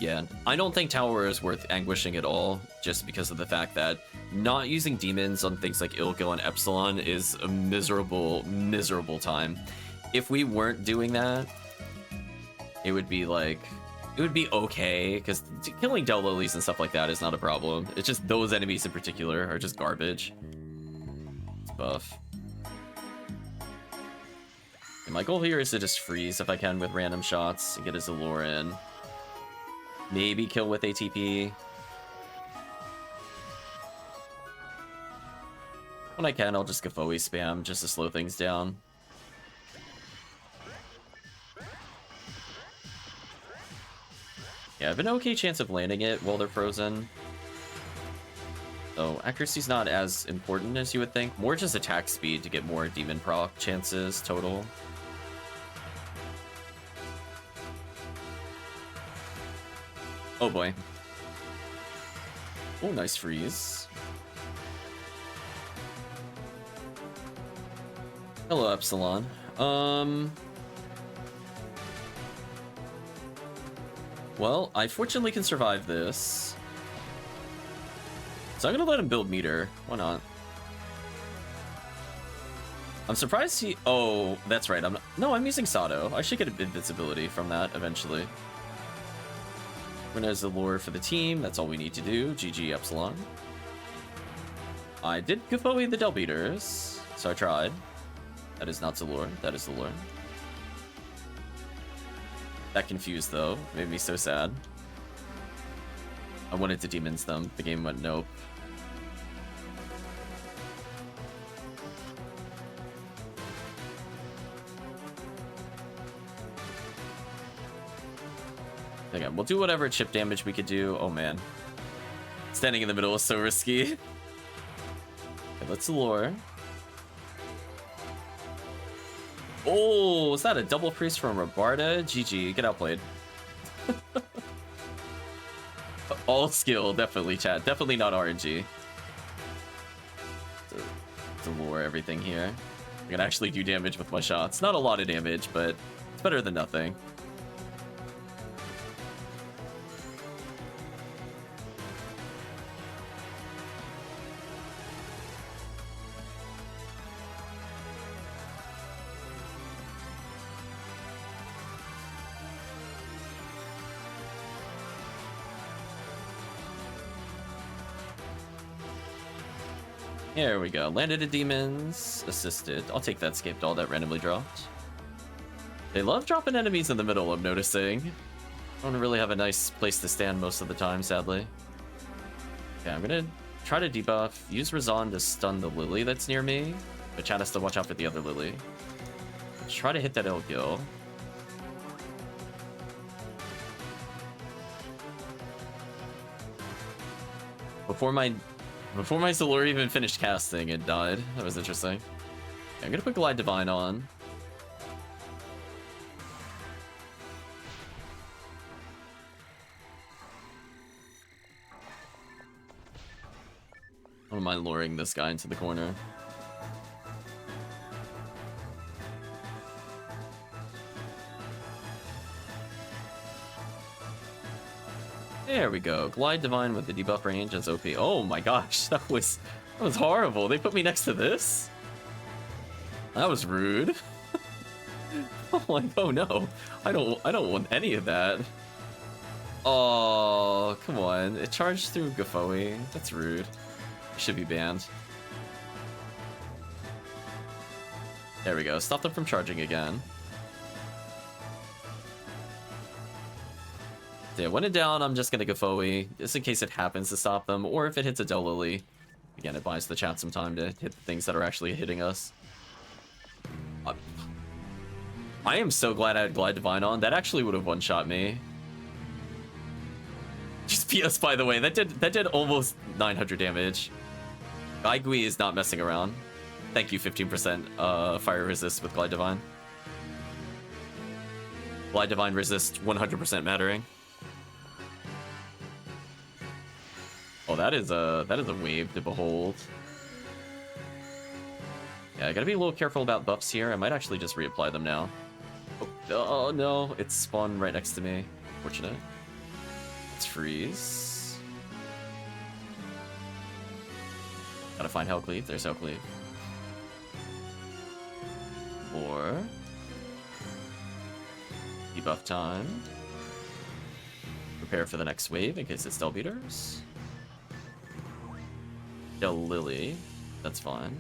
Yeah, I don't think tower is worth anguishing at all, just because of the fact that not using demons on things like Ilgo and Epsilon is a miserable, miserable time. If we weren't doing that, it would be like... it would be okay, because killing Del Lilies and stuff like that is not a problem. It's just those enemies in particular are just garbage. It's buff. And my goal here is to just freeze if I can with random shots and get his Allure in. Maybe kill with ATP. When I can, I'll just Gafoe spam just to slow things down. Yeah, I have an okay chance of landing it while they're frozen. So accuracy's not as important as you would think. More just attack speed to get more demon proc chances total. Oh boy. Oh, nice freeze. Hello, Epsilon. Well, I fortunately can survive this. So I'm gonna let him build meter. Why not? I'm surprised he... Oh, that's right. No, I'm using Sato. I should get invincibility from that eventually. There's the lure for the team. That's all we need to do. GG, Epsilon. I did Gufoi the Del Beaters, so I tried. That is not the lure. That is the lure. That confused, though. Made me so sad. I wanted to demons them. The game went nope. Again, we'll do whatever chip damage we could do. Oh, man. Standing in the middle is so risky. Okay, let's lure. Oh, is that a double priest from Rabarda? GG, get outplayed. All skill, definitely, chat. Definitely not RNG. To lure everything here. I can actually do damage with my shots. Not a lot of damage, but it's better than nothing. There we go. Landed a demons. Assisted. I'll take that escape doll that randomly dropped. They love dropping enemies in the middle, I'm noticing. I don't really have a nice place to stand most of the time, sadly. Okay, I'm gonna try to debuff. Use Razan to stun the Lily that's near me. But chat has to watch out for the other Lily. Try to hit that L-Gil. Before my Zalur even finished casting, it died. That was interesting. Okay, I'm gonna put Glide Divine on. I don't mind luring this guy into the corner. There we go. Glide Divine with the debuff range as OP. Oh my gosh, that was horrible. They put me next to this? That was rude. Oh my, oh no. I don't want any of that. Oh, come on. It charged through Gufoi. That's rude. It should be banned. There we go. Stop them from charging again. Yeah, when in doubt, I'm just gonna Gufoi, just in case it happens to stop them, or if it hits a Delily. Again, it buys the chat some time to hit the things that are actually hitting us. I am so glad I had Glide Divine on. That actually would have one-shot me. Just PS, by the way, that did almost 900 damage. Gaigui is not messing around. Thank you, 15% fire resist with Glide Divine. Glide Divine resist 100% mattering. Oh, that is a wave to behold. Yeah, I gotta be a little careful about buffs here. I might actually just reapply them now. Oh no, it's spawned right next to me. Fortunate. Let's freeze. Gotta find Hellcleave. There's Hellcleave. Or debuff time. Prepare for the next wave in case it's Del Beaters. Del Lily. That's fine.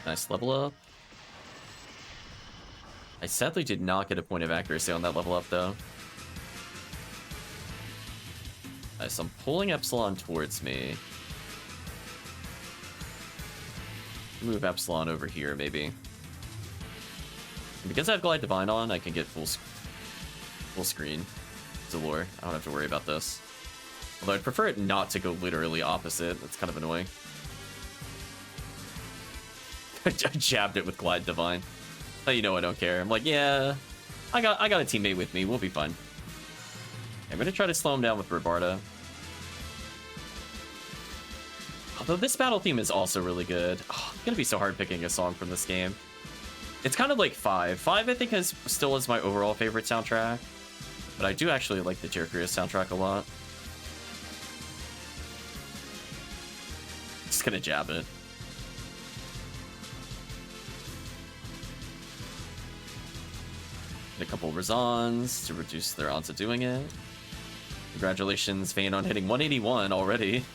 Nice level up. I sadly did not get a point of accuracy on that level up, though. Nice, I'm pulling Epsilon towards me. Move Epsilon over here, maybe. And because I have Glide Divine on, I can get full screen. Zalor. I don't have to worry about this. Although I'd prefer it not to go literally opposite. That's kind of annoying. I jabbed it with Glide Divine. Oh, you know I don't care. I'm like, yeah, I got a teammate with me. We'll be fine. I'm gonna try to slow him down with Robarda. Although this battle theme is also really good. Oh, it's gonna be so hard picking a song from this game. It's kind of like 5. 5, I think, still is my overall favorite soundtrack. But I do actually like the Tyrcurius soundtrack a lot. Just gonna jab it. Get a couple Razans to reduce their odds of doing it. Congratulations, Vayne, on hitting 181 already.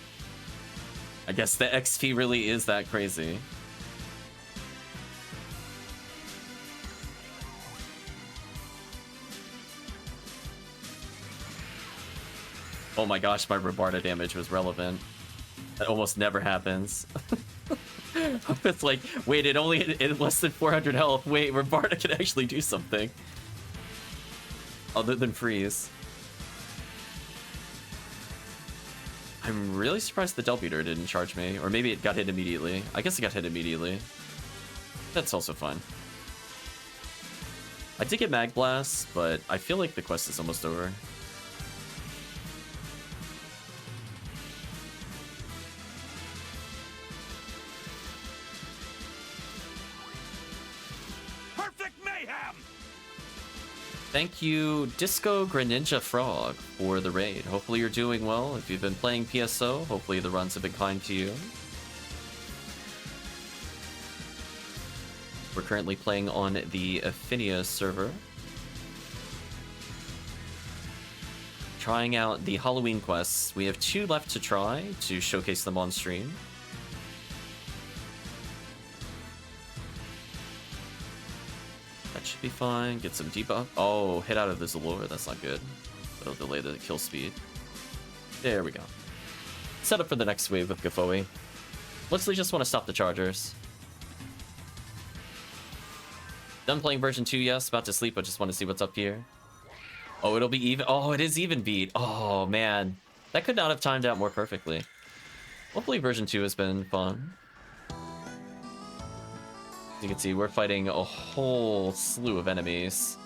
I guess the XP really is that crazy. Oh my gosh, my Robarda damage was relevant. That almost never happens. It's like, wait, it only hit less than 400 health. Wait, Robarda can actually do something. Other than freeze. I'm really surprised the Del Beater didn't charge me. Or maybe it got hit immediately. I guess it got hit immediately. That's also fine. I did get Mag Blast, but I feel like the quest is almost over. Thank you, Disco Greninja Frog, for the raid. Hopefully you're doing well. If you've been playing PSO, hopefully the runs have been kind to you. We're currently playing on the Ephinea server. Trying out the Halloween quests. We have 2 left to try to showcase them on stream. That should be fine. Get some debuff. Oh, hit out of the Zalor. That's not good. That'll delay the kill speed. There we go. Set up for the next wave with Gafoe. Mostly just want to stop the chargers. Done playing version 2, yes. About to sleep, but just want to see what's up here. Oh, it'll be even. Oh, it is even beat. Oh, man. That could not have timed out more perfectly. Hopefully version 2 has been fun. As you can see, we're fighting a whole slew of enemies.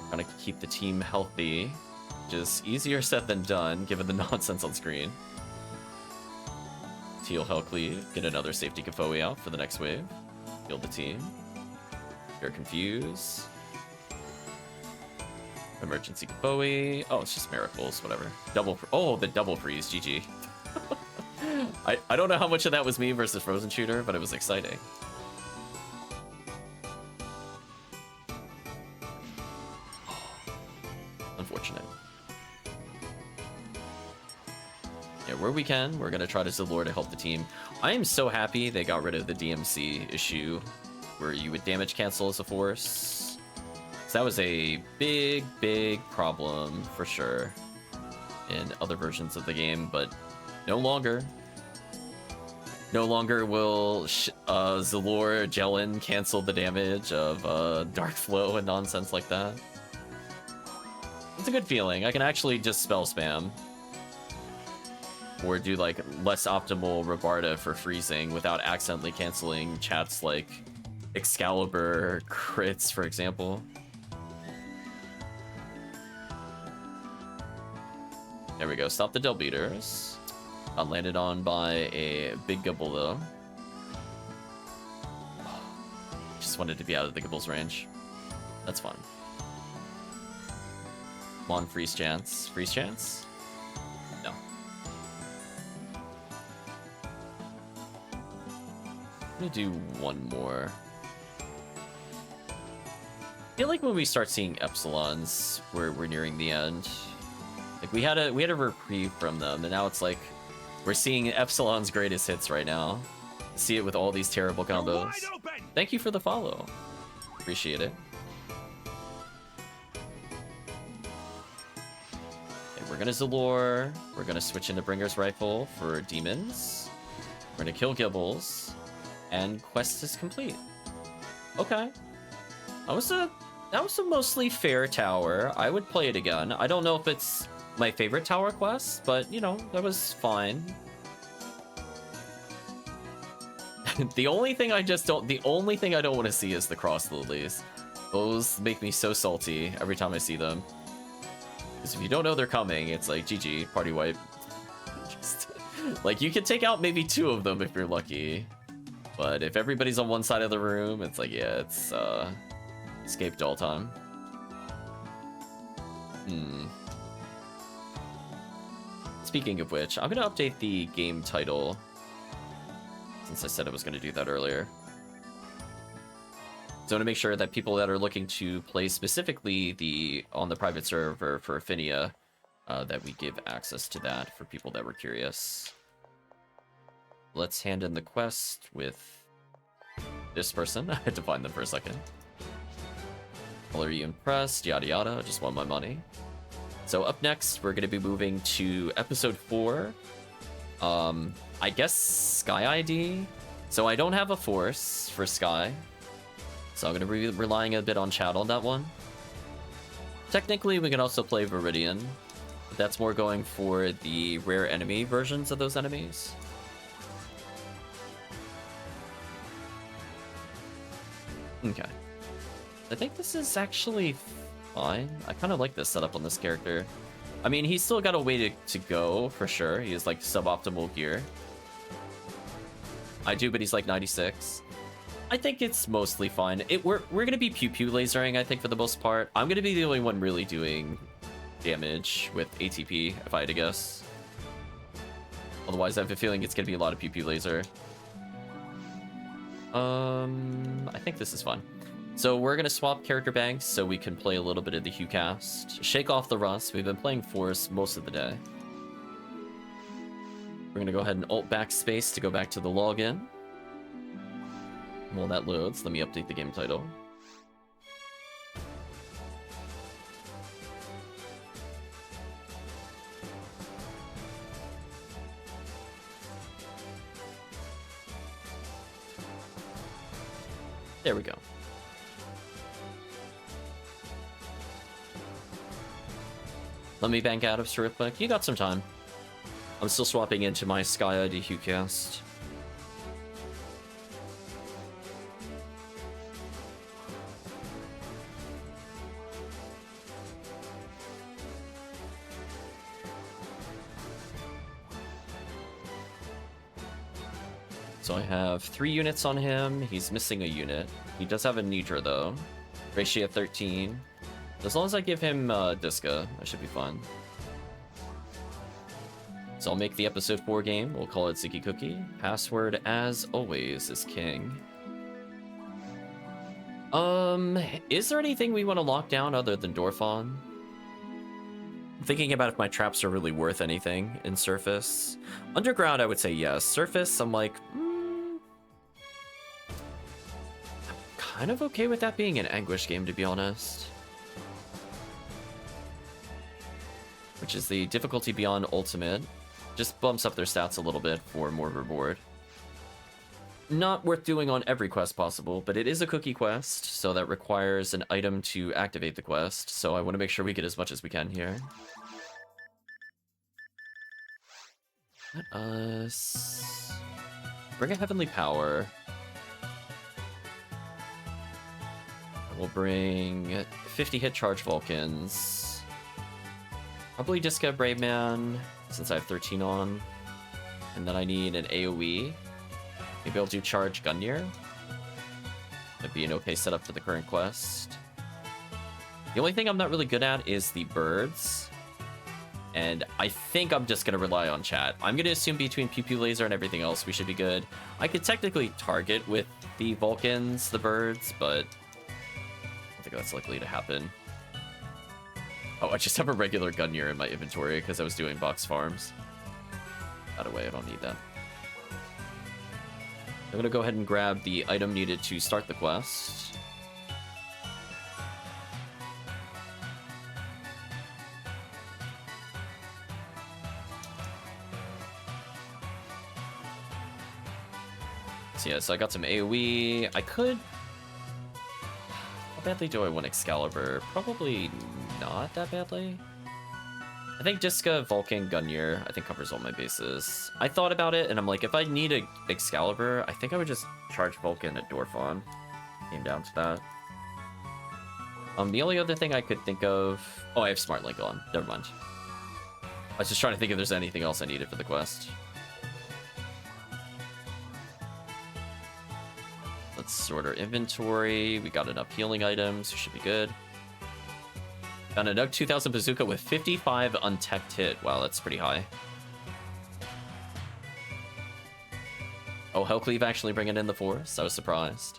Trying to keep the team healthy, which is easier said than done, given the nonsense on screen. Teal Hellcleave, get another safety Gafoe out for the next wave. Heal the team. You're confused. Emergency Gafoe. Oh, it's just miracles, whatever. Oh, the double freeze, GG. I don't know how much of that was me versus Frozen Shooter, but it was exciting. Unfortunate. Yeah, where we can, we're gonna try to Zalor to help the team. I am so happy they got rid of the DMC issue where you would damage cancel as a force. So that was a big, big problem for sure in other versions of the game, but no longer. No longer will Zalor Jellin cancel the damage of Dark Flow and nonsense like that. It's a good feeling. I can actually just spell spam. Or do like less optimal Robarda for freezing without accidentally canceling chats like Excalibur crits, for example. There we go. Stop the Del Beaters. Got landed on by a big Gibble though. Just wanted to be out of the Gibble's range. That's fun. Come on, freeze chance. Freeze chance? No. Let me do one more. I feel like when we start seeing Epsilons, we're nearing the end. Like we had a reprieve from them, and now it's like we're seeing Epsilon's greatest hits right now. See it with all these terrible combos. Thank you for the follow. Appreciate it. Okay, we're gonna Zalor. We're gonna switch into Bringer's Rifle for demons. We're gonna kill Gibbles, and quest is complete. Okay, that was a mostly fair tower. I would play it again. I don't know if it's my favorite tower quest, but you know, that was fine. The only thing I don't want to see is the cross lilies. Those make me so salty every time I see them. Because if you don't know they're coming, it's like, GG, party wipe. Just, like, you can take out maybe 2 of them if you're lucky. But if everybody's on one side of the room, it's like, yeah, it's, escape doll time. Speaking of which, I'm gonna update the game title, since I said I was gonna do that earlier. So I want to make sure that people that are looking to play specifically on the private server for Ephinea, that we give access to that for people that were curious. Let's hand in the quest with this person. I had to find them for a second. Well, are you impressed? Yada yada. I just want my money. So up next, we're going to be moving to episode 4. I guess Sky ID. So I don't have a force for Sky. So I'm going to be relying a bit on chat on that one. Technically, we can also play Viridian. But that's more going for the rare enemy versions of those enemies. Okay. I think this is actually fine. I kind of like this setup on this character. I mean, he's still got a way to go, for sure. He is, like, suboptimal gear. I do, but he's, like, 96. I think it's mostly fine. We're going to be pew-pew lasering, I think, for the most part. I'm going to be the only one really doing damage with ATP, if I had to guess. Otherwise, I have a feeling it's going to be a lot of pew-pew laser. I think this is fun. So we're going to swap character banks so we can play a little bit of the HuCast. Shake off the rust. We've been playing Force most of the day. We're going to go ahead and alt backspace to go back to the login. While that loads, let me update the game title. There we go. Let me bank out of real quick. You got some time. I'm still swapping into my Sky ID HuCast. So I have 3 units on him. He's missing a unit. He does have a Nidra though. Ratio 13. As long as I give him Disca, I should be fine. So I'll make the episode 4 game. We'll call it Ziggy Cookie. Password, as always, is king. Is there anything we want to lock down other than Dorphon? I'm thinking about if my traps are really worth anything in Surface. Underground, I would say yes. Surface, I'm like, I'm kind of okay with that being an Anguish game, to be honest. Which is the difficulty beyond ultimate. Just bumps up their stats a little bit for more reward. Not worth doing on every quest possible, but it is a cookie quest, so that requires an item to activate the quest, so I want to make sure we get as much as we can here. Let us bring a Heavenly Power. We'll bring 50 hit charge Vulcans. Probably Disca Brave Man, since I have 13 on. And then I need an AoE. Maybe I'll do Charge Gungnir. That'd be an okay setup for the current quest. The only thing I'm not really good at is the birds. And I think I'm just going to rely on chat. I'm going to assume between Pew Pew Laser and everything else we should be good. I could technically target with the Vulcans, the birds, but I don't think that's likely to happen. Oh, I just have a regular Gungnir in my inventory because I was doing box farms. By the way, I don't need that. I'm going to go ahead and grab the item needed to start the quest. So yeah, so I got some AoE. I could... How badly do I want Excalibur? Probably not that badly. I think Diska, Vulcan, Gungnir, I think covers all my bases. I thought about it, and I'm like, if I need a Excalibur, I think I would just charge Vulcan at Dorphon. Came down to that. The only other thing I could think of... Oh, I have Smart Link on. Never mind. I was just trying to think if there's anything else I needed for the quest. Let's sort our inventory. We got enough healing items. We should be good. Got a Nug 2000 Bazooka with 55 unteched hit. Wow, that's pretty high. Oh, Hellcleave actually bringing in the force. I was surprised.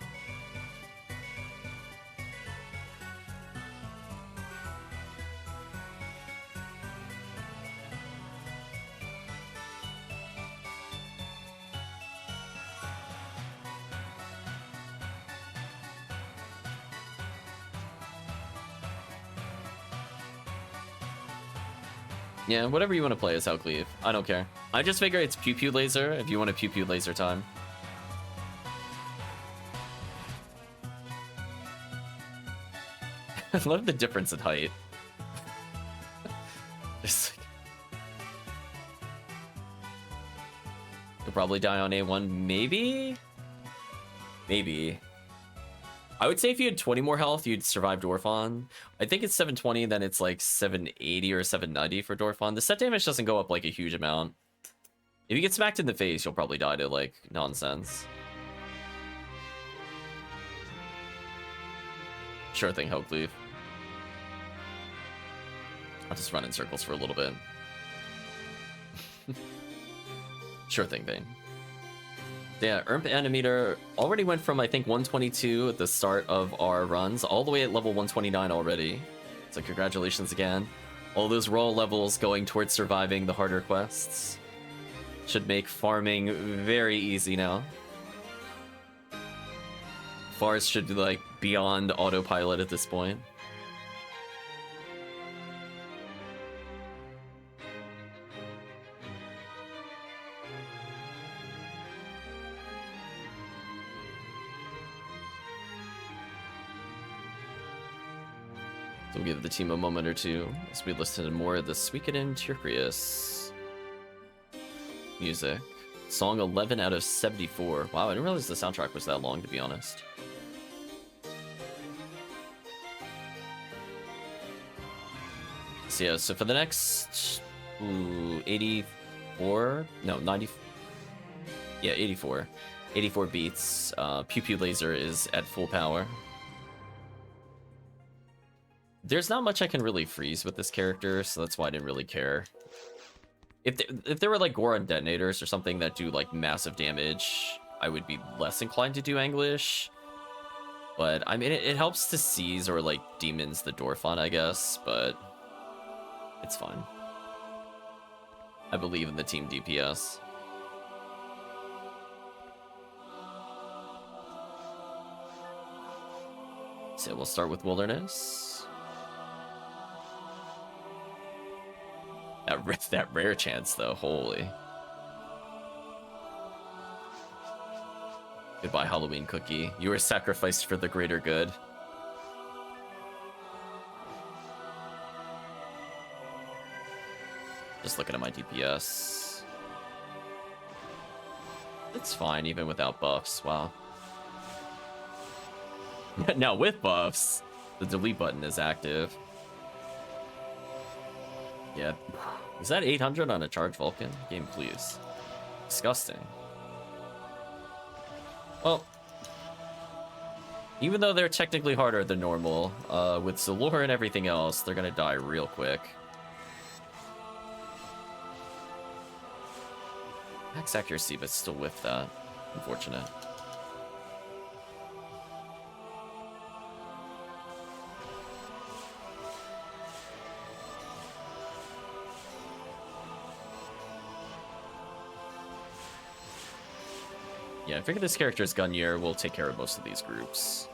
Yeah, whatever you want to play as Hellcleave. I don't care. I just figure it's Pew Pew Laser if you want a Pew Pew Laser time. I love the difference in height. Just like... You'll probably die on A1, maybe? Maybe. I would say if you had 20 more health, you'd survive Dorphon. I think it's 720, then it's like 780 or 790 for Dorphon. The set damage doesn't go up like a huge amount. If you get smacked in the face, you'll probably die to like nonsense. Sure thing, Hellcleave. I'll just run in circles for a little bit. Sure thing, Bane. Yeah, Ermp Animator already went from, I think, 122 at the start of our runs, all the way at level 129 already. So congratulations again. All those raw levels going towards surviving the harder quests. Should make farming very easy now. Forest should be, like, beyond autopilot at this point. So we'll give the team a moment or two as we listen to more of the Suikoden Turquoise music. Song 11 out of 74. Wow, I didn't realize the soundtrack was that long, to be honest. So yeah, so for the next 84, no, 90, yeah, 84 beats, Pew Pew Laser is at full power. There's not much I can really freeze with this character, so that's why I didn't really care. If there were like Goron detonators or something that do like massive damage, I would be less inclined to do Anglish. But I mean, it helps to seize or like demons the Dorphon, I guess, but it's fine. I believe in the team DPS. So we'll start with Wilderness. That rare chance, though, holy. Goodbye, Halloween Cookie. You were sacrificed for the greater good. Just looking at my DPS. It's fine, even without buffs. Wow. Now, with buffs, the delete button is active. Yeah. Is that 800 on a charge Vulcan? Game, please. Disgusting. Well, even though they're technically harder than normal, with Zalor and everything else, they're gonna die real quick. Max accuracy, but still with that. Unfortunate. Yeah, I figure this character's Gungnir will take care of most of these groups.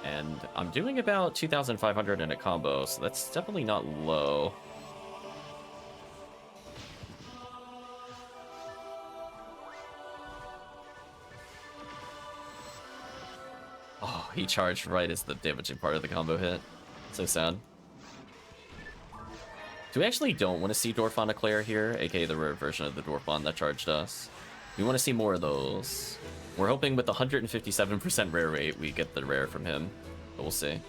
And I'm doing about 2,500 in a combo, so that's definitely not low. Oh, he charged right as the damaging part of the combo hit. So sad. So we actually don't want to see Dorphon Eclair here, aka the rare version of the Dorphon that charged us. We want to see more of those. We're hoping with the 157% rare rate we get the rare from him, but we'll see.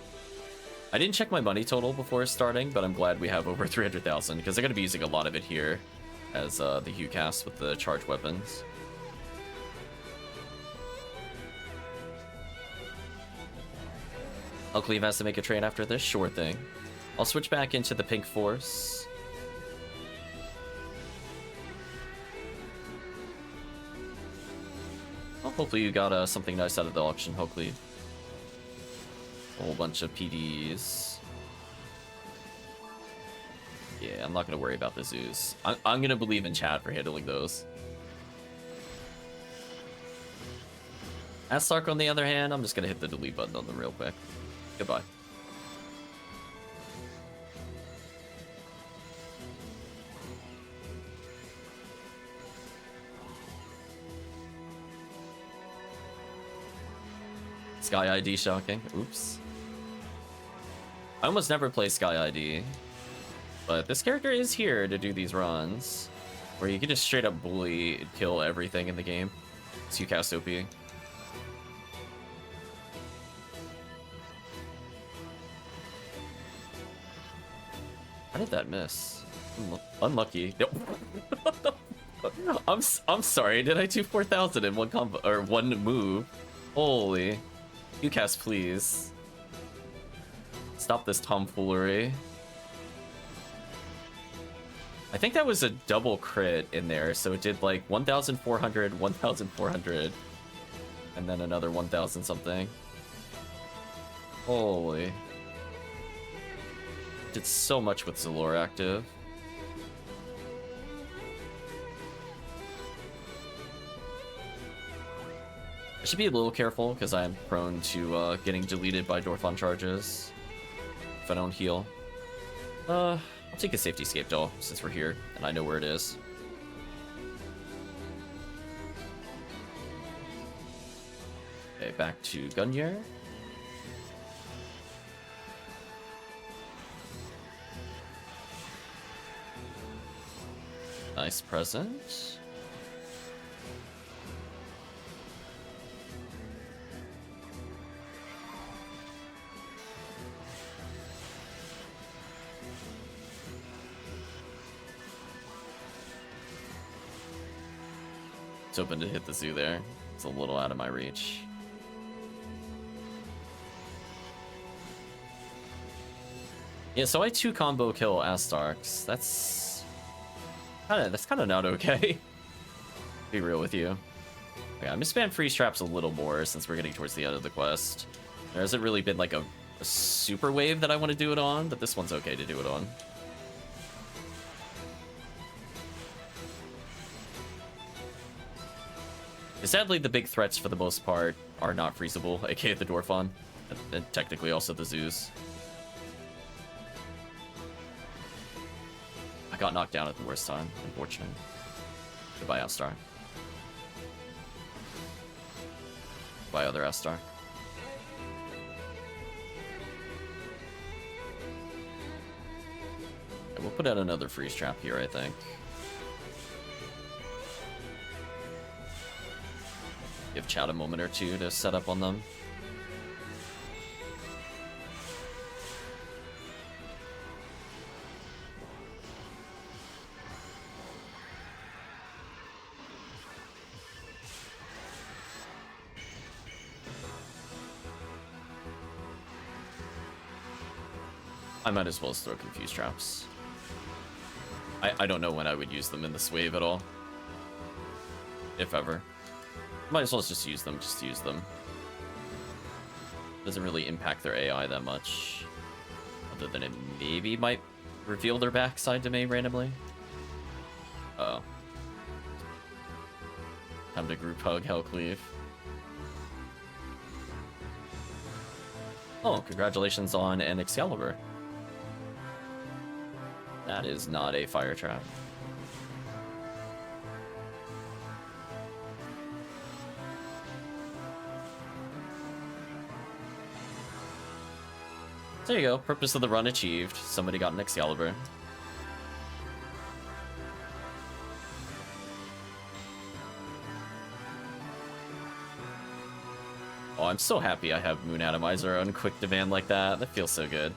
I didn't check my money total before starting, but I'm glad we have over 300,000 because they're going to be using a lot of it here as the Hugh cast with the charged weapons. Cleve has to make a trade after this, sure thing. I'll switch back into the Pink Force. Well, hopefully you got something nice out of the auction, hopefully. A whole bunch of PDs. Yeah, I'm not going to worry about the zoos. I'm going to believe in chat for handling those. Astark, on the other hand, I'm just going to hit the delete button on them real quick. Goodbye. Sky ID shocking. Oops. I almost never play Sky ID. But this character is here to do these runs. Where you can just straight up bully and kill everything in the game. So you cast OP. How did that miss? Unlucky. Nope. I'm sorry. Did I do 4,000 in one combo or one move? Holy. You cast, please. Stop this tomfoolery. I think that was a double crit in there, so it did like 1,400, 1,400, and then another 1,000 something. Holy. Did so much with Zalor active. I should be a little careful because I am prone to getting deleted by Dorphon charges if I don't heal. I'll take a safety escape doll since we're here and I know where it is. Okay, back to Gunyer. Nice present. It's open to hit the zoo there. It's a little out of my reach. Yeah, so I 2 combo kill Astarks. That's kind of not okay. Be real with you. Okay, I'm gonna spam freeze traps a little more since we're getting towards the end of the quest. There hasn't really been like a super wave that I want to do it on, but this one's okay to do it on. Sadly, the big threats for the most part are not freezable, aka the Dorphon, and technically also the zoos. I got knocked down at the worst time, unfortunately. Goodbye, Astar. Goodbye, other Astar. Okay, we'll put out another freeze trap here, I think. Give Chad a moment or two to set up on them. I might as well throw confuse traps. I don't know when I would use them in this wave at all. If ever. Might as well just use them, just use them. Doesn't really impact their AI that much. Other than it maybe might reveal their backside to me randomly. Uh-oh. Time to group hug Hellcleave. Oh, congratulations on an Excalibur. That is not a fire trap. There you go. Purpose of the run achieved. Somebody got an Excalibur. Oh, I'm so happy I have Moon Atomizer on quick demand like that. That feels so good.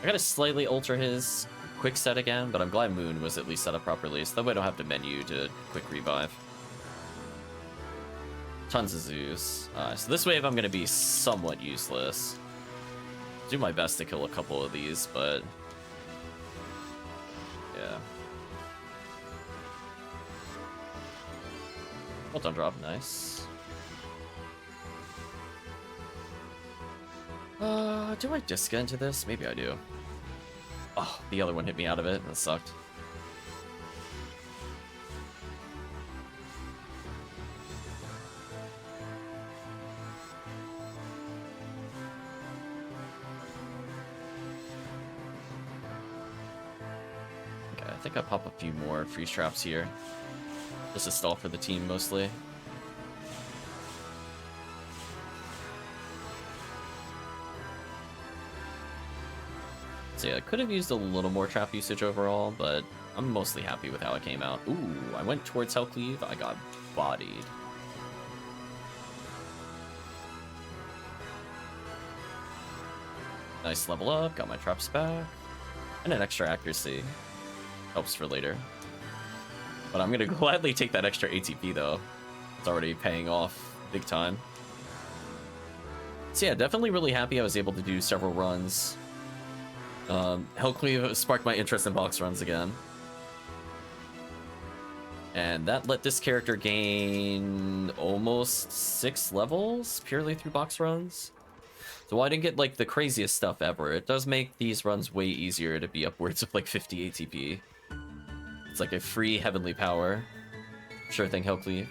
I gotta slightly alter his quick set again, but I'm glad Moon was at least set up properly, so that way I don't have to menu to quick revive. Tons of Zeus. So this wave I'm gonna be somewhat useless. Do my best to kill a couple of these, but yeah. Well done, drop. Nice. Do I Disca into this? Maybe I do. Oh, the other one hit me out of it. That sucked. Okay, I think I pop a few more freeze traps here. Just to stall for the team, mostly. So yeah, I could have used a little more trap usage overall, but I'm mostly happy with how it came out. Ooh, I went towards Hellcleave, I got bodied. Nice level up, got my traps back. And an extra accuracy. Helps for later. But I'm gonna gladly take that extra ATP though. It's already paying off big time. So yeah, definitely really happy I was able to do several runs. Hellcleave sparked my interest in box runs again. And that let this character gain almost 6 levels purely through box runs. So I didn't get like the craziest stuff ever. It does make these runs way easier to be upwards of like 50 ATP. It's like a free heavenly power. Sure thing, Hellcleave.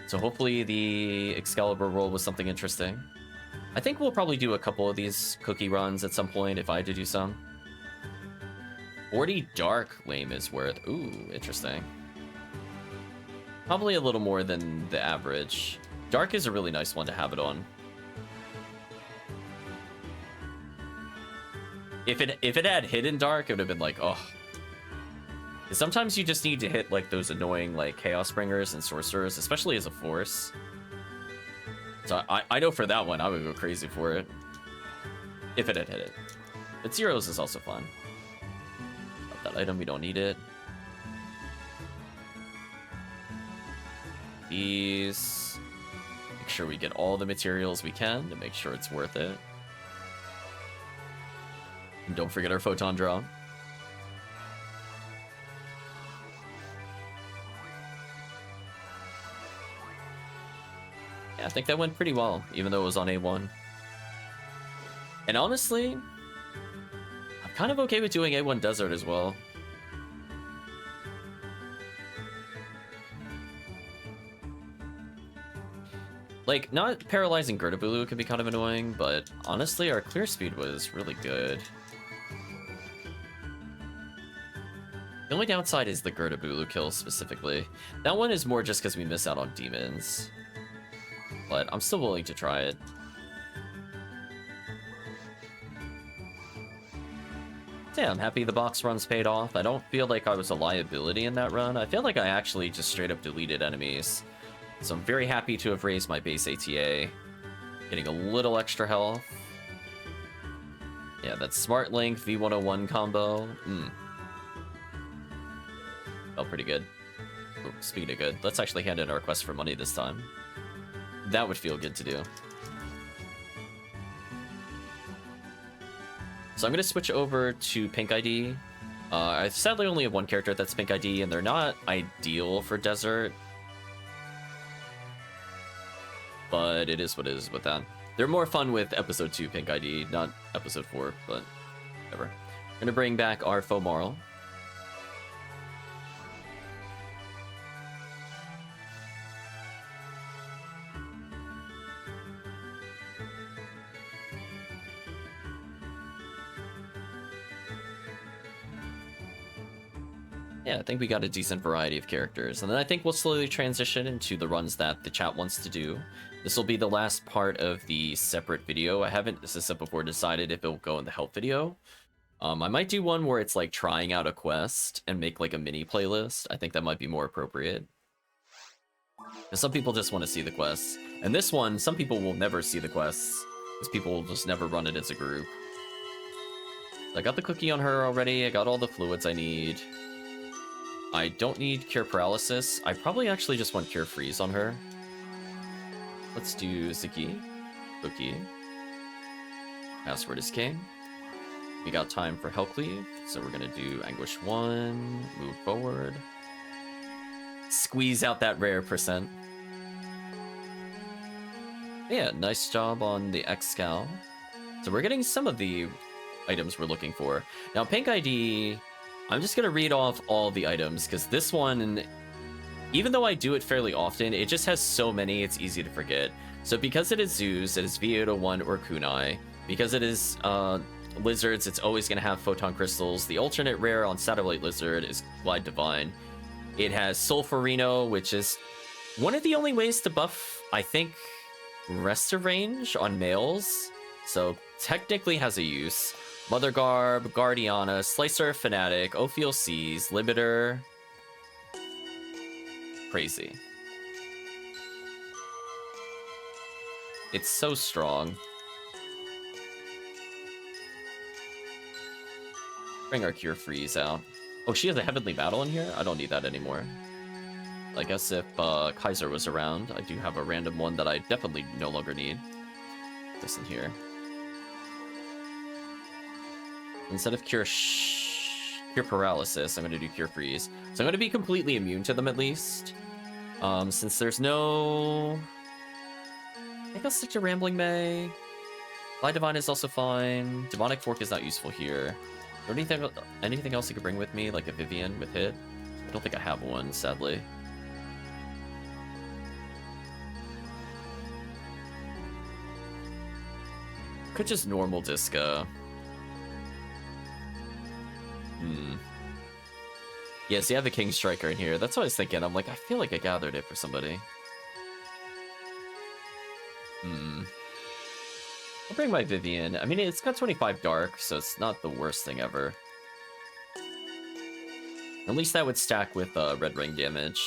So hopefully the Excalibur roll was something interesting. I think we'll probably do a couple of these cookie runs at some point if I had to do some. 40 Dark Lame is worth. Ooh, interesting. Probably a little more than the average. Dark is a really nice one to have it on. If it had Hidden Dark, it would have been like, oh. Sometimes you just need to hit like those annoying like Chaos Bringers and Sorcerers, especially as a force. So I know for that one, I would go crazy for it. If it had hit it. But Zeros is also fun. Got that item, we don't need it. These. Make sure we get all the materials we can to make sure it's worth it. And don't forget our Photon Draw. Yeah, I think that went pretty well, even though it was on A1. And honestly, I'm kind of okay with doing A1 Desert as well. Like, not paralyzing Gertabulu can be kind of annoying, but honestly, our clear speed was really good. The only downside is the Gertabulu kill specifically. That one is more just because we miss out on demons. But I'm still willing to try it. Yeah, I'm happy the box runs paid off. I don't feel like I was a liability in that run. I feel like I actually just straight up deleted enemies. So I'm very happy to have raised my base ATA. Getting a little extra health. Yeah, that Smart Link V101 combo. Felt pretty good. Oh, speaking of good, let's actually hand in our request for money this time. That would feel good to do. So I'm going to switch over to Pink ID. I sadly only have one character that's Pink ID, and they're not ideal for Desert. But it is what it is with that. They're more fun with Episode 2 Pink ID, not Episode 4, but whatever. I'm going to bring back our Fomarl. Yeah, I think we got a decent variety of characters. And then I think we'll slowly transition into the runs that the chat wants to do. This will be the last part of the separate video. I haven't, as I said before, decided if it will go in the help video I might do one where it's like trying out a quest and make like a mini playlist. I think that might be more appropriate. Because some people just want to see the quests. And this one, some people will never see the quests. Because people will just never run it as a group. I got the cookie on her already. I got all the fluids I need. I don't need Cure Paralysis. I probably actually just want Cure Freeze on her. Let's do Ziki. Cookie. Password is king. We got time for Hell Cleave, so we're gonna do Anguish 1, move forward. Squeeze out that rare percent. Yeah, nice job on the X-Scal. So we're getting some of the items we're looking for. Now, Pink ID, I'm just gonna read off all the items, because this one, even though I do it fairly often, it just has so many, it's easy to forget. So because it is Zoos, it is V801 or Kunai. Because it is lizards, it's always going to have photon crystals. The alternate rare on Satellite Lizard is Glide Divine. It has Sulfurino, which is one of the only ways to buff, I think, Rest of Range on males. So technically has a use. Mother Garb, Guardiana, Slicer Fanatic, Ophiel Seas, Limiter. Crazy. It's so strong. Bring our Cure Freeze out. Oh, she has a Heavenly Battle in here? I don't need that anymore. I guess if Kaiser was around, I do have a random one that I definitely no longer need. This in here. Instead of Cure Paralysis, I'm going to do Cure Freeze. So I'm going to be completely immune to them at least. Since there's no... I think I'll stick to Rambling May. Glide Divine is also fine. Demonic Fork is not useful here. Or anything else you could bring with me, like a Vivian with hit? I don't think I have one, sadly. Could just normal Disca. Yeah, see, I have a King Striker in here. That's what I was thinking. I'm like, I feel like I gathered it for somebody. I'll bring my Vivian. I mean, it's got 25 Dark, so it's not the worst thing ever. At least that would stack with Red Ring damage.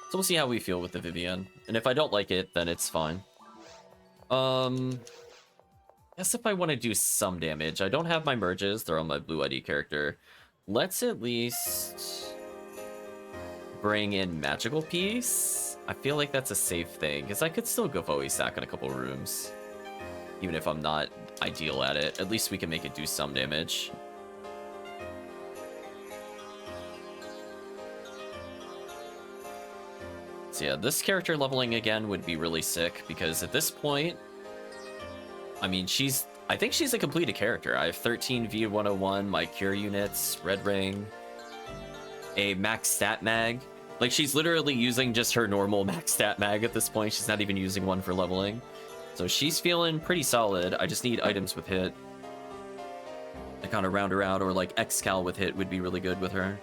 So we'll see how we feel with the Vivian. And if I don't like it, then it's fine. Guess if I want to do some damage. I don't have my merges. They're on my blue ID character. Let's at least bring in Magical Piece. I feel like that's a safe thing, because I could still go Voe Sack in a couple rooms. Even if I'm not ideal at it. At least we can make it do some damage. So yeah, this character leveling again would be really sick, because at this point, I mean, I think she's a completed character. I have 13 V101, my cure units, Red Ring, a max stat mag. Like, she's literally using just her normal max stat mag at this point. She's not even using one for leveling. So she's feeling pretty solid. I just need items with hit. I kind of round her out, or like X-Cal with hit would be really good with her.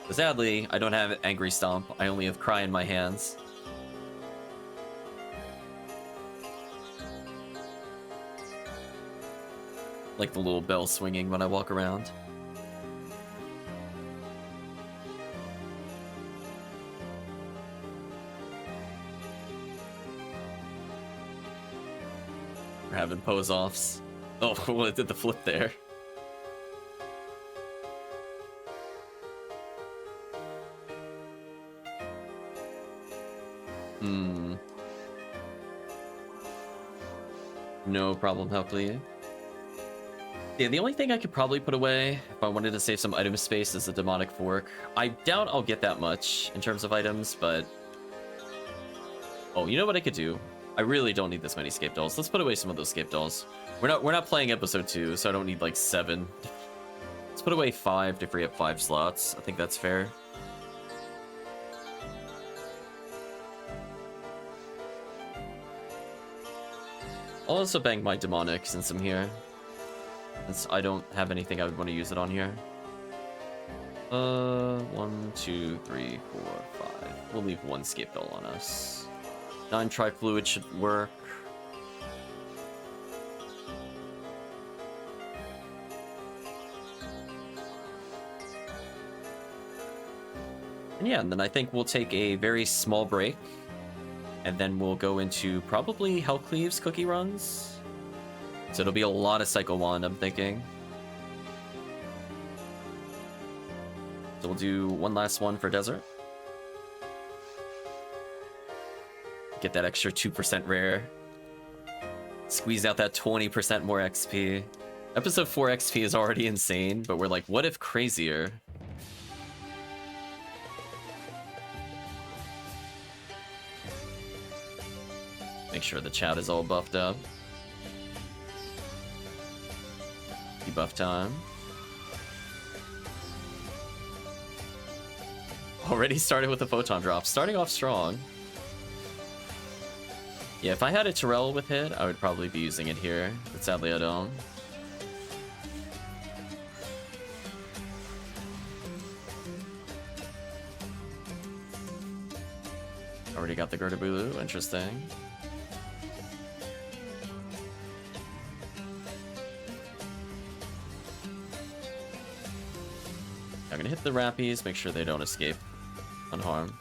But sadly, I don't have Angry Stomp. I only have Cry in my hands. Like the little bell swinging when I walk around. We're having pose-offs. Oh, well, it did the flip there. No problem, hopefully. Yeah, the only thing I could probably put away if I wanted to save some item space is the Demonic Fork. I doubt I'll get that much in terms of items, but... Oh, you know what I could do? I really don't need this many Scape Dolls. Let's put away some of those Scape Dolls. We're not playing episode 2, so I don't need like 7. Let's put away 5 to free up 5 slots. I think that's fair. I'll also bang my Demonic since I'm here. Since I don't have anything I would want to use it on here. 1, 2, 3, 4, 5. We'll leave one escape bell on us. 9 tri-fluid should work. And yeah, and then I think we'll take a very small break. And then we'll go into probably Hellcleave's cookie runs. So it'll be a lot of Cycle Wand, I'm thinking. So we'll do one last one for Desert. Get that extra 2% rare. Squeeze out that 20% more XP. Episode 4 XP is already insane, but we're like, what if crazier? Make sure the chat is all buffed up. Debuff time. Already started with the photon drop. Starting off strong. Yeah, if I had a Terrell with hit, I would probably be using it here. But sadly, I don't. Already got the Gertabulu. Interesting. I'm gonna hit the Rappies, make sure they don't escape unharmed.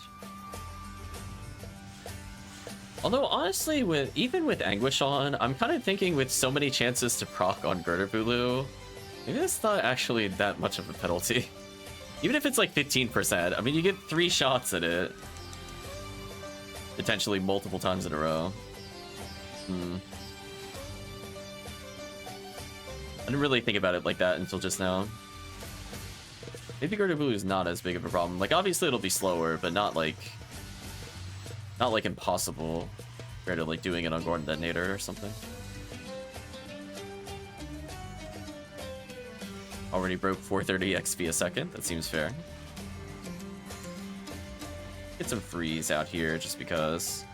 Although honestly, even with Anguish on, I'm kind of thinking with so many chances to proc on Gertabulu, maybe that's not actually that much of a penalty. Even if it's like 15%, I mean, you get 3 shots at it. Potentially multiple times in a row. I didn't really think about it like that until just now. Maybe Gertabulu is not as big of a problem. Like, obviously it'll be slower, but not like impossible compared to like doing it on Gordon Detonator or something. Already broke 430 XP a second. That seems fair. Get some freeze out here just because.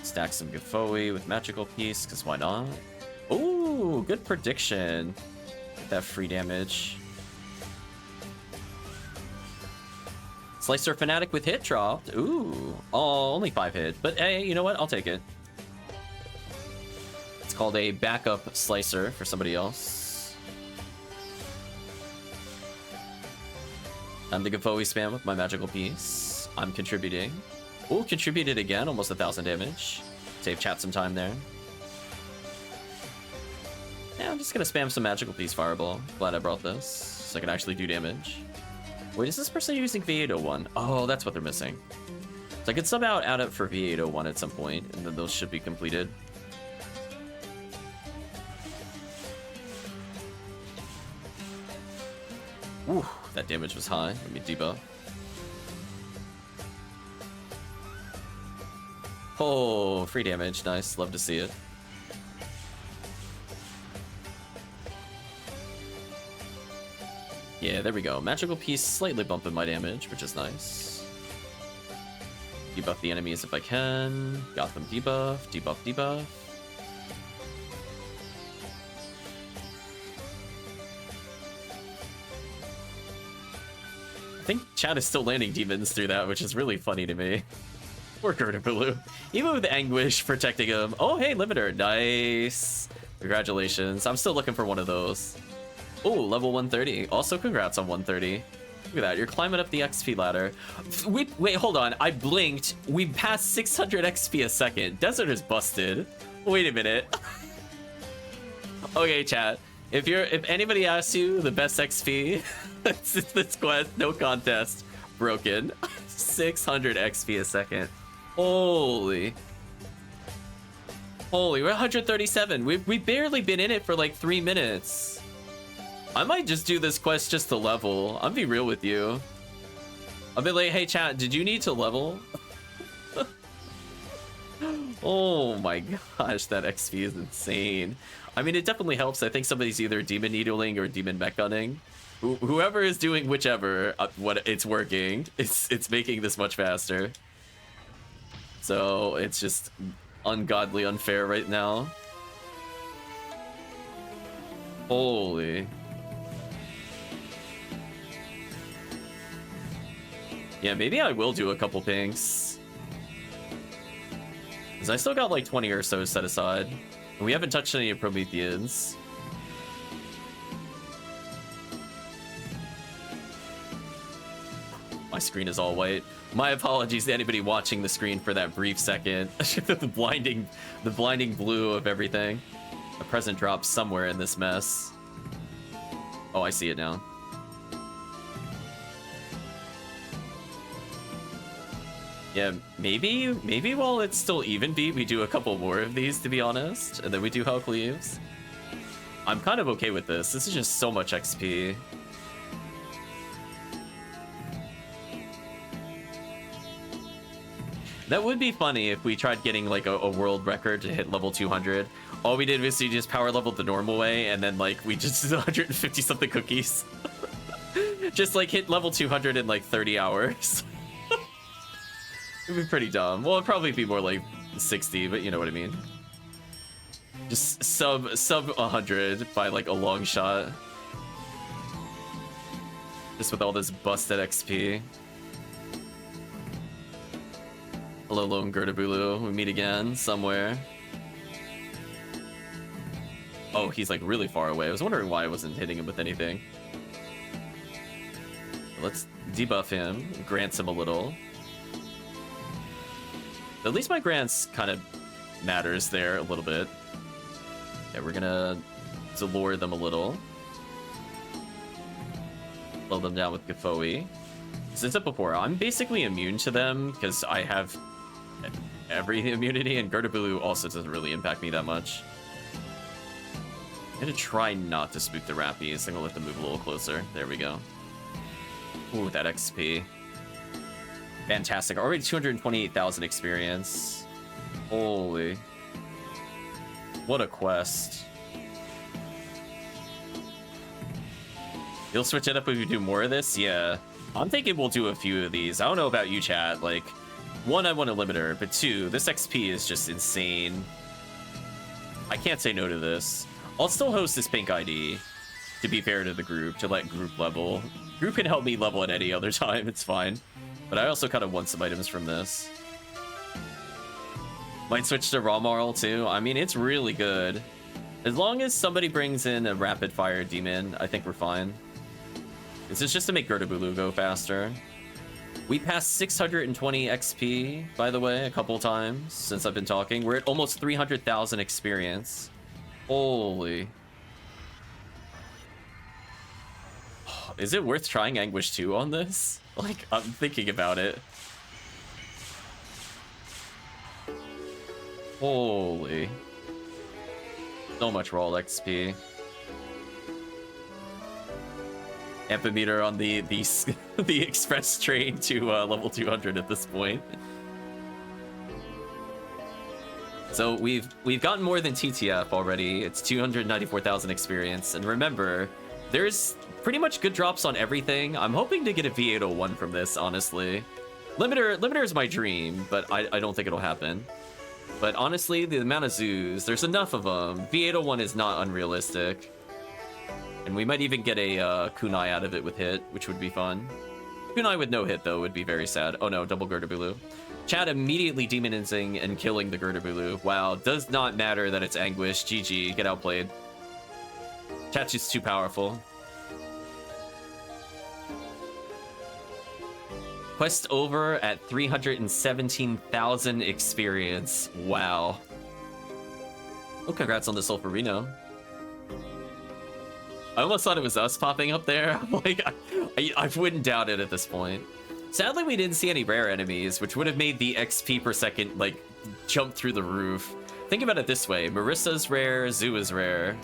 Stack some Gifoe with Magical Piece, because why not? Ooh, good prediction. Get that free damage. Slicer Fanatic with hit dropped. Ooh. Oh, only 5 hit. But hey, you know what? I'll take it. It's called a backup Slicer for somebody else. I'm the Gifoe spam with my Magical Piece. I'm contributing. Ooh, contributed again. Almost 1,000 damage. Save chat some time there. Yeah, I'm just gonna spam some Magical Piece Fireball. Glad I brought this, so I can actually do damage. Wait, is this person using V801? Oh, that's what they're missing. So I could somehow add it for V801 at some point, and then those should be completed. Ooh, that damage was high. Let me debuff. Oh, free damage. Nice. Love to see it. Yeah, there we go. Magical Piece slightly bumping my damage, which is nice. Debuff the enemies if I can. Got them debuff, debuff, debuff. I think chat is still landing demons through that, which is really funny to me. Poor Gertabulu. Even with Anguish protecting him. Oh, hey, Limiter. Nice. Congratulations. I'm still looking for one of those. Oh, level 130. Also, congrats on 130. Look at that. You're climbing up the XP ladder. Wait, hold on. I blinked. We passed 600 XP a second. Desert is busted. Wait a minute. Okay, chat. If anybody asks you the best XP, this quest, no contest, broken. 600 XP a second. Holy, we're 137. We've barely been in it for like 3 minutes. I might just do this quest just to level. I'll be real with you. I'll be like, hey chat, did you need to level? Oh my gosh, that XP is insane. I mean, it definitely helps. I think somebody's either demon needling or demon mech gunning. Whoever is doing whichever, it's working. It's making this much faster. So it's just ungodly unfair right now. Holy. Yeah, maybe I will do a couple pinks. Because I still got like 20 or so set aside. And we haven't touched any of Prometheans. My screen is all white. My apologies to anybody watching the screen for that brief second. the blinding blue of everything. A present dropped somewhere in this mess. Oh, I see it now. Yeah, maybe while it's still even beat, we do a couple more of these, to be honest, and then we do Hulk leaves. I'm kind of okay with this. This is just so much XP. That would be funny if we tried getting like a world record to hit level 200. All we did was we just power leveled the normal way, and then like we just 150 something cookies. Just like hit level 200 in like 30 hours. It'd be pretty dumb. Well, it'd probably be more like 60, but you know what I mean. Just sub 100 by like a long shot. Just with all this busted XP. Hello, Lone Gertabulu. We meet again somewhere. Oh, he's like really far away. I was wondering why I wasn't hitting him with anything. Let's debuff him, grants him a little. At least my grants kind of matters there a little bit. Yeah, we're gonna lure them a little. Slow them down with Gafoe. As I said before, I'm basically immune to them because I have every immunity, and Gertabulu also doesn't really impact me that much. I'm gonna try not to spook the Rappies. I'm gonna let them move a little closer. There we go. Ooh, that XP. Fantastic. Already 228,000 experience. Holy. What a quest. You'll switch it up if you do more of this? Yeah. I'm thinking we'll do a few of these. I don't know about you, chat. Like, one, I want a limiter, but two, this XP is just insane. I can't say no to this. I'll still host this pink ID, to be fair to the group, to let group level. Group can help me level at any other time, it's fine. But I also kind of want some items from this. Might switch to Raw Marl too. I mean, it's really good. As long as somebody brings in a rapid fire demon, I think we're fine. This is just to make Gertabulu go faster. We passed 620 XP, by the way, a couple times since I've been talking. We're at almost 300,000 experience. Holy. Is it worth trying Anguish 2 on this? Like, I'm thinking about it. Holy. So much raw XP. Ampimeter on the the express train to level 200 at this point. So we've gotten more than TTF already. It's 294,000 experience, and remember, there's pretty much good drops on everything. I'm hoping to get a V801 from this, honestly. Limiter is my dream, but I don't think it'll happen. But honestly, the amount of zoos, there's enough of them. V801 is not unrealistic. And we might even get a kunai out of it with hit, which would be fun. Kunai with no hit, though, would be very sad. Oh no, double Gertabulu. Chad immediately demonizing and killing the Gertabulu. Wow, does not matter that it's Anguish. GG, get outplayed. Chat's just too powerful. Quest over at 317,000 experience. Wow. Oh, congrats on the Sulfurino. I almost thought it was us popping up there. Like, I wouldn't doubt it at this point. Sadly, we didn't see any rare enemies, which would have made the XP per second, like, jump through the roof. Think about it this way. Marissa's rare, Zoo is rare.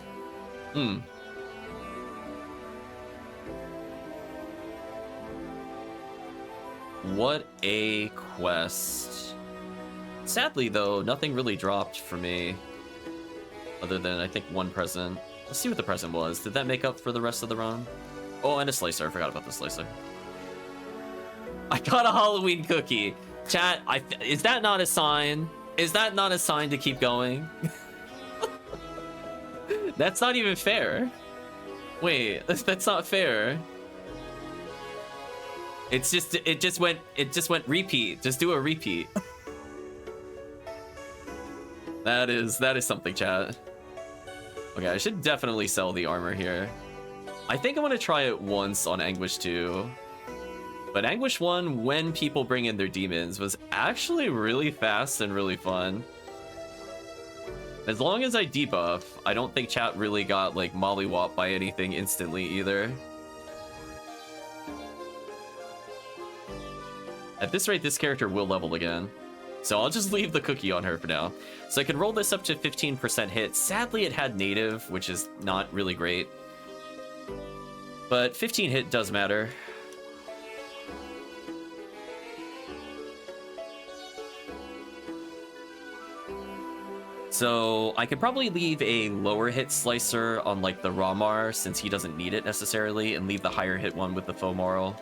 What a quest. Sadly, though, nothing really dropped for me. Other than, I think, one present. Let's see what the present was. Did that make up for the rest of the run? Oh, and a slicer. I forgot about the slicer. I got a Halloween cookie. Chat, is that not a sign? Is that not a sign to keep going? That's not even fair. Wait, that's not fair. it just went repeat. Just do a repeat. That is something, chat. Okay, I should definitely sell the armor here. I think I want to try it once on Anguish 2. But Anguish 1, when people bring in their demons, was actually really fast and really fun. As long as I debuff, I don't think chat really got like mollywopped by anything instantly either. At this rate, this character will level again. So I'll just leave the cookie on her for now. So I can roll this up to 15% hit. Sadly, it had native, which is not really great. But 15 hit does matter. So I could probably leave a lower hit slicer on like the Ramar, since he doesn't need it necessarily, and leave the higher hit one with the Fomoral.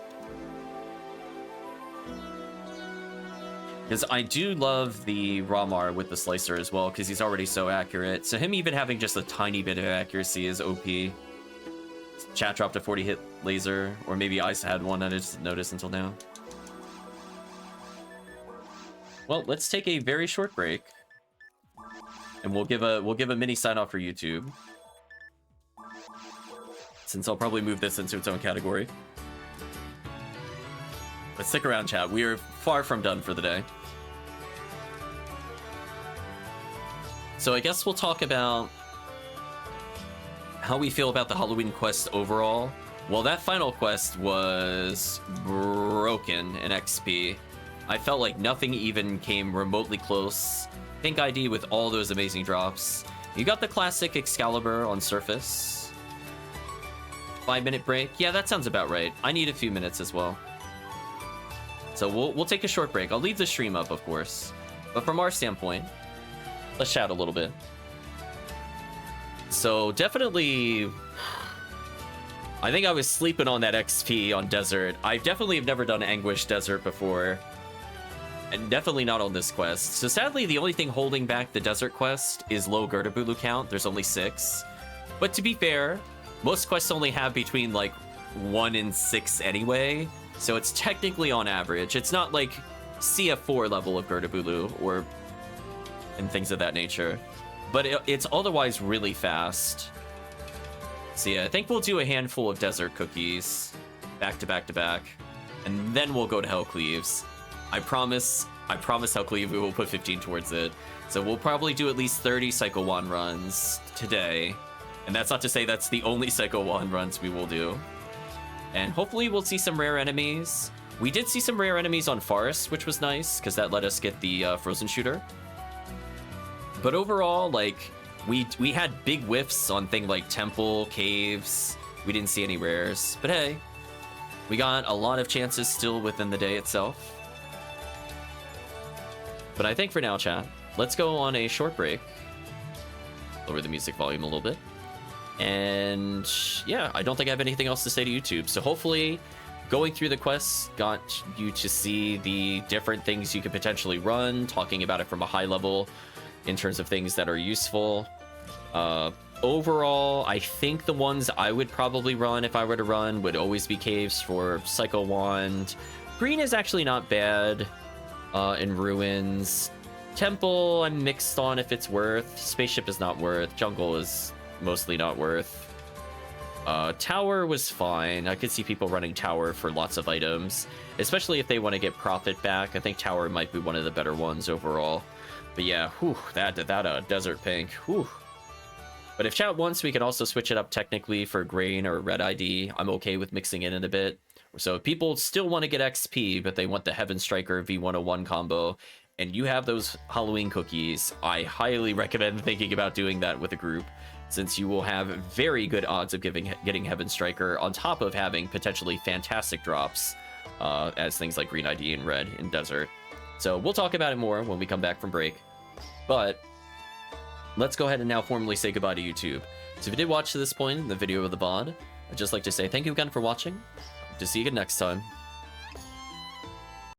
Because I do love the Ramar with the slicer as well, because he's already so accurate. So him even having just a tiny bit of accuracy is OP. Chat dropped a 40 hit laser, or maybe I had one I just noticed until now. Well, let's take a very short break. And we'll give a mini sign off for YouTube. Since I'll probably move this into its own category. But stick around, chat. We are far from done for the day. So I guess we'll talk about how we feel about the Halloween quest overall. Well, that final quest was broken in XP. I felt like nothing even came remotely close. Pink ID with all those amazing drops. You got the classic Excalibur on surface. 5-minute break. Yeah, that sounds about right. I need a few minutes as well. So we'll take a short break. I'll leave the stream up, of course. But from our standpoint, let's chat a little bit. So definitely, I think I was sleeping on that XP on Desert. I definitely have never done Anguish Desert before. And definitely not on this quest. So sadly, the only thing holding back the Desert quest is low Girdabulu count. There's only 6. But to be fair, most quests only have between like 1 and 6 anyway. So it's technically on average. It's not like CF4 level of Girdabulu and things of that nature. But it's otherwise really fast. So yeah, I think we'll do a handful of Desert cookies back to back to back. And then we'll go to Hellcleaves. I promise Hellcleave we will put 15 towards it. So we'll probably do at least 30 Cycle 1 runs today. And that's not to say that's the only Cycle 1 runs we will do. And hopefully we'll see some rare enemies. We did see some rare enemies on Forest, which was nice, because that let us get the Frozen Shooter. But overall, like, we had big whiffs on things like Temple, Caves. We didn't see any rares. But hey, we got a lot of chances still within the day itself. But I think for now, chat, let's go on a short break. Lower the music volume a little bit. And yeah, I don't think I have anything else to say to YouTube. So hopefully going through the quests got you to see the different things you could potentially run, talking about it from a high level in terms of things that are useful. Overall, I think the ones I would probably run if I were to run would always be Caves for Psycho Wand. Green is actually not bad. In Ruins. Temple, I'm mixed on if it's worth. Spaceship is not worth. Jungle is mostly not worth. Tower was fine. I could see people running Tower for lots of items, especially if they want to get profit back. I think Tower might be one of the better ones overall. But yeah, whew, that Desert Pink, whew. But if chat wants, we could also switch it up technically for Green or Red ID. I'm okay with mixing it in a bit. So if people still want to get XP, but they want the Heaven Striker V101 combo, and you have those Halloween cookies, I highly recommend thinking about doing that with a group, since you will have very good odds of getting Heaven Striker on top of having potentially fantastic drops as things like Green ID and Red in Desert. So we'll talk about it more when we come back from break. But let's go ahead and now formally say goodbye to YouTube. So if you did watch to this point in the video of the VOD, I'd just like to say thank you again for watching. To see you again next time.